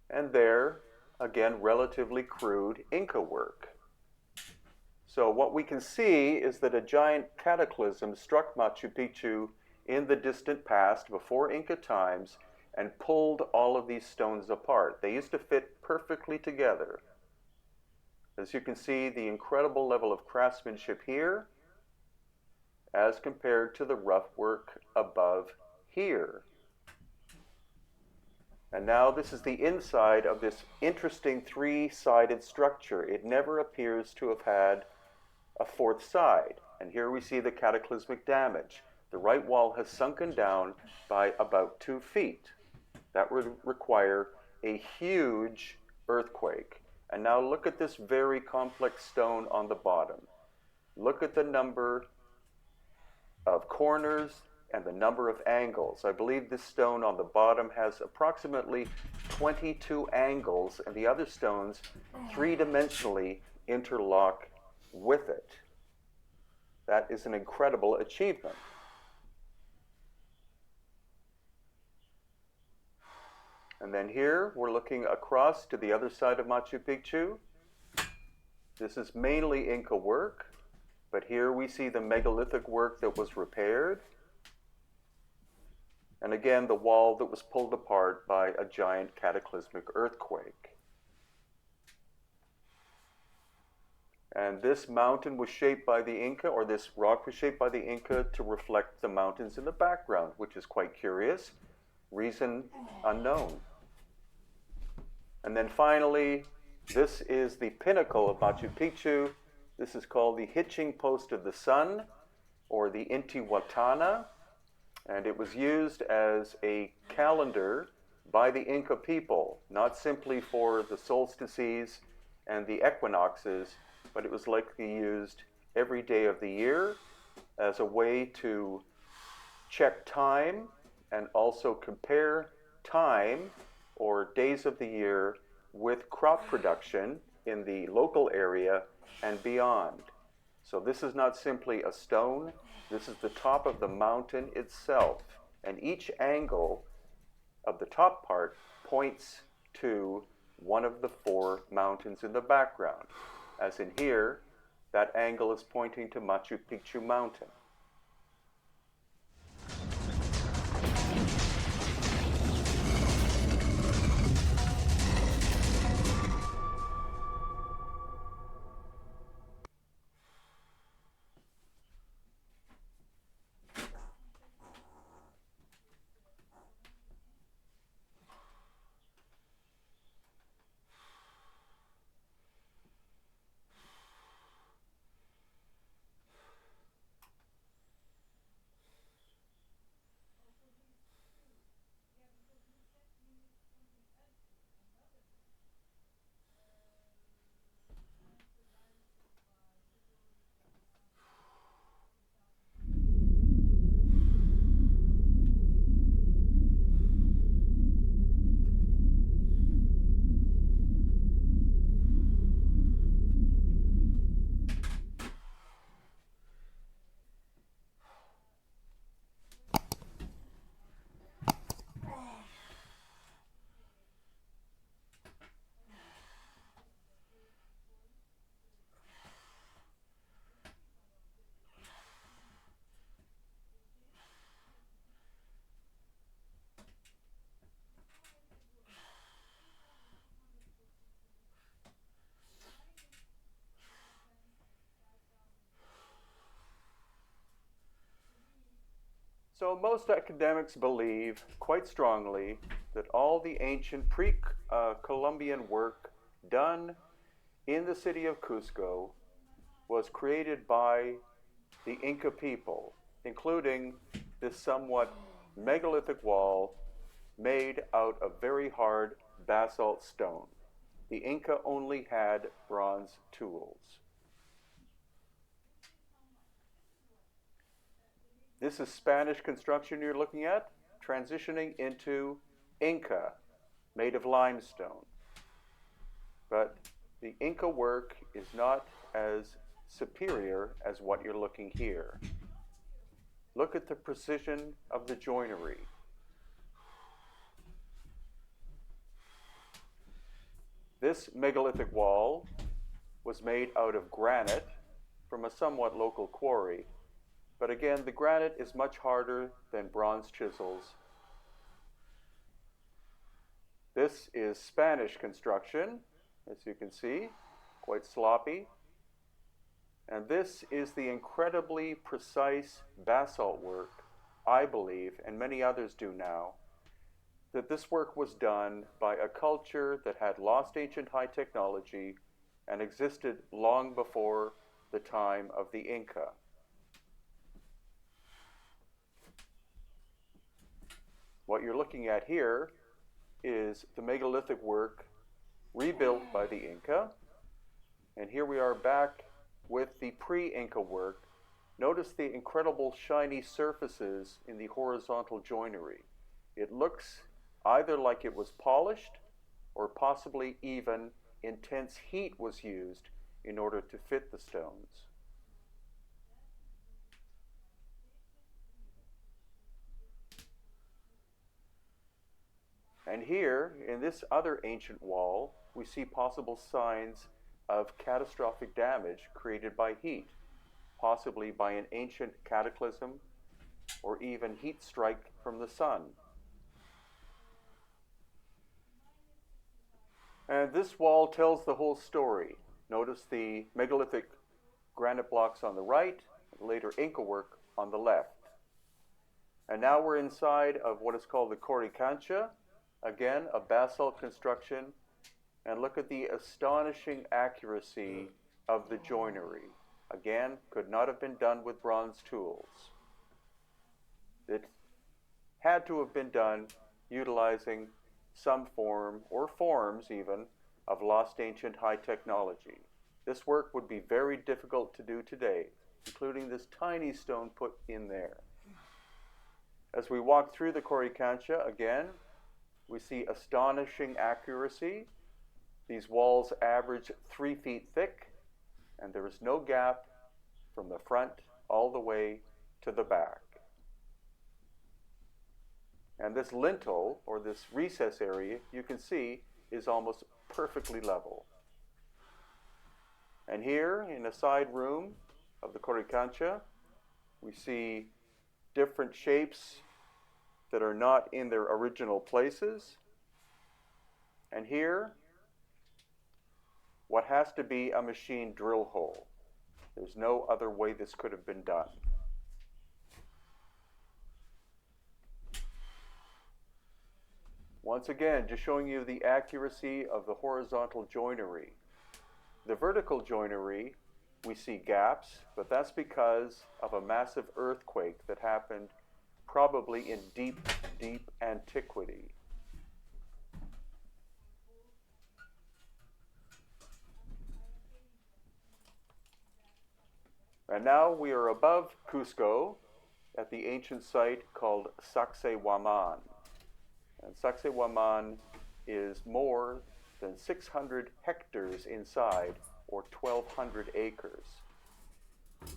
A: And there, again, relatively crude Inca work. So what we can see is that a giant cataclysm struck Machu Picchu in the distant past, before Inca times, and pulled all of these stones apart. They used to fit perfectly together. As you can see, the incredible level of craftsmanship here as compared to the rough work above here. And now this is the inside of this interesting three-sided structure. It never appears to have had a fourth side. And here we see the cataclysmic damage. The right wall has sunken down by about 2 feet. That would require a huge earthquake. And now look at this very complex stone on the bottom. Look at the number of corners and the number of angles. I believe this stone on the bottom has approximately 22 angles, and the other stones three-dimensionally interlock with it. That is an incredible achievement. And then here, we're looking across to the other side of Machu Picchu. This is mainly Inca work, but here we see the megalithic work that was repaired. And again, the wall that was pulled apart by a giant cataclysmic earthquake. And this mountain was shaped by the Inca, or this rock was shaped by the Inca to reflect the mountains in the background, which is quite curious. Reason unknown. And then finally, this is the pinnacle of Machu Picchu. This is called the hitching post of the sun, or the Intihuatana. And it was used as a calendar by the Inca people, not simply for the solstices and the equinoxes, but it was likely used every day of the year as a way to check time and also compare time or days of the year with crop production in the local area and beyond. So this is not simply a stone, this is the top of the mountain itself. And each angle of the top part points to one of the four mountains in the background. As in here, that angle is pointing to Machu Picchu Mountain. So most academics believe quite strongly that all the ancient pre-Columbian work done in the city of Cusco was created by the Inca people, including this somewhat megalithic wall made out of very hard basalt stone. The Inca only had bronze tools. This is Spanish construction you're looking at, transitioning into Inca, made of limestone. But the Inca work is not as superior as what you're looking here. Look at the precision of the joinery. This megalithic wall was made out of granite from a somewhat local quarry. But again, the granite is much harder than bronze chisels. This is Spanish construction, as you can see, quite sloppy. And this is the incredibly precise basalt work, I believe, and many others do now, that this work was done by a culture that had lost ancient high technology and existed long before the time of the Inca. What you're looking at here is the megalithic work rebuilt by the Inca. And here we are back with the pre-Inca work. Notice the incredible shiny surfaces in the horizontal joinery. It looks either like it was polished or possibly even intense heat was used in order to fit the stones. And here, in this other ancient wall, we see possible signs of catastrophic damage created by heat, possibly by an ancient cataclysm or even heat strike from the sun. And this wall tells the whole story. Notice the megalithic granite blocks on the right, later Inca work on the left. And now we're inside of what is called the Coricancha, again, a basalt construction, and look at the astonishing accuracy of the joinery. Again, could not have been done with bronze tools. It had to have been done utilizing some form, or forms even, of lost ancient high technology. This work would be very difficult to do today, including this tiny stone put in there. As we walk through the Coricancha again, we see astonishing accuracy. These walls average 3 feet thick, and there is no gap from the front all the way to the back. And this lintel, or this recess area, you can see is almost perfectly level. And here, in a side room of the Coricancha, we see different shapes that are not in their original places. And here, what has to be a machine drill hole. There's no other way this could have been done. Once again, just showing you the accuracy of the horizontal joinery. The vertical joinery, we see gaps, but that's because of a massive earthquake that happened probably in deep, deep antiquity. And now we are above Cusco at the ancient site called Sacsayhuaman. And Sacsayhuaman is more than 600 hectares inside, or 1,200 acres.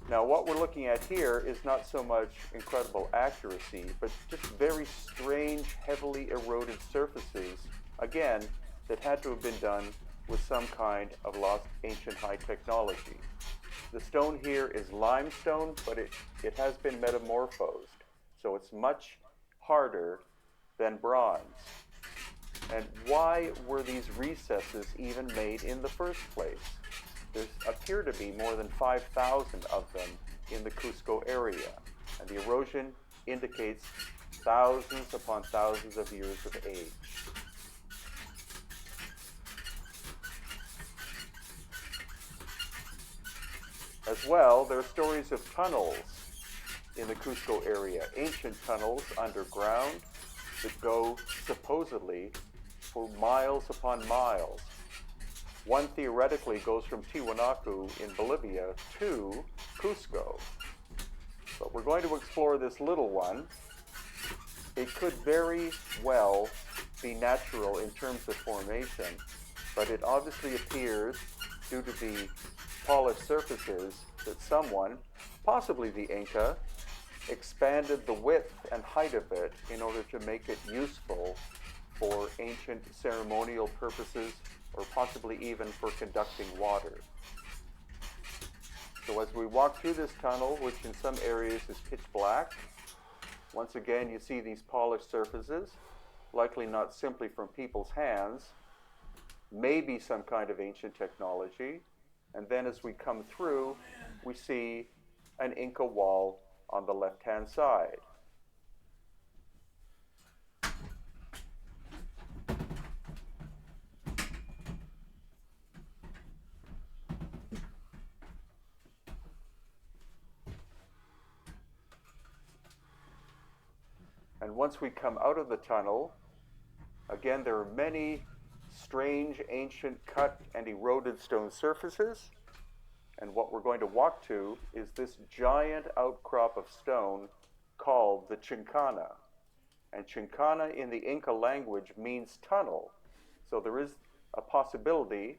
A: Now what we're looking at here is not so much incredible accuracy, but just very strange, heavily eroded surfaces, again, that had to have been done with some kind of lost ancient high technology. The stone here is limestone, but it has been metamorphosed, so it's much harder than bronze. And why were these recesses even made in the first place? There appear to be more than 5,000 of them in the Cusco area, and the erosion indicates thousands upon thousands of years of age. As well, there are stories of tunnels in the Cusco area, ancient tunnels underground that go supposedly for miles upon miles. One theoretically goes from Tiwanaku in Bolivia to Cusco. But we're going to explore this little one. It could very well be natural in terms of formation, but it obviously appears, due to the polished surfaces, that someone, possibly the Inca, expanded the width and height of it in order to make it useful for ancient ceremonial purposes, or possibly even for conducting water. So as we walk through this tunnel, which in some areas is pitch black, once again you see these polished surfaces, likely not simply from people's hands, maybe some kind of ancient technology, and then as we come through, we see an Inca wall on the left-hand side. And once we come out of the tunnel, again, there are many strange, ancient, cut and eroded stone surfaces. And what we're going to walk to is this giant outcrop of stone called the Chincana. And Chincana in the Inca language means tunnel. So there is a possibility,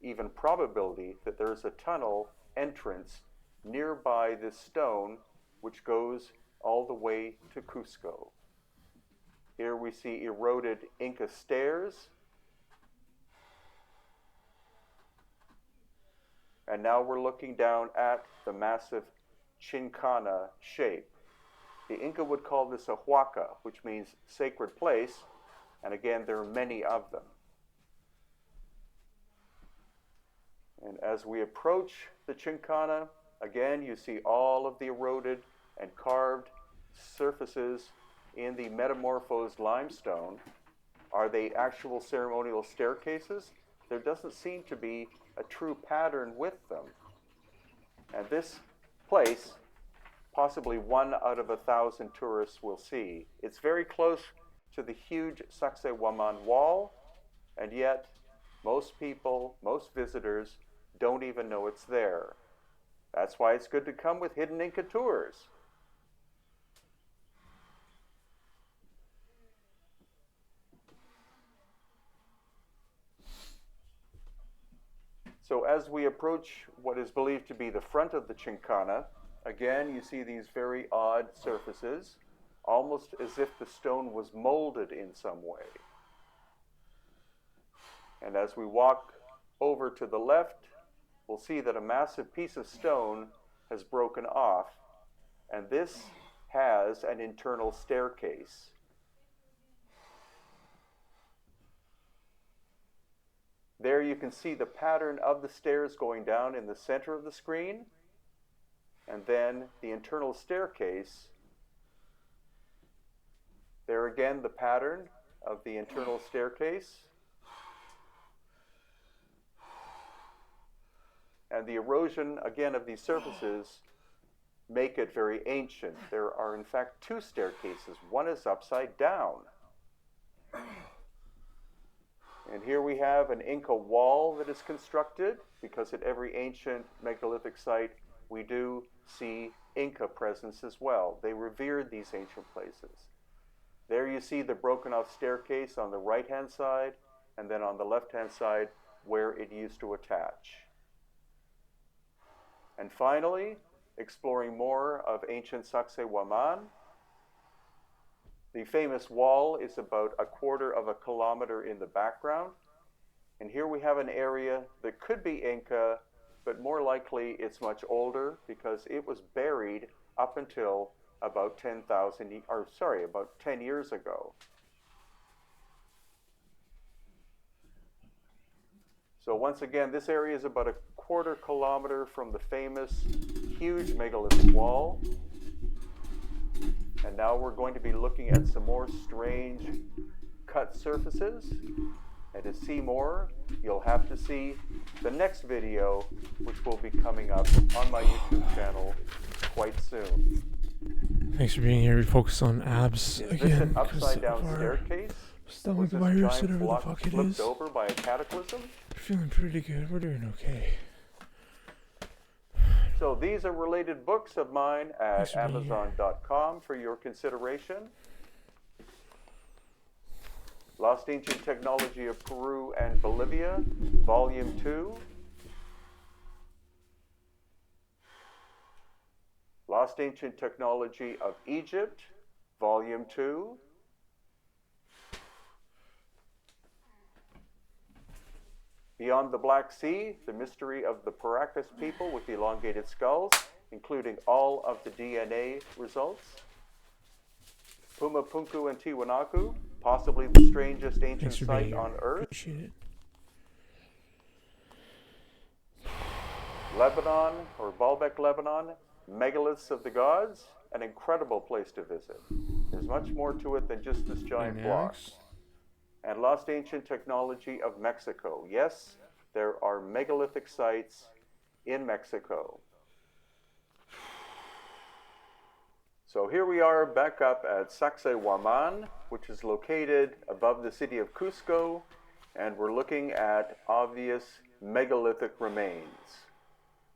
A: even probability, that there is a tunnel entrance nearby this stone which goes all the way to Cusco. Here we see eroded Inca stairs. And now we're looking down at the massive Chincana shape. The Inca would call this a huaca, which means sacred place, and again, there are many of them. And as we approach the Chincana, again, you see all of the eroded and carved surfaces in the metamorphosed limestone. Are they actual ceremonial staircases? There doesn't seem to be a true pattern with them. And this place, possibly 1 out of 1,000 tourists will see. It's very close to the huge Sacsayhuaman wall, and yet most people, most visitors, don't even know it's there. That's why it's good to come with Hidden Inca Tours. So as we approach what is believed to be the front of the Chincana, again you see these very odd surfaces, almost as if the stone was molded in some way. And as we walk over to the left, we'll see that a massive piece of stone has broken off, and this has an internal staircase. There you can see the pattern of the stairs going down in the center of the screen, and then the internal staircase. There again, the pattern of the internal staircase. And the erosion, again, of these surfaces make it very ancient. There are, in fact, two staircases. One is upside down. And here we have an Inca wall that is constructed, because at every ancient megalithic site we do see Inca presence as well. They revered these ancient places. There you see the broken off staircase on the right-hand side, and then on the left-hand side where it used to attach. And finally, exploring more of ancient Sacsayhuaman. The famous wall is about 1/4 of a kilometer in the background. And here we have an area that could be Inca, but more likely it's much older because it was buried up until about 10 years ago. So once again, this area is about 1/4 kilometer from the famous huge megalithic wall. And now we're going to be looking at some more strange cut surfaces. And to see more, you'll have to see the next video, which will be coming up on my YouTube channel quite soon.
J: Thanks for being here. We focus on abs
A: Is
J: again.
A: this an upside down staircase?
J: Stomach
A: Was this
J: virus,
A: giant
J: whatever the
A: block
J: fuck it
A: flipped
J: is.
A: over by a cataclysm?
J: We're feeling pretty good. We're doing okay.
A: So these are related books of mine at Amazon.com for your consideration. Lost Ancient Technology of Peru and Bolivia, Volume 2. Lost Ancient Technology of Egypt, Volume 2. Beyond the Black Sea, the mystery of the Paracas people with elongated skulls, including all of the DNA results. Pumapunku and Tiwanaku, possibly the strangest ancient site on Earth.
J: Appreciate it.
A: Lebanon, or Baalbek, Lebanon, megaliths of the gods, an incredible place to visit. There's much more to it than just this giant block. And Lost Ancient Technology of Mexico. Yes, there are megalithic sites in Mexico. So here we are back up at Sacsayhuaman, which is located above the city of Cusco, and we're looking at obvious megalithic remains.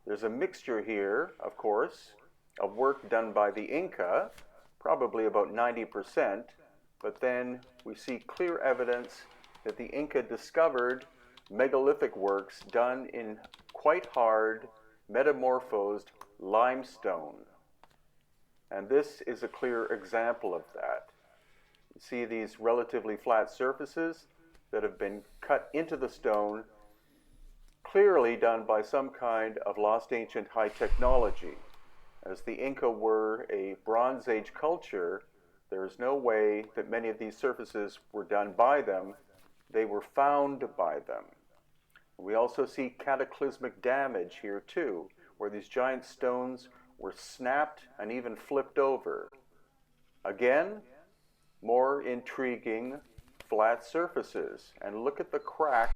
A: There's a mixture here, of course, of work done by the Inca, probably about 90%, but then we see clear evidence that the Inca discovered megalithic works done in quite hard, metamorphosed limestone. And this is a clear example of that. You see these relatively flat surfaces that have been cut into the stone, clearly done by some kind of Lost Ancient high technology. As the Inca were a Bronze Age culture, there is no way that many of these surfaces were done by them. They were found by them. We also see cataclysmic damage here too, where these giant stones were snapped and even flipped over. Again, more intriguing flat surfaces. And look at the crack